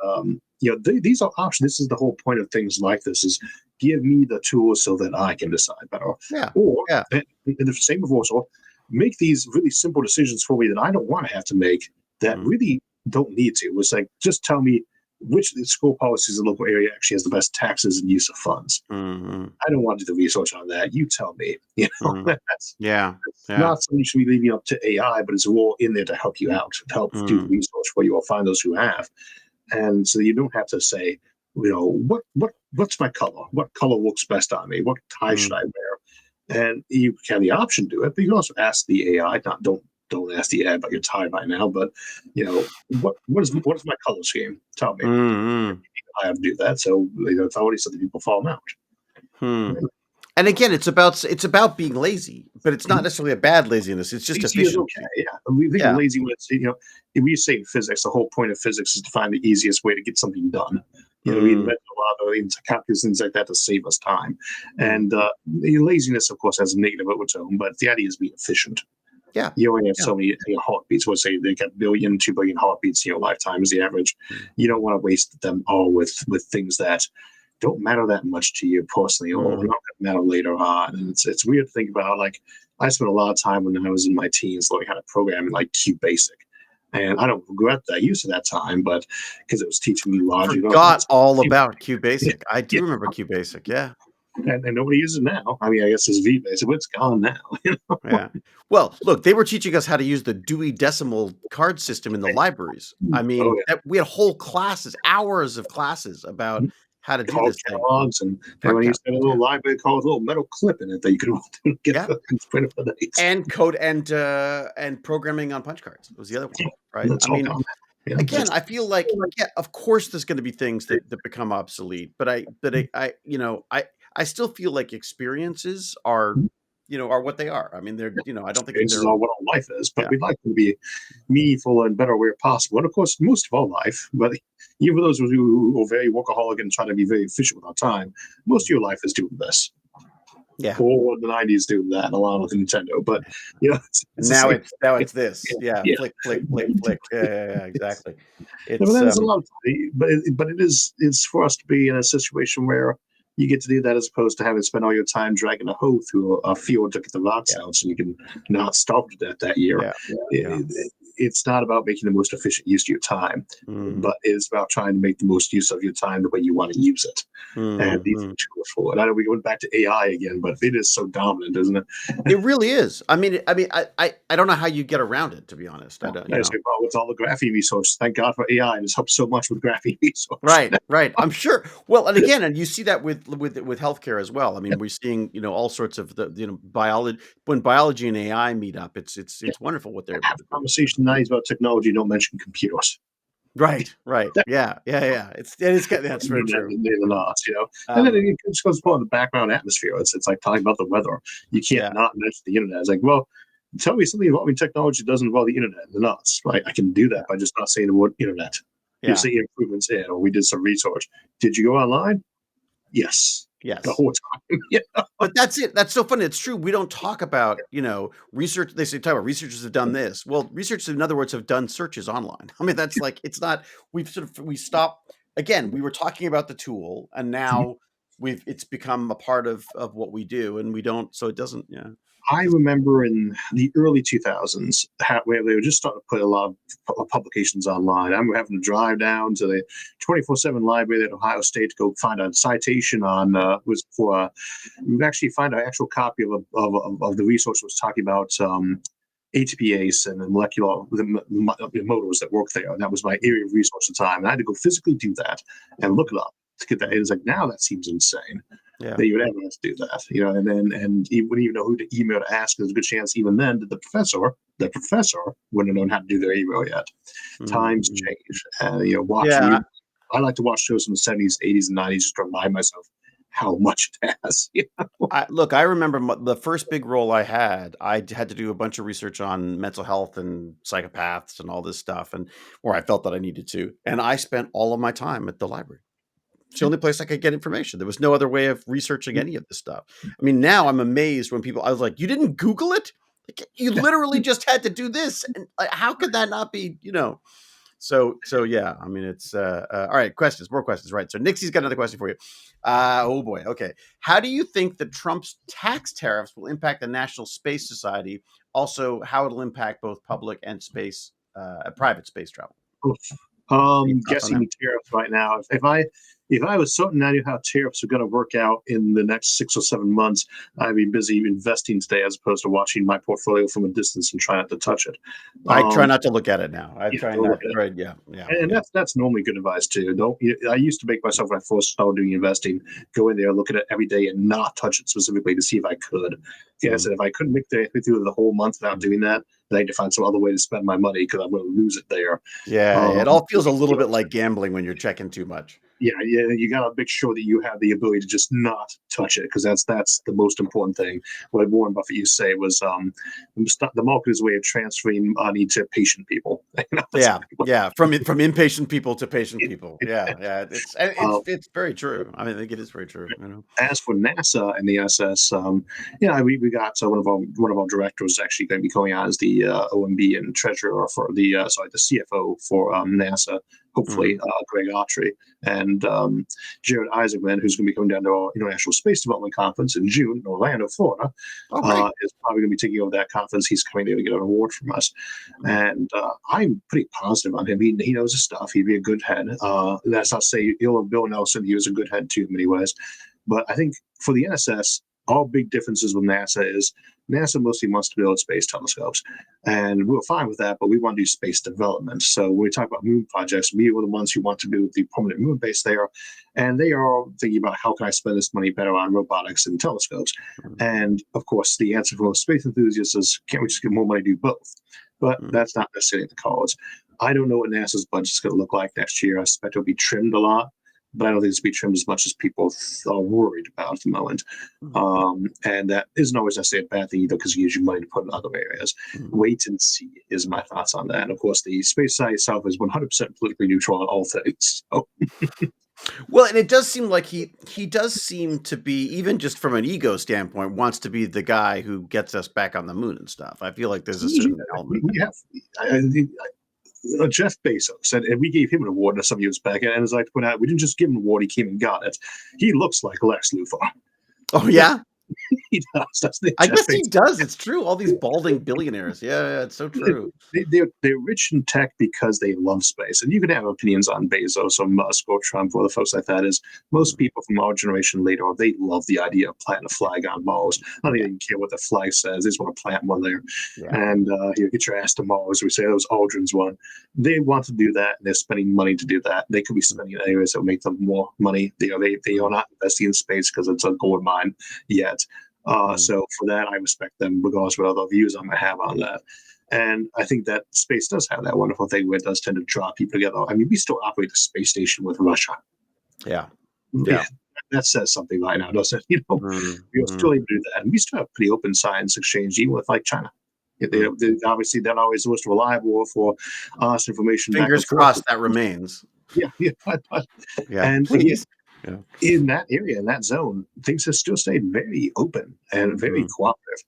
these are options. This is the whole point of things like this: is give me the tools so that I can decide better. Yeah. Or, Yeah. and the same of also, make these really simple decisions for me that I don't want to have to make, that Mm, really don't need to. It's like, just tell me which school policies in the local area actually has the best taxes and use of funds. mm, I don't want to do the research on that. You tell me. mm. That's Yeah. Yeah. not something you should be leaving up to AI, but it's all in there to help you out, to help do the Mm, research for you or find those who have. And so you don't have to say, what's my color? What color looks best on me? What tie should mm, I wear? And you have the option to do it, but you can also ask the AI. Not don't ask the AI about your tie by now, but what is my color scheme? Tell me. mm, mm. I have to do that. So it's already something people fall out. Hmm. And again, it's about being lazy, but it's not necessarily a bad laziness. It's just Lazy is okay. efficiency. Yeah, we think of Yeah. lazy when it's if we say in physics, the whole point of physics is to find the easiest way to get something done. We Mm, invent a lot of calculus things like that to save us time. mm. And laziness, of course, has a negative overtone, but the idea is being efficient. Yeah. You only have Yeah. so many heartbeats. Let's say they got billion, 2 billion heartbeats in your lifetime is the average. Mm, You don't want to waste them all with things that don't matter that much to you personally or not mm, going to matter later on. And it's weird to think about. Like, I spent a lot of time when I was in my teens learning how to program in like QBasic. And I don't regret that use of that time, but because it was teaching me logic. Forgot all about Yeah, QBasic. I yeah. do remember QBasic. Yeah. And nobody uses it now. I mean, I guess it's VBasic, but it's gone now. Yeah. Well, look, they were teaching us how to use the Dewey Decimal card system in the libraries. I Oh, mean, we had whole classes, hours of classes about yeah. how to do Called this thing. catalogs, and Card when you used to have a capitals, yeah. little library called a little metal clip in it that you could get Yeah. the printed for days. And code and programming on punch cards was the other one, right? That's I all mean, gone. Yeah, again, that's I feel like, yeah, of course there's gonna be things that become obsolete, but I still feel like experiences are what they are. I mean, I don't think experiences they're are what our life is, but yeah. we'd like them to be meaningful and better where possible. And of course, most of our life, but even for those who are very workaholic and try to be very efficient with our time, most of your life is doing this. Yeah. Or the 90s doing that, along with Nintendo. But, it's the Now same. it's this. Yeah, Yeah. flick, flick, flick, flick. Yeah, exactly. But It's that is a lot of but it's for us to be in a situation where you get to do that as opposed to having to spend all your time dragging a hoe through a field to get the rocks yeah, out so you can not starve to death that year. yeah, yeah. It's not about making the most efficient use of your time, Mhm, but it's about trying to make the most use of your time the way you want to use it. And these are mhm. tools for it. I know we went back to AI again, but it is so dominant, isn't it? It really is. I don't know how you get around it, to be honest. I don't, I say, well, with all the graphene resources, thank God for AI. It's helped so much with graphene resources. Right, right. I'm sure. Well, and again, and you see that with healthcare as well. I mean, we're seeing all sorts of biology when biology and AI meet up. It's wonderful what they're able Half to the do. conversation now is about technology. Don't mention computers. Right, right. Yeah, yeah, yeah. That's very true. They're not, and then Um, it just goes on the background atmosphere. It's like talking about the weather. You can't yeah, not mention the internet. It's like, well, tell me something involving technology that doesn't involve the internet. The nuts, right? I can do yeah, that by just not saying the word internet. You yeah. say improvements in, or we did some research. Did you go online? Yes, the Yes. whole time. Yeah. But that's it. That's so funny. It's true. We don't talk about, research. They say, talk about researchers have done this. Well, researchers, in other words, have done searches online. I mean, that's like, it's not, we stop, again, we were talking about the tool and now it's become a part of what we do and we don't, so it doesn't, yeah. I remember in the early 2000s where they were just starting to put a lot of publications online. I remember having to drive down to the 24/7 library at Ohio State to go find a citation on was for we actually find an actual copy of the resource that was talking about HPAs and the molecular the motors that work there. And that was my area of resource at the time. And I had to go physically do that and look it up to get that. It was like, now that seems insane Yeah. that you would ever have to do that, and then you wouldn't even know who to email to ask. There's a good chance even then that the professor wouldn't have known how to do their email yet. Times change, and watching. Yeah. I like to watch shows from the 70s, 80s, and 90s just to remind myself how much it has. I remember the first big role I had to do a bunch of research on mental health and psychopaths and all this stuff, and where I felt that I needed to. And I spent all of my time at the library. It's the only place I could get information. There was no other way of researching any of this stuff. I mean, now I'm amazed when I was like, you didn't Google it? Like, you literally just had to do this. And how could that not be, So yeah, I mean, it's all right. More questions, right? So Nixie's got another question for you. Oh boy. Okay. How do you think that Trump's tax tariffs will impact the National Space Society? Also, how it'll impact both public and private space travel? Guessing tariffs right now. If I was certain I knew how tariffs are going to work out in the next 6 or 7 months, I'd be busy investing today as opposed to watching my portfolio from a distance and trying not to touch it. I try not to look at it now. I try don't not. look at it. Right? Yeah. And that's normally good advice too. I used to make myself, when I first started doing investing, go in there, look at it every day, and not touch it specifically to see if I could. I said if I couldn't make it through the whole month without doing that, then I had to find some other way to spend my money because I'm going to lose it there. Yeah, it all feels a little bit like gambling when you're checking too much. Yeah, you got to make sure that you have the ability to just not touch it, because that's the most important thing. What Warren Buffett used to say was, the market is a way of transferring money to patient people. Yeah, from impatient people to patient people. Yeah, it's very true. I mean, I think it is very true. As for NASA and the ISS, we got one of our directors actually going to be going on as the OMB and treasurer for the CFO for NASA. Hopefully, Greg Autry and Jared Isaacman, who's going to be coming down to our International Space Development Conference in June in Orlando, Florida, is probably going to be taking over that conference. He's coming there to get an award from us. And I'm pretty positive on him. He knows his stuff. He'd be a good head. That's not to say Bill Nelson, he was a good head too in many ways. But I think for the NSS, all big differences with NASA is NASA mostly wants to build space telescopes, and we're fine with that, but we want to do space development. So when we talk about moon projects, we were the ones who want to build the permanent moon base there, and they are thinking about how can I spend this money better on robotics and telescopes. And of course, the answer for most space enthusiasts is, can't we just get more money to do both? But that's not necessarily the cause. I don't know what NASA's budget is going to look like next year. I expect it'll be trimmed a lot, but I don't think it's going to be trimmed as much as people are worried about at the moment. And that isn't always necessarily a bad thing either, because it gives you money to put in other areas. Wait and see is my thoughts on that. And of course, the space side itself is 100% politically neutral on all things. So. Well, and it does seem like he does seem to be, even just from an ego standpoint, wants to be the guy who gets us back on the moon and stuff. I feel like there's a certain element. Jeff Bezos, and we gave him an award some years back, and as I point out, we didn't just give him an award, he came and got it. He looks like Lex Luthor. Oh, yeah? He does, doesn't he? I guess he does. It's true. All these balding billionaires. Yeah, it's so true. They're rich in tech because they love space. And you can have opinions on Bezos or Musk or Trump or the folks like that. Is most people from our generation later, they love the idea of planting a flag on Mars. I don't even care what the flag says. They just want to plant one there. Yeah. And you get your ass to Mars. We say those Aldrin's one. They want to do that, and they're spending money to do that. They could be spending in areas that will make them more money. They are not investing in space because it's a gold mine yet. So for that, I respect them regardless of what other views I might have on that. And I think that space does have that wonderful thing where it does tend to draw people together. I mean, we still operate the space station with Russia. Yeah. That says something right now, doesn't it? We're still able to do that. And we still have pretty open science exchange, even with like China. They're obviously not always the most reliable for us information. Fingers crossed that remains. Yeah. And please. In that area, in that zone, things have still stayed very open and very cooperative.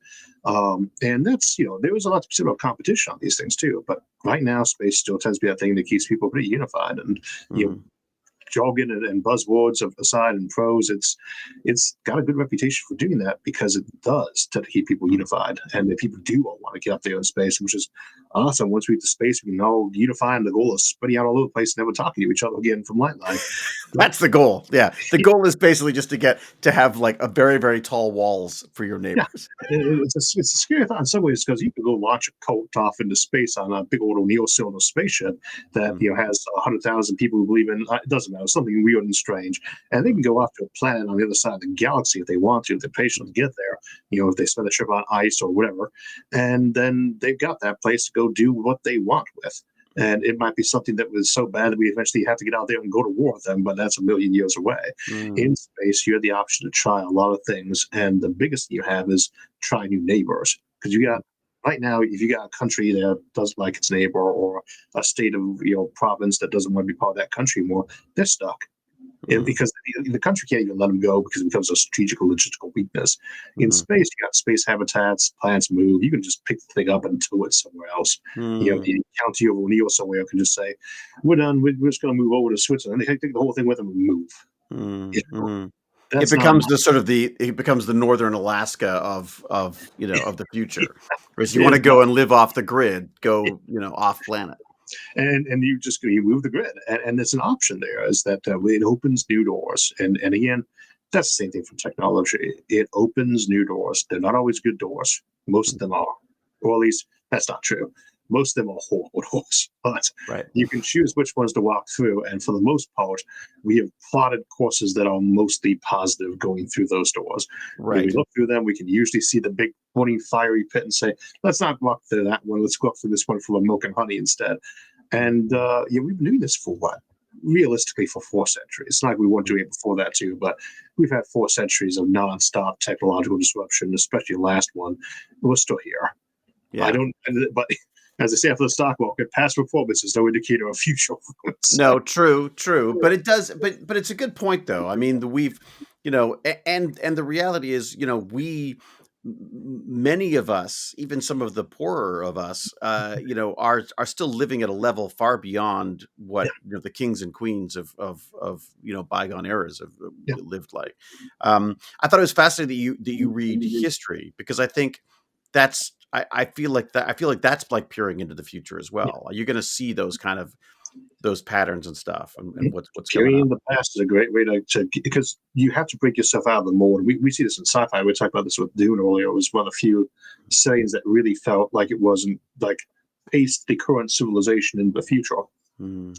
And that's, there was a lot to say about competition on these things too. But right now, space still tends to be that thing that keeps people pretty unified. And jargon and buzzwords aside and pros, it's got a good reputation for doing that because it does tend to keep people unified, and that people do all want to get up there in space, which is awesome. Once we get to space, we can all unify, and the goal is spreading out all over the place, never talking to each other again from light life. That's the goal. Yeah, the goal is basically just to have like a very, very tall walls for your neighbors. Yeah, it's a scary thought in some ways because you can go launch a cult off into space on a big old O'Neill-cylinder spaceship that has 100,000 people who believe in. It doesn't matter, something weird and strange, and they can go off to a planet on the other side of the galaxy if they want to, if they're patient to get there. If they spend a trip on ice or whatever, and then they've got that place to go do what they want with. And it might be something that was so bad that we eventually have to get out there and go to war with them, but that's a million years away. In space, you have the option to try a lot of things, and the biggest thing you have is try new neighbors. Because you got right now, if you got a country that doesn't like its neighbor, or a state of province that doesn't want to be part of that country anymore, they're stuck. Because the country can't even let them go because it becomes a strategical logistical weakness. In space, you got space habitats, planets move. You can just pick the thing up and tow it somewhere else. The county of O'Neill somewhere can just say, "We're done. We're just going to move over to Switzerland." They take the whole thing with them and move. It becomes it becomes the northern Alaska of the future. Whereas you want to go and live off the grid, go off planet. And you move the grid, and there's an option there is that it opens new doors, and again, that's the same thing for technology. It opens new doors. They're not always good doors. Most of them are, or at least that's not true. Most of them are horrible doors, but you can choose which ones to walk through. And for the most part, we have plotted courses that are mostly positive going through those doors. When we look through them, we can usually see the big pointing fiery pit and say, let's not walk through that one. Let's walk through this one full of milk and honey instead. And we've been doing this for what? Realistically, for 4 centuries. It's not like we weren't doing it before that too, but we've had 4 centuries of nonstop technological disruption, especially the last one. We're still here. Yeah. But as I say after the stock market, past performance is no indicator of future performance. No, true. But it does. But it's a good point, though. I mean, and the reality is, many of us, even some of the poorer of us, are still living at a level far beyond what the kings and queens of bygone eras have lived like. I thought it was fascinating that you read history, because I think that's. I feel like that's like peering into the future as well. Are you going to see those kind of those patterns and stuff, and what's peering going on? in the past is a great way to because you have to break yourself out of the mold. We see this in sci-fi. We talked about this with Dune earlier. It was one of the few settings that really felt like it wasn't like paced the current civilization into the future. And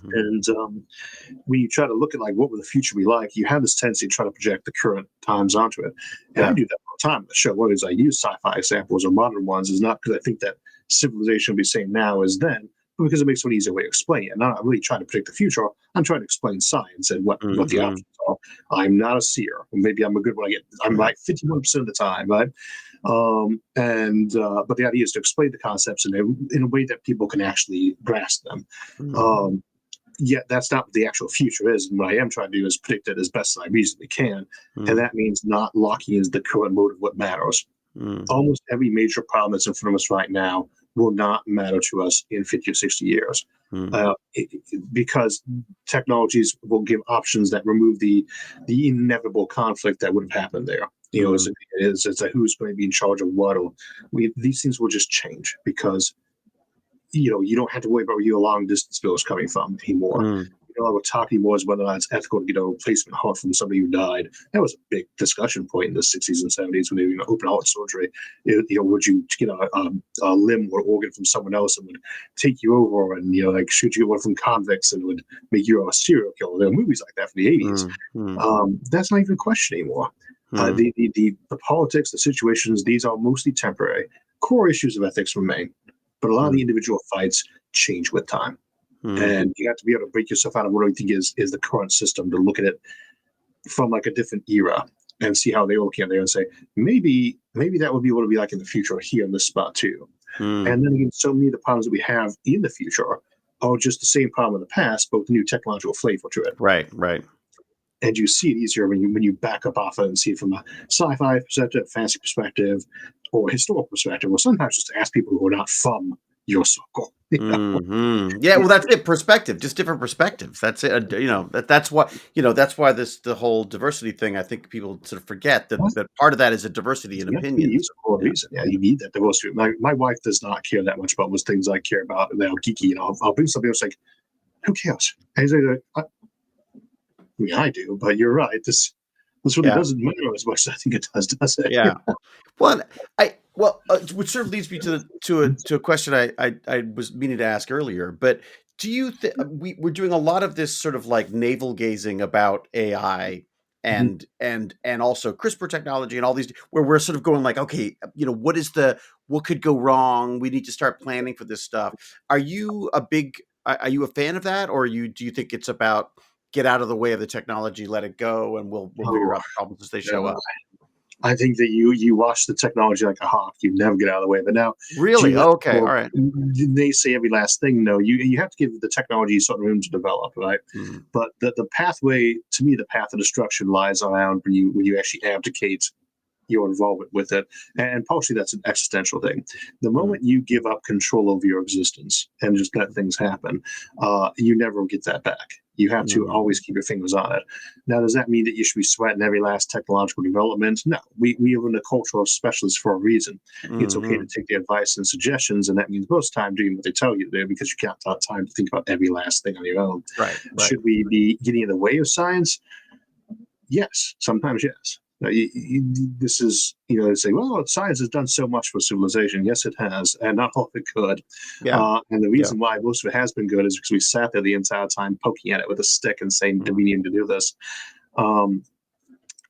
when you try to look at like what would the future be like, you have this tendency to try to project the current times onto it. And I do that all the time in the show. One is I use sci-fi examples or modern ones is not because I think that civilization will be the same now as then, but because it makes it an easier way to explain it. And I'm not really trying to predict the future. I'm trying to explain science and what the options are. I'm not a seer. Maybe I'm a good one. I'm right 51% of the time, right? But the idea is to explain the concepts in a way that people can actually grasp them. Yet that's not what the actual future is. And what I am trying to do is predict it as best as I reasonably can. And that means not locking in the current mode of what matters. Almost every major problem that's in front of us right now will not matter to us in 50 or 60 years. Because technologies will give options that remove the inevitable conflict that would have happened there. It's a who's going to be in charge of what, or these things will just change because you don't have to worry about where your long distance bill is coming from anymore. What talking was whether or not it's ethical to get a replacement heart from somebody who died. That was a big discussion point in the 60s and 70s when they were open heart surgery. Would you get a limb or organ from someone else and would take you over and shoot you one from convicts and would make you a serial killer? There were movies like that from the 80s. That's not even a question anymore. The politics, the situations, these are mostly temporary. Core issues of ethics remain, but a lot of the individual fights change with time. And you have to be able to break yourself out of what I think is the current system to look at it from like a different era and see how they all came there and say, maybe that would be what it'll be like in the future here in this spot too. And then again, so many of the problems that we have in the future are just the same problem in the past, but with new technological flavor to it. Right. And you see it easier when you back up off it and see it from a sci-fi perspective, fantasy perspective, or historical perspective, or sometimes just to ask people who are not from your circle. Yeah, well, that's it. Perspective, just different perspectives. That's it. That's why the whole diversity thing. I think people sort of forget that part of that is a diversity in You have to be opinions. used for a reason. Yeah, you need that diversity. My wife does not care that much about most things I care about. They're geeky, I'll bring something else like, who cares? And he's like, I mean, I do, but you're right. This really Yeah. doesn't matter as much as I think it does it? Yeah. Which sort of leads me to a question I was meaning to ask earlier. But do you think we're doing a lot of this sort of like navel gazing about AI Mhm. and also CRISPR technology and all these, where we're sort of going like, okay, what could go wrong? We need to start planning for this stuff. Are you a fan of that, or do you think it's about get out of the way of the technology, let it go, and we'll figure Oh, out the problems as they show up? I think that you watch the technology like a hawk. You never get out of the way. But now, do Really? you let Oh, okay. All people, right. they say every last thing? No, you have to give the technology sort of room to develop, right? Mhm. But the pathway, to me, the path of destruction lies around when you actually abdicate your involvement with it. And partially that's an existential thing. The Mhm. moment you give up control over your existence and just let things happen, you never get that back. You have to Mhm. always keep your fingers on it. Now, does that mean that you should be sweating every last technological development? No. We live in a culture of specialists for a reason. It's okay to Mhm. take the advice and suggestions, and that means most time doing what they tell you to do because you can't have time to think about every last thing on your own. Right. Right. Should we be getting in the way of science? Yes, sometimes yes. This is, they say, well, science has done so much for civilization. Yes, it has, and not all of it good. Yeah. And the Yeah. reason why most of it has been good is because we sat there the entire time poking at it with a stick and saying that Mhm. we need to do this. Um,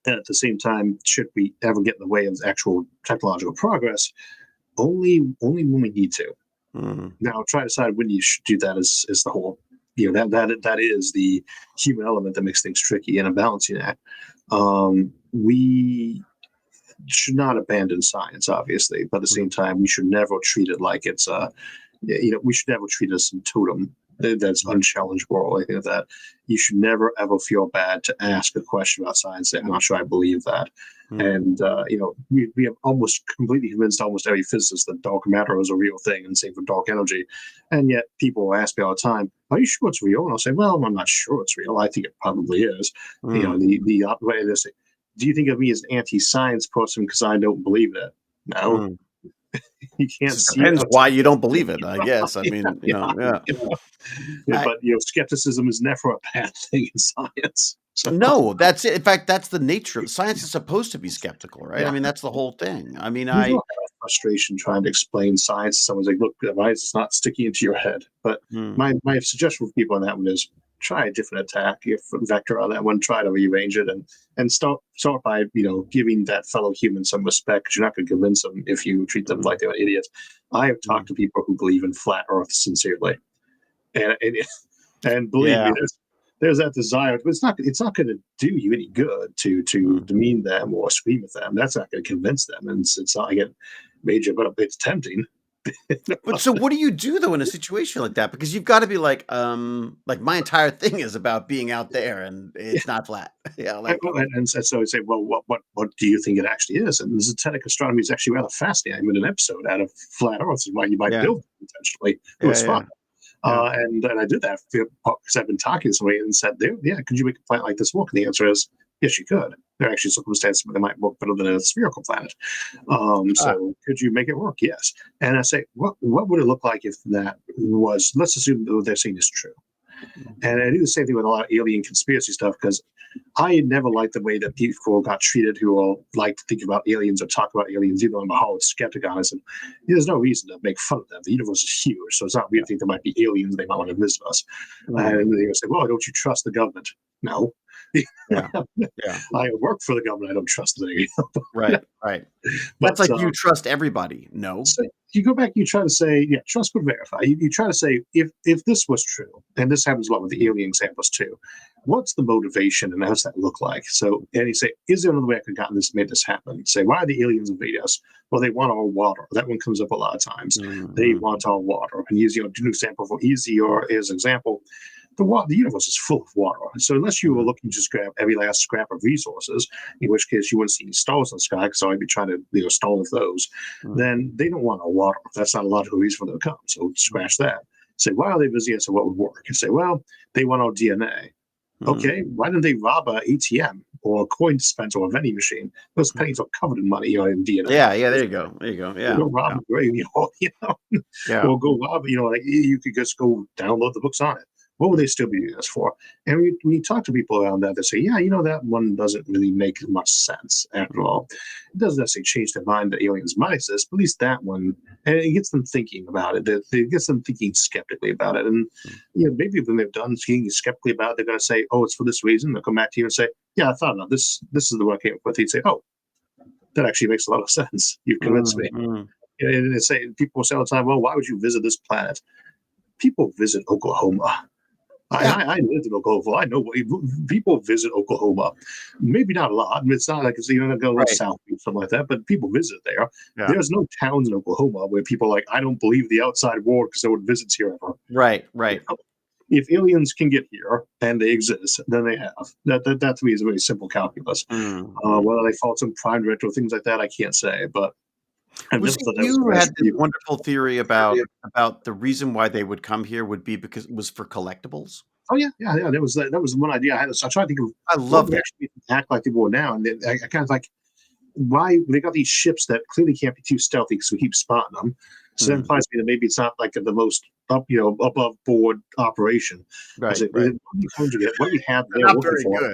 and at the same time, should we ever get in the way of actual technological progress? Only when we need to. Mhm. Now, try to decide when you should do that is the whole, that is the human element that makes things tricky and a balancing act. We should not abandon science, obviously, but at the same Mhm. time, we should never treat it like it's we should never treat it as some totem that's Mhm. unchallengeable. I think that you should never ever feel bad to ask a question about science. I'm not sure I believe that. Mhm. And we have almost completely convinced almost every physicist that dark matter is a real thing, and same for dark energy. And yet people ask me all the time, "Are you sure it's real?" And I'll say, "Well, I'm not sure it's real. I think it probably is." Mhm. The way they say, "Do you think of me as an anti-science person because I don't believe it?" No, Mhm. you can't It see it depends why outside. you don't believe it, I guess. I Yeah, mean, yeah, yeah. yeah. Yeah, I but skepticism is never a bad thing in science. So No, that's it. In fact, that's the nature of science is supposed to be skeptical, right? I yeah, mean, that's the whole thing. I mean, there's a lot of frustration trying to explain science. Someone's like, "Look, why is it's not sticking into your head?" But mm, my suggestion for people on that one is try a different attack, if vector on that one. Try to rearrange it and start by giving that fellow human some respect. 'Cause you're not going to convince them if you treat them mm, like they're idiots. I have talked mm. to people who believe in flat Earth sincerely, and and believe me, Yeah. there's that desire, but it's not going to do you any good to Mm. demean them or scream at them. That's not going to convince them, and it's not like it major, but it's tempting. But so what do you do though in a situation like that? Because you've got to be like my entire thing is about being out there and it's not flat. Yeah, like And so I say, well, what do you think it actually is? And the Zetetic astronomy is actually rather fascinating. I made an episode out of flat Earth and why you might yeah, build it intentionally. It yeah, was fun. yeah, yeah. And I did that because I've been talking to somebody and said, yeah, could you make a planet like this work? And the answer is, yes, you could. There are actually circumstances where they might work better than a spherical planet. Ah, So could you make it work? Yes. And I say, what would it look like if that was, let's assume that what they're saying is true. mm, And I do the same thing with a lot of alien conspiracy stuff because I never liked the way that people got treated who all like to think about aliens or talk about aliens, even though I'm a hard skeptic on it. And there's no reason to make fun of them. The universe is huge, so it's not weird yeah. to think there might be aliens they might want to visit us. Mm, And they say, well, don't you trust the government? No. yeah. Yeah. I work for the government. I don't trust them. Right. Right. That's But like, do you trust everybody? No. so you go back, you try to say, yeah, trust but verify. You try to say, if this was true, and this happens a lot with the alien examples too, what's the motivation and how does that look like? So, and you say, is there another way I could have gotten this, made this happen? You say, why are the aliens invade us? Well, they want our water. That one comes up a lot of times. They Mhm. want our water. And use, do an example for easy or as example, the universe is full of water. So unless you were looking to just grab every last scrap of resources, in which case you wouldn't see any stars in the sky, because I'd be trying to stall those, then they don't want no water. That's not a logical reason for them to come. So scratch that. Say, why are they busy? And so what would work? And say, well, they want our DNA. Okay, why didn't they rob a ATM or a coin dispenser or a vending machine? Those pennies are covered in money, in DNA. Yeah, there you go. Yeah. Go rob a grave, Yeah. or go rob, like you could just go download the books on it. What would they still be using this for? And when you talk to people around that, they say, yeah, that one doesn't really make much sense after all. It doesn't necessarily change their mind that aliens might exist, but at least that one, and it gets them thinking about it. It gets them thinking skeptically about it. And maybe when they're done thinking skeptically about it, they're going to say, oh, it's for this reason. They'll come back to you and say, yeah, I thought about this. This is the one I came up with. You'd say, oh, that actually makes a lot of sense. You've convinced me. And they say, people say all the time, well, why would you visit this planet? People visit Oklahoma. I lived in Oklahoma. I know people visit Oklahoma. Maybe not a lot. It's not like it's going to go south or something like that, but people visit there. Yeah. There's no towns in Oklahoma where people are like, I don't believe the outside world because no one visits here ever. Right. If aliens can get here and they exist, then they have. That to me is a very simple calculus. Whether they fall some prime directive or things like that, I can't say. But you had this wonderful theory about the reason why they would come here would be because it was for collectibles. Oh yeah. That was one idea I had. So I tried to think of. I love that. Actually act like they were now, and I kind of like why they got these ships that clearly can't be too stealthy because we keep spotting them. So that implies to me that maybe it's not like the most above board operation. Right. What do you have there? Not very good.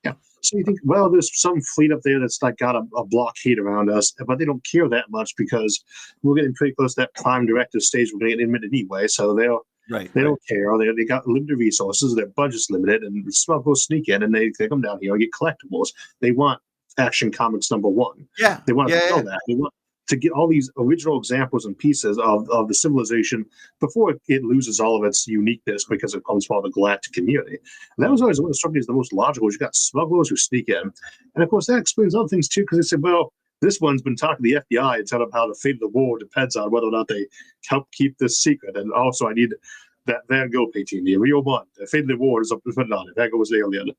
Yeah. So you think, well, there's some fleet up there that's like got a blockade around us, but they don't care that much because we're getting pretty close to that prime directive stage. We're going to get admitted anyway, so they don't care. They got limited resources. Their budget's limited, and smugglers sneak in and they come down here and get collectibles. They want Action Comics #1. Yeah, they want to sell that. They want to get all these original examples and pieces of the civilization before it loses all of its uniqueness because it comes from the galactic community. And that was always one of the structures the most logical. You got smugglers who sneak in. And of course, that explains other things too, because they said, well, this one's been talking to the FBI and tell them how the fate of the war depends on whether or not they help keep this secret. And also, I need that Van Gogh painting, the real one. The fate of the war is up to on it. Van Gogh was alien.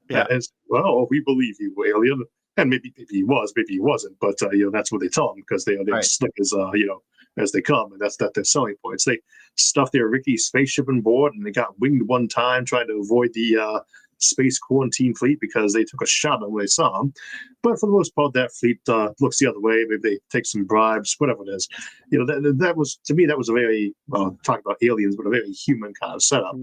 Yeah. And well, we believe you, alien. And maybe he was, maybe he wasn't, but that's what they tell him because they're slick as they come, and that's their selling points. They stuffed their Ricky spaceship on board, and they got winged one time trying to avoid the space quarantine fleet because they took a shot at them when they saw them. But for the most part, that fleet looks the other way. Maybe they take some bribes, whatever it is. That was, to me, that was a very talking about aliens, but a very human kind of setup.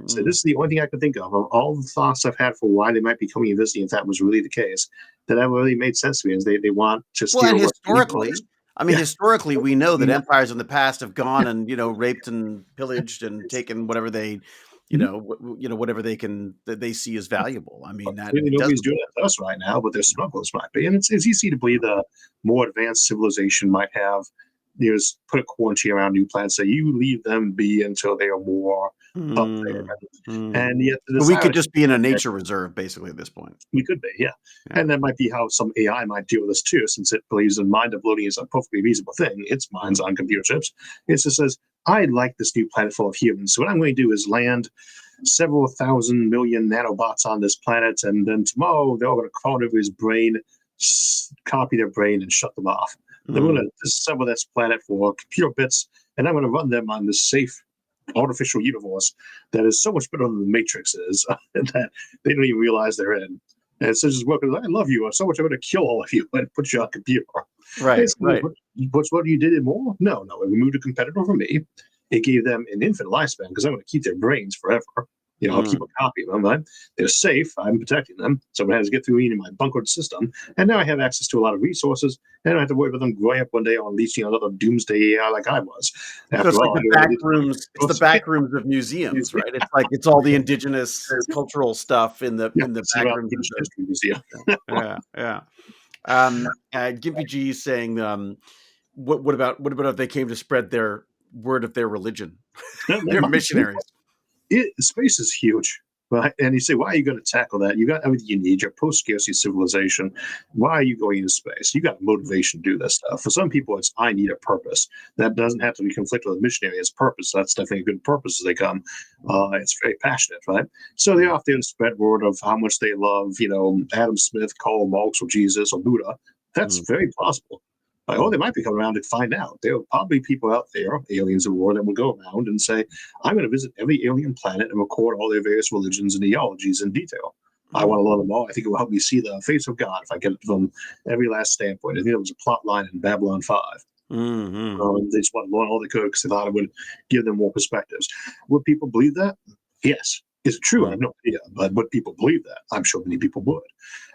So this is the only thing I could think of all the thoughts I've had for why they might be coming and visiting. If that was really the case, that really made sense to me. Is they want to steal. Well, and historically, historically, we know that empires in the past have gone and raped and pillaged and taken whatever they. Whatever they see as valuable. I mean, nobody's doing that to us right now, but their smugglers might be. And it's easy to believe the more advanced civilization might have, put a quarantine around new planets. So you leave them be until they are more up there. And yet, we could just be in a nature reserve, basically, at this point. We could be, yeah. And that might be how some AI might deal with this too, since it believes in mind uploading is a perfectly reasonable thing. Its mind's on computer chips. It just says, I like this new planet full of humans. So what I'm going to do is land several thousand million nanobots on this planet, and then tomorrow they're all going to crawl into his brain, copy their brain, and shut them off. They're going to disassemble this planet for computer bits, and I'm going to run them on this safe artificial universe that is so much better than the Matrix is that they don't even realize they're in. And so just working, I love you so much, I'm going to kill all of you and put you on computer. Right. But what you did it more? No. It removed a competitor from me. It gave them an infinite lifespan because I'm going to keep their brains forever. I'll keep a copy of them. They're safe. I'm protecting them. Someone has to get through into my bunkered system. And now I have access to a lot of resources. And I don't have to worry about them growing up one day on unleashing another doomsday AI like I was. So it's like the back rooms. It's the back rooms of museums, right? It's like it's all the indigenous cultural stuff in the back rooms. History museum. Yeah. Gimpy G is saying, what about if they came to spread their word of their religion? They're missionaries. Space is huge. Right? And you say, why are you going to tackle that? You got everything you need. Your post-scarcity civilization. Why are you going into space? You got motivation to do this stuff. For some people, it's I need a purpose. That doesn't have to be conflicted with missionary. It's purpose. That's definitely a good purpose as they come. It's very passionate, right? So they're off there to spread word of how much they love, Adam Smith, Karl Marx, or Jesus, or Buddha. That's very plausible. Or they might be coming around to find out. There are probably people out there, aliens of war, that will go around and say, I'm going to visit every alien planet and record all their various religions and ideologies in detail. I want to learn them all. I think it will help me see the face of God if I get it from every last standpoint. I think it was a plot line in Babylon 5. They just want to learn all they could because they thought it would give them more perspectives. Would people believe that? Yes. Is it true? I have no idea. But would people believe that? I'm sure many people would.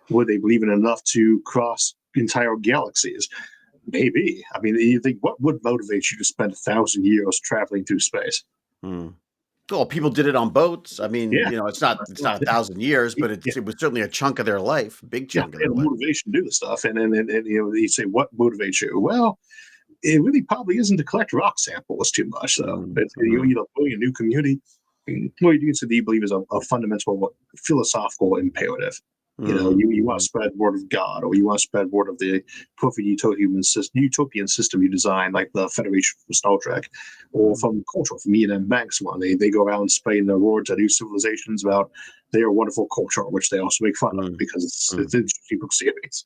Would they believe in enough to cross entire galaxies? Maybe. I mean, you think what would motivate you to spend 1,000 years traveling through space? Well, people did it on boats. I mean, Yeah. It's not 1,000 years, but it was certainly a chunk of their life, a big chunk of their life. Motivation to do the stuff, and you say what motivates you? Well, it really probably isn't to collect rock samples too much. So it's building a new community. What you can say that you believe is a fundamental philosophical imperative. You want to spread word of God, or you want to spread word of the perfect utopian system you design, like the Federation from Star Trek, or from culture, from Ian M. Banks one. They go around spreading their words to new civilizations about their wonderful culture, which they also make fun of because it's an interesting book series.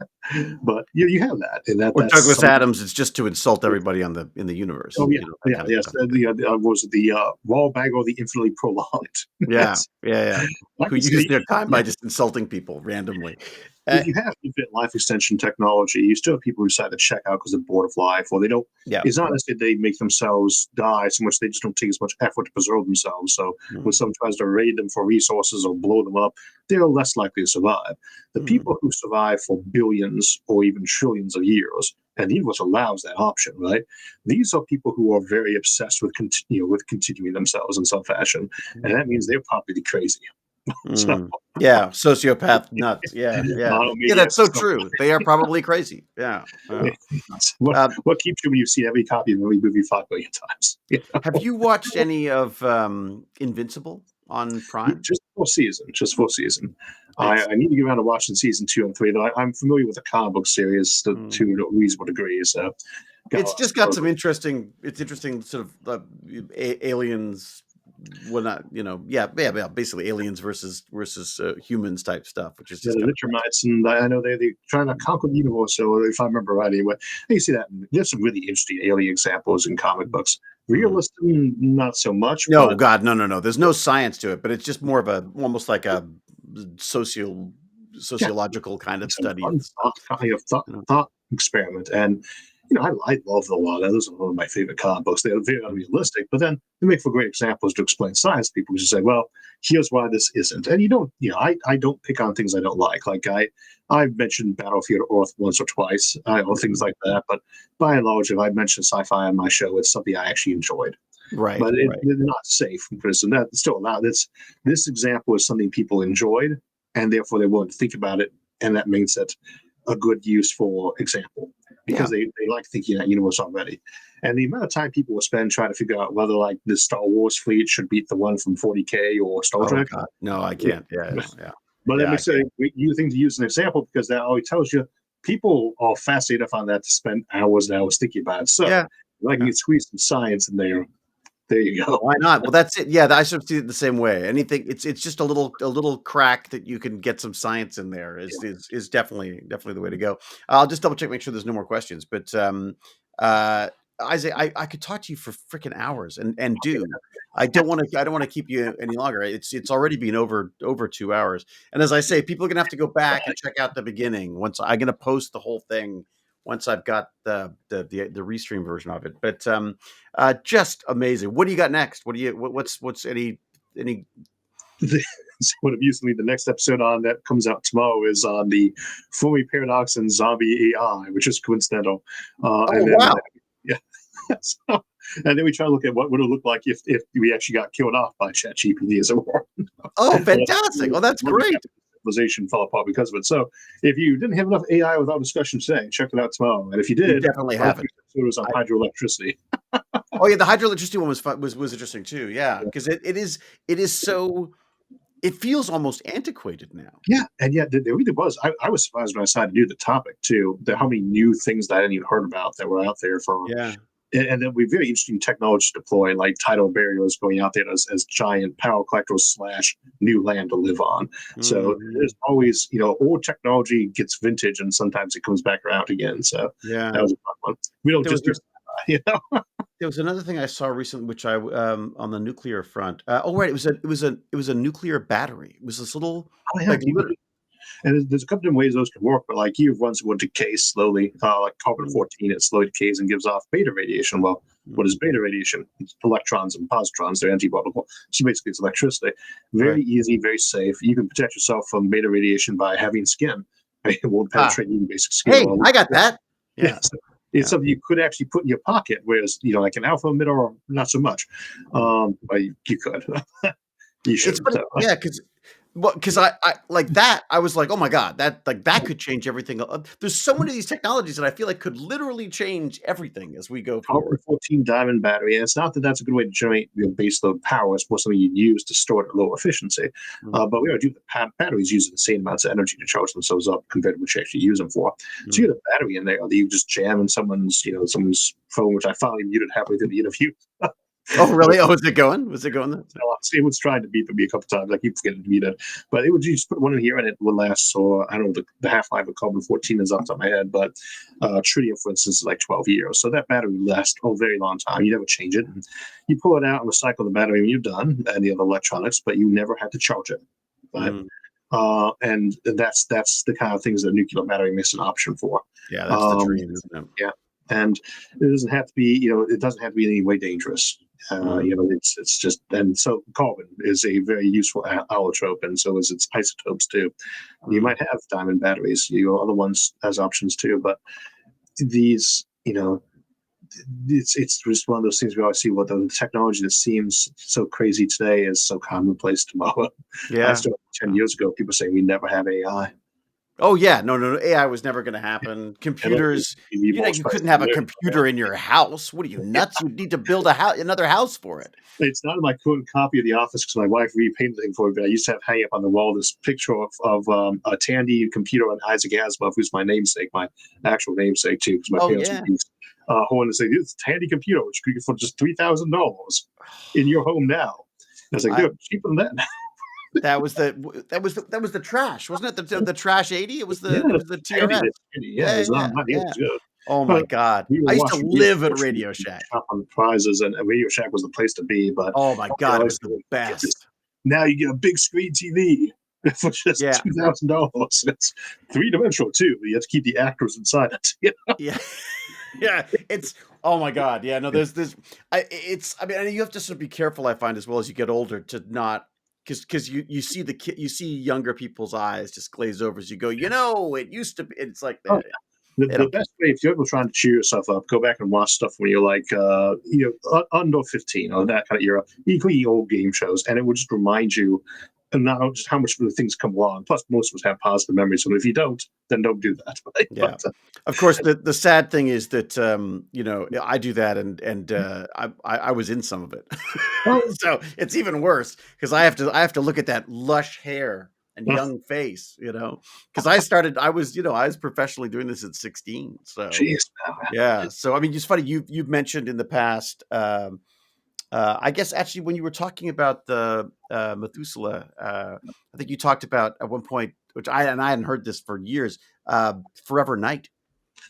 But you have that. And or Douglas Adams, it's just to insult everybody in the universe. Oh yeah, yes. Was it the raw bag or the infinitely prolonged? Yeah. Who use their time by just insulting people randomly. If you have infinite life extension technology, you still have people who decide to check out because they're bored of life, or they don't. Yeah. It's not as if they make themselves die so much; they just don't take as much effort to preserve themselves. So when someone tries to raid them for resources or blow them up, they're less likely to survive. The people who survive for billions or even trillions of years, and the universe allows that option, right? These are people who are very obsessed with continuing themselves in some fashion, and that means they're probably crazy. Yeah, sociopath nuts. Yeah. That's so true. They are probably crazy. Yeah. What keeps you when you see every copy of every movie 5 billion times? Have you watched any of Invincible on Prime? Just full season. I need to get around to watching season 2 and 3. Though I'm familiar with the comic book series to a reasonable degree. So it's just got some interesting. It's interesting, sort of aliens. Well, not basically aliens versus humans type stuff, which is just the Litramites, and I know they're trying to conquer the universe. So if I remember right, anyway, you see that there's some really interesting alien examples in comic books. Realism, not so much. No, God, no. There's no science to it, but it's just more of almost like a sociological kind of study. Thought experiment, and I love a lot of those. Are one of my favorite comic books. They're very unrealistic, but then they make for great examples to explain science. People just say, "Well, here's why this isn't," and I don't pick on things I don't like. Like I've mentioned Battlefield Earth once or twice, or things like that. But by and large, if I mention sci-fi on my show, it's something I actually enjoyed. Right, but they're not safe from criticism. That's still allowed. This example is something people enjoyed, and therefore they willing to think about it, and that makes it a good use for example. Because they like thinking that universe already. And the amount of time people will spend trying to figure out whether like the Star Wars fleet should beat the one from 40K or Star Trek. God. No, I can't. Yeah. But it makes you think to use an example because that always tells you people are fascinated enough on that to spend hours and hours thinking about it. So if I can squeeze some science in there. There you go. Why not? Well, that's it. Yeah, I sort of see it the same way. Anything, it's just a little crack that you can get some science in there is definitely the way to go. I'll just double check, make sure there's no more questions. But Isaac, I could talk to you for freaking hours, and do. I don't want to keep you any longer. It's already been over 2 hours. And as I say, people are gonna have to go back and check out the beginning. Once I'm gonna post the whole thing. Once I've got the restream version of it, but just amazing. What do you got next? What's any? So what amused me, the next episode on that comes out tomorrow is on the Fermi paradox and zombie AI, which is coincidental. Wow! So, and then we try to look at what would it look like if we actually got killed off by ChatGPT as it were. Oh, fantastic! Well, that's great. Civilization fell apart because of it. So if you didn't have enough AI without discussion today, check it out tomorrow. And if you did, you definitely have it. It was on hydroelectricity. Oh yeah, the hydroelectricity one was interesting too. Yeah, because it is so it feels almost antiquated now. Yeah, and yet there really was. I was surprised when I decided to do the topic too. That how many new things that I hadn't even heard about that were out there for, Yeah. and then we very interesting technology to deploy, like tidal barriers going out there as giant power collectors slash new land to live on. So Mhm. there's always, old technology gets vintage, and sometimes it comes back around again. So Yeah. that was a fun one. We don't There was just do, you know. There was another thing I saw recently, which on the nuclear front. Oh, right, it was a nuclear battery. It was this little, Oh yeah, like, liter and there's a couple different ways those can work, but like you have ones that will decay slowly, like carbon Mm, 14, it slowly decays and gives off beta radiation. Well, what mm, is beta radiation? It's electrons and positrons, they're anti-particle. So basically, it's electricity. Very right. easy, very safe. You can protect yourself from beta radiation by having skin. It won't Ah, penetrate even basic skin. hey, Or I got that. yeah, Yeah, so it's yeah. something you could actually put in your pocket, whereas like an alpha emitter, not so much. Mm. But you could, you It's shouldn't. funny, So, yeah, because I like that. I was like, oh my god, that could change everything. There's so many of these technologies that I feel like could literally change everything as we go carbon forward. 14 diamond battery. And it's not that that's a good way to generate base load power. It's more something you'd use to store it at low efficiency. Mm, But we already do the batteries using the same amounts of energy to charge themselves up compared to what you actually use them for. So you mm. have a battery in there that you just jam in someone's phone, which I finally muted halfway through the interview. Oh, really? Oh, is it going? Was it going there? It was trying to beat me a couple times. I keep forgetting to beat it, but it would you just put one in here and it would last. So I don't know the half life of carbon 14 is off the top of my head, but tritium, for instance, is like 12 years. So that battery lasts a very long time. You never change it. And you pull it out and recycle the battery when you're done, and the other electronics, but you never have to charge it. Right? Mm. And that's the kind of things that nuclear battery makes an option for. Yeah, that's the Um, dream, isn't it? yeah, and it doesn't have to be, it doesn't have to be in any way dangerous. Mm, It's just, and so carbon is a very useful allotrope, and so is its isotopes too. You mm. might have diamond batteries, other ones as options too, but these, it's just one of those things where I see what the technology that seems so crazy today is so commonplace tomorrow. I Yeah. started 10 Yeah. years ago, people saying we never have AI. Oh, yeah. No, no, no, AI was never gonna happen. And look, Computers, TV you prices couldn't have a there. computer in your house. What are you, nuts? You'd need to build another house for it. It's not in my current copy of The Office because my wife repainted the thing for me, but I used to have hang up on the wall this picture of a Tandy computer and Isaac Asimov, who's my namesake, my actual namesake too, because my Oh, parents yeah. would use Horn and say, "This Tandy computer, which you can get for just $3,000 in your home now." And I was like, I "Dude, cheaper than that." that was the trash, wasn't it? The trash 80? It was Yeah, the Tandy, TRS. yeah, Yeah, it's yeah, not it yeah. was good. Oh my But god. we were I used to watching live at Radio Shack. shop on prizes, and Radio Shack was the place to be. But Oh my I god, it always was the get this. best. Now you get a big screen TV for just Yeah. $2,000. It's three-dimensional too. But you have to keep the actors inside it. Yeah. Yeah, it's oh my god. Yeah, no, there's I mean, you have to sort of be careful, I find, as well as you get older to not because you see you see younger people's eyes just glaze over as you go, it used to be. It's like Oh, they the don't care. best way, if you're ever trying to cheer yourself up, go back and watch stuff when you're like, under 15 or that kind of era. You can eat old game shows, and it will just remind you, and not just how much the things come along. Plus, most of us have positive memories. So if you don't, then don't do that. Right? Yeah. Of course, the sad thing is that I do that, and I was in some of it, Oh, so it's even worse because I have to look at that lush hair and young face, because I was professionally doing this at 16, so jeez. yeah. So I mean, it's funny you've mentioned in the past. I guess actually when you were talking about the Methuselah, I think you talked about at one point, which I hadn't heard this for years. Forever Night,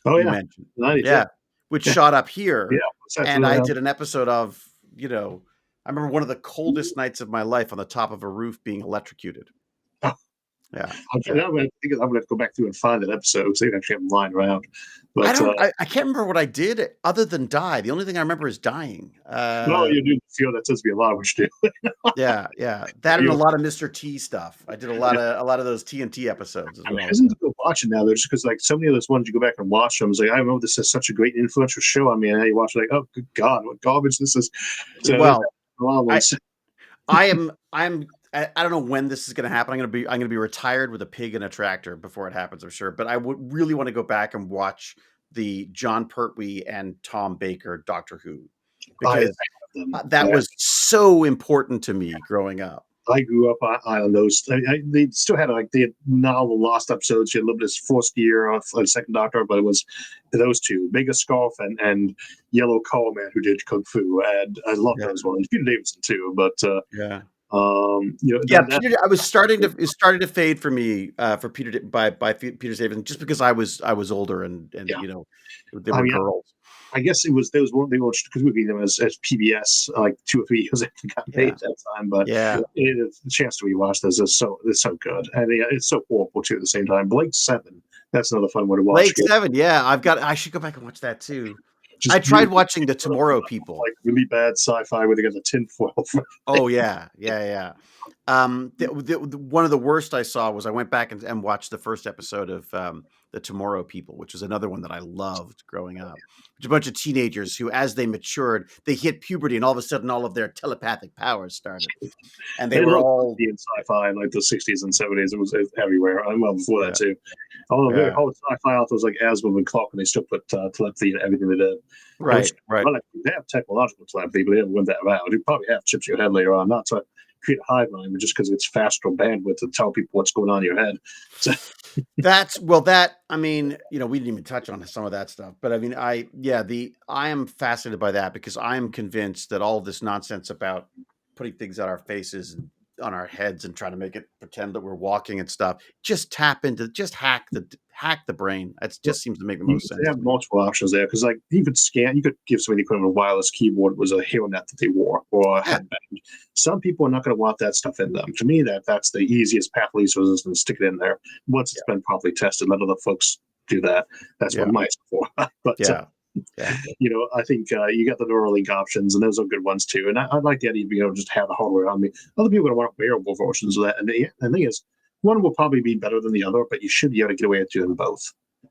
Oh, you yeah. mentioned, 92. yeah, which Yeah. shot up Yeah. here, What's that to and the I hell? did an episode of, I remember one of the coldest nights of my life on the top of a roof being electrocuted. Yeah, yeah. I'm gonna go back through and find that episode because they actually have them lying around. I But don't. I can't remember what I did other than die. The only thing I remember is dying. no, you do feel that tends to be a lot of what you do. Yeah, yeah. That and a You lot of Mr. T stuff. I did a lot of those TNT episodes as I'm well. hesitant to go watch it now, though, just because like so many of those ones you go back and watch them. It's like I know this is such a great influential show on me, and now you watch it like, oh, good God, what garbage this is. So there's Well, a lot of I ones. I don't know when this is going to happen. I'm gonna be retired with a pig and a tractor before it happens, I'm sure. But I would really want to go back and watch the John Pertwee and Tom Baker Doctor Who I because have them. that was so important to me growing up. I grew up on those. They still had they had novel lost episodes. You had a little bit of Forced Gear of Second Doctor, but it was those two, Mega Scarf and Yellow Call Man, who did Kung Fu, and I love those ones. Peter Davidson too, but Yeah. yeah, Peter, I was starting to it started to fade for me for by Peter Davidson just because I was older and yeah. they I were mean, girls. I guess it was those weren't they were because we gave them as PBS like 2 or 3 years after it got made at that time. But Yeah. the chance to rewatch those is so good, and it's so horrible too at the same time. Blake Seven, that's another fun one to watch. Lake 7, yeah, I should go back and watch that too. Just I tried watching the Tomorrow People. like really bad sci-fi where they got the tinfoil. Oh yeah. One of the worst I saw was I went back and watched the first episode of the Tomorrow People, which was another one that I loved growing up. Which a bunch of teenagers who, as they matured, they hit puberty, and all of a sudden, all of their telepathic powers started, and they were all in sci-fi in like the 60s and 70s. It was everywhere. Well, before that too. All the sci-fi authors like Asimov and Clarke, and they still put telepathy in everything they did. Right. They have technological telepathy, but they haven't went that route. You probably have chips in your head later on, not to create a hive mind, but just because it's faster bandwidth to tell people what's going on in your head. So. I mean, we didn't even touch on some of that stuff, but I mean, I am fascinated by that because I am convinced that all of this nonsense about putting things on our faces and on our heads and trying to make it pretend that we're walking and stuff, just hack the brain. It just seems to make the most sense. They have multiple options there because you could give somebody a wireless keyboard was a hairnet that they wore or a headband. Some people are not going to want that stuff in them. To me, that's the easiest path, least resistance. Stick it in there once it's been properly tested. Let other folks do that. That's what mice for. But I think you got the Neuralink options, and those are good ones too. And I like the idea of being able to just have the hardware on me. Other people are going to want wearable versions of that. And the thing is, one will probably be better than the other, but you should be able to get away with doing both.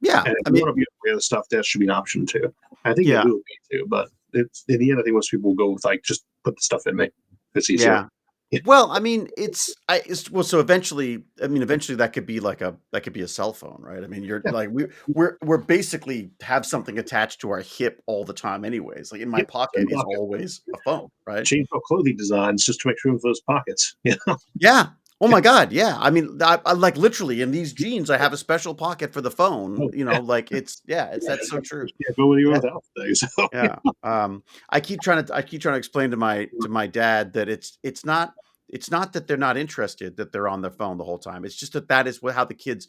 Yeah, and if you want to be able to wear the stuff, that should be an option too. I think it will be too, but in the end, I think most people will go with just put the stuff in me. It's easier. Yeah. Well, I mean, so eventually that could be a cell phone, right? I mean, you're like we're basically have something attached to our hip all the time, anyways. Like in my pocket is always a phone, right? Change our clothing designs just to make room for those pockets. Yeah. Oh my God, yeah. I mean, I like literally in these jeans, I have a special pocket for the phone. That's so true. Yeah, go with you without things. Yeah. I keep trying to explain to my dad that it's not that they're not interested, that they're on their phone the whole time. It's just that is how the kids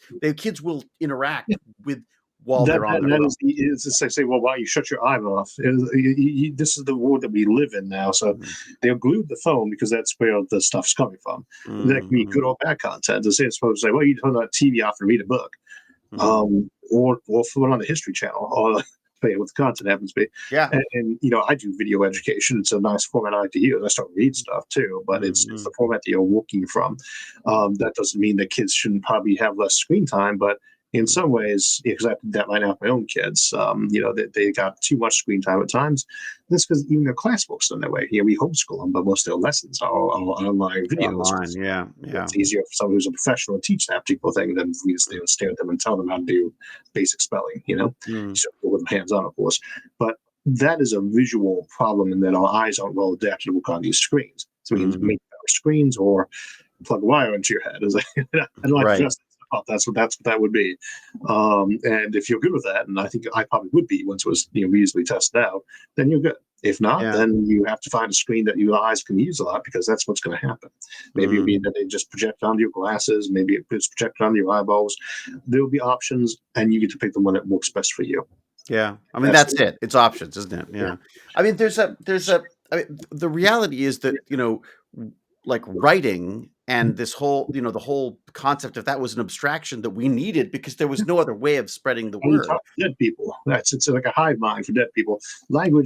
will interact with while they're on their phone. It's just like say, well, why you shut your eye off? This is the world that we live in now. So they're glued to the phone because that's where the stuff's coming from. That can be good or bad content. The same supposed to say, well, you turn that TV off and read a book, or put on the History Channel, or what the content happens to be. Yeah. And I do video education. It's a nice format I like to use. I start read stuff too, but it's the format that you're working from. That doesn't mean that kids shouldn't probably have less screen time, but in some ways, because I did that right now with my own kids, they got too much screen time at times. That's because even their class books are that way. We homeschool them, but most of their lessons are online videos. It's easier for someone who's a professional to teach that particular thing than for me to stare at them and tell them how to do basic spelling, So with hands-on, of course. But that is a visual problem in that our eyes aren't well adapted to work on these screens. So we can make better screens or plug a wire into your head. I don't like to that's what that would be. And if you're good with that, and I think I probably would be once it was reasonably tested out, then you're good. If not, then you have to find a screen that your eyes can use a lot because that's what's going to happen. Maybe it'll be that they just project onto your glasses. Maybe it's projected onto your eyeballs. There'll be options, and you get to pick the one that works best for you. Yeah, I mean that's it. It's options, isn't it? Yeah. I mean, the reality is that like writing and this whole the whole concept of that was an abstraction that we needed because there was no other way of spreading the word. Dead people. It's like a hive mind for dead people.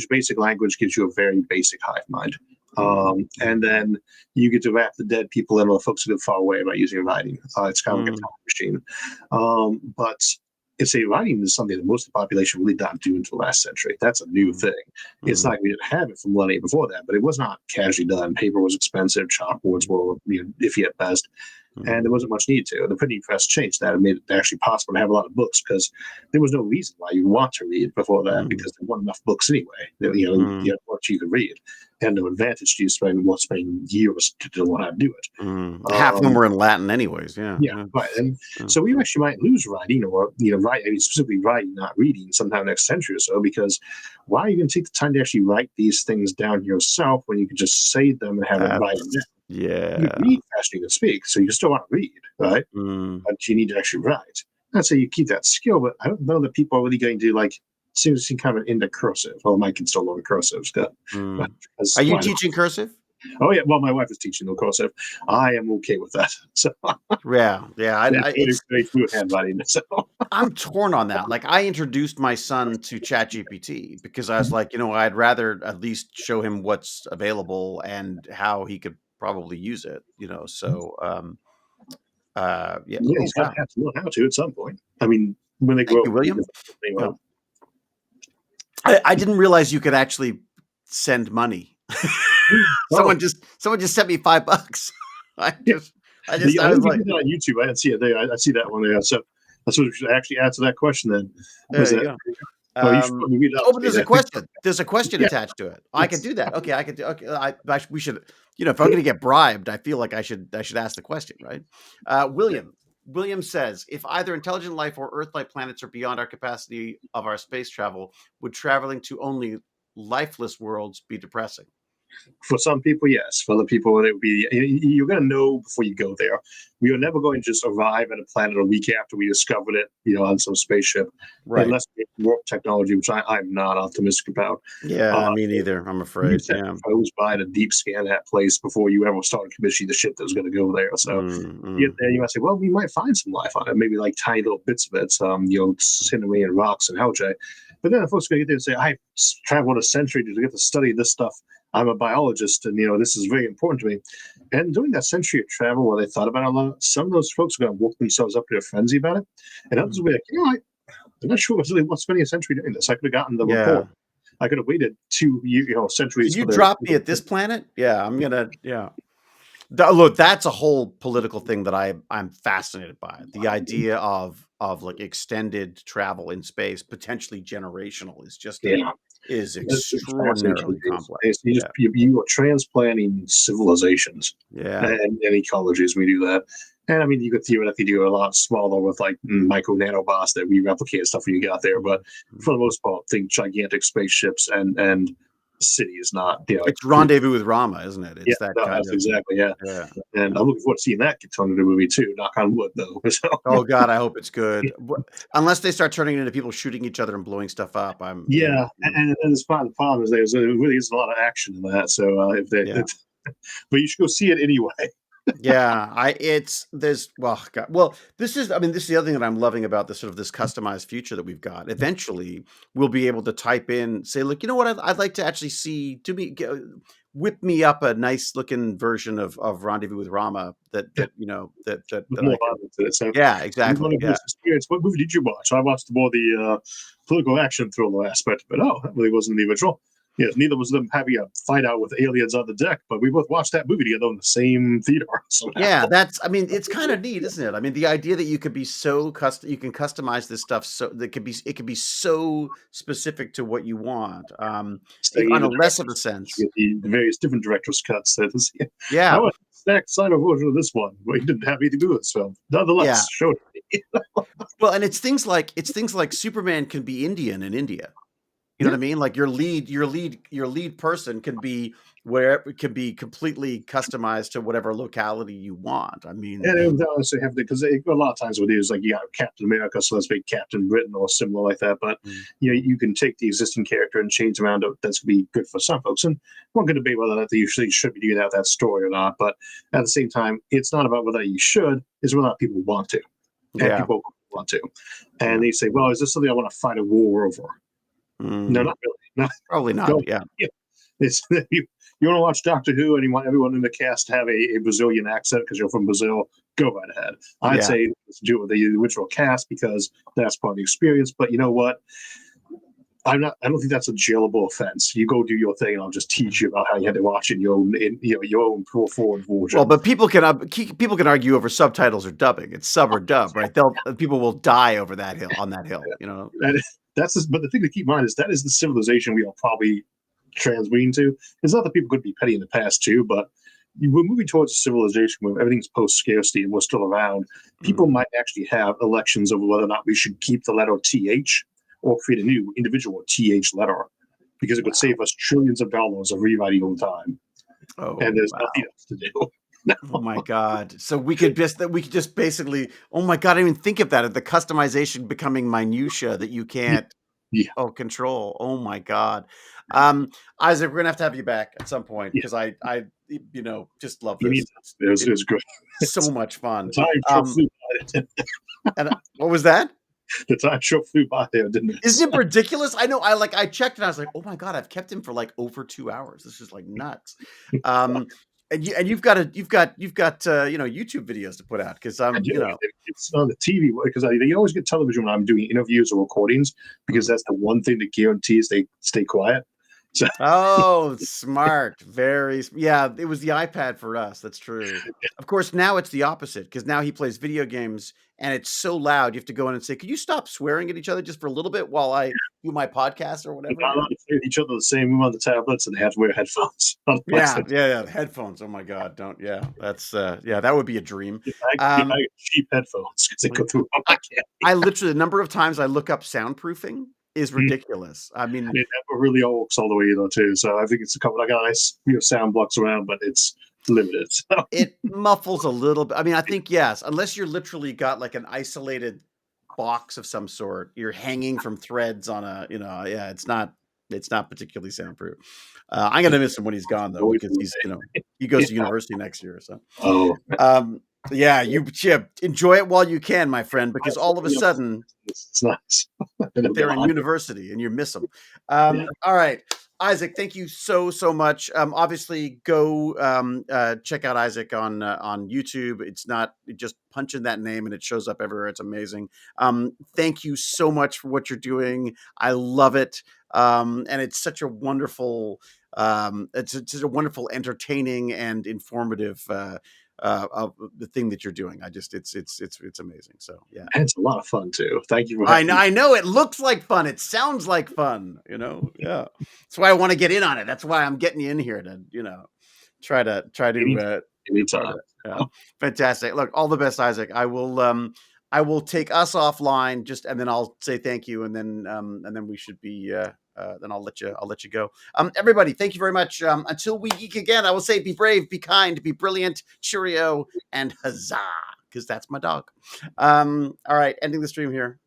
Basic language gives you a very basic hive mind. And then you get to wrap the dead people in, or folks who live far away by using writing. It's kind of like a time machine. But writing is something that most of the population really didn't do until last century. That's a new thing. It's not we didn't have it from millennia before that, but it was not casually done. Paper was expensive. Chalkboards were iffy at best. and there wasn't much need to. The printing press changed that and made it actually possible to have a lot of books because there was no reason why you'd want to read before that because there weren't enough books anyway. You had much you could read, and no advantage to you spending years to learn how to do it. Half of them were in Latin, anyways. Yeah, right. And so we actually might lose writing, or writing, specifically writing, not reading, sometime next century or so. Because why are you going to take the time to actually write these things down yourself when you can just say them and have it write them down? Yeah, you read faster than you can speak, so you still want to read, right? But you need to actually write. I'd say you keep that skill, but I don't know that people are really going to seems to kind of into cursive. Well, my kids still learn cursive. Are you teaching cursive? Oh yeah, well, my wife is teaching the cursive. I am okay with that. So yeah, it's fluid handwriting. So I'm torn on that. Like, I introduced my son to ChatGPT because I was like, I'd rather at least show him what's available and how he could probably use it. So yeah. He's got to have to learn how to at some point. I mean, when they grow up, William. Anyway. I didn't realize you could actually send money. Someone just sent me $5. I was like, on YouTube. I didn't see it there. I see that one there. So that's what we should actually answer that question then. There you go. But there's a question. There's a question attached to it. I could do that. Okay, I could do. Okay, we should. If I'm going to get bribed, I feel like I should ask the question, right? William says, if either intelligent life or Earth-like planets are beyond our capacity of our space travel, would traveling to only lifeless worlds be depressing? For some people, yes. For other people, it would be, you're going to know before you go there. We are never going to just arrive at a planet a week after we discovered it, on some spaceship. Right. Unless we have warp technology, which I'm not optimistic about. Yeah, me neither. I'm afraid. You by to deep scan that place before you ever started commissioning the ship that was going to go there. So you get there, you might say, well, we might find some life on it. Maybe like tiny little bits of it, cinnamon and rocks and algae. But then the folks are going to get there and say, I've traveled a century to get to study this stuff. I'm a biologist, and this is very important to me. And during that century of travel, where they thought about it a lot, some of those folks are going to work themselves up to a frenzy about it, and others will be like, I'm not sure really what's spending a century doing this. I could have gotten the report. I could have waited 2 centuries. Can you drop me at this planet? Yeah, I'm gonna. Yeah. Look, that's a whole political thing that I'm fascinated by. The idea of like extended travel in space, potentially generational, is just is extraordinarily complex. You are transplanting civilizations and ecologies. We do that. And I mean, you could theoretically do a lot smaller with like micro nanobots that we replicate stuff when you got there. But for the most part, think gigantic spaceships and cities, not it's Rendezvous with Rama, isn't it? It's that kind of exactly. Yeah. And I'm looking forward to seeing that get turned into a movie too. Knock on wood, though. So. Oh God, I hope it's good. Unless they start turning it into people shooting each other and blowing stuff up. And it's part of the problem is there really is a lot of action in that. So if they, but you should go see it anyway. This is the other thing that I'm loving about this customized future that we've got. Eventually we'll be able to type in, say, look, you know what, I'd like to actually see, whip me up a nice looking version of Rendezvous with Rama exactly. Experience. What movie did you watch? I watched more the political action thriller aspect, but that really wasn't the original. Yes, neither was them having a fight out with aliens on the deck, but we both watched that movie together in the same theater. So it's kind of neat, isn't it? I mean, the idea that you could be you can customize this stuff so that it could be so specific to what you want. On a less of a sense, the various different directors' cuts. I want a stacked side version of this one, but he didn't have anything to do with this film. Nonetheless, showed me. Well, and it's things like Superman can be Indian in India. You know what I mean? Like your lead person can be where it can be completely customized to whatever locality you want. I mean, and they also have because a lot of times with it is like you got Captain America, so let's make Captain Britain or similar like that. But you can take the existing character and change around. That's gonna be good for some folks, and we're going to debate whether that you should be doing that story or not. But at the same time, it's not about whether you should; it's whether people want to, and people want to. And they say, "Well, is this something I want to fight a war over?" No, not really. No. Probably not. You want to watch Doctor Who and you want everyone in the cast to have a Brazilian accent because you're from Brazil, go right ahead. I'd say let's do it with the original cast because that's part of the experience. But you know what? I don't think that's a jailable offense. You go do your thing, and I'll just teach you about how you had to watch it in your own forward version. Well, but people can argue over subtitles or dubbing. It's sub or dub, right? People will die over that hill on that hill. You know. But the thing to keep in mind is that is the civilization we are probably transweeing to. It's not that people could be petty in the past too, but we're moving towards a civilization where everything's post-scarcity and we're still around. People might actually have elections over whether or not we should keep the letter TH or create a new individual TH letter, because it would save us trillions of dollars of rewriting over time. Oh, and there's wow. nothing else to do. Oh my God. So we could just basically, oh my God, I didn't even think of that, of the customization becoming minutia that you can't control. Oh my God. Isaac, we're gonna have you back at some point, because I just love this. It was good. So much fun. The time sure flew by. And what was that? The time sure flew by there, didn't it? Isn't it ridiculous? I know. I checked and I was like, oh my God, I've kept him for like over 2 hours. This is like nuts. And you've got YouTube videos to put out, because it's on the TV, because you always get television when I'm doing interviews or recordings, because that's the one thing that guarantees they stay quiet. So. Oh, smart. Yeah, it was the iPad for us. That's true. Of course, now it's the opposite, because now he plays video games and it's so loud. You have to go in and say, could you stop swearing at each other just for a little bit while I do my podcast or whatever? They're not allowed to play with each other the same room on the tablets, and they have to wear headphones. Yeah. Headphones. Oh my God. That's that would be a dream. Cheap headphones, because they go through. I literally, the number of times I look up soundproofing is ridiculous. I mean, it never really all works all the way, too. So I think it's a couple. I got nice, sound blocks around, but it's limited. So. It muffles a little bit. I mean, I think yes, unless you're literally got like an isolated box of some sort, you're hanging from threads on a, it's not particularly soundproof. I'm gonna miss him when he's gone though, because he's, he goes to university next year. So, you enjoy it while you can, my friend, because all of a sudden it's nice. They're in university and you miss them. All right, Isaac, thank you so much. Obviously, go check out Isaac on YouTube. It's not just punch in that name and it shows up everywhere. It's amazing. Thank you so much for what you're doing. I love it, and it's such a wonderful, entertaining and informative of the thing that you're doing. It's amazing. So yeah, and it's a lot of fun too. Thank you for I know it looks like fun. It sounds like fun. Yeah. That's why I want to get in on it. That's why I'm getting you in here to try to anytime. Fantastic. Look, all the best, Isaac. I will take us offline and then I'll say thank you, and then we should be then I'll let you go. Everybody, thank you very much. Until we geek again, I will say, be brave, be kind, be brilliant, cheerio, and huzzah, because that's my dog. All right, ending the stream here.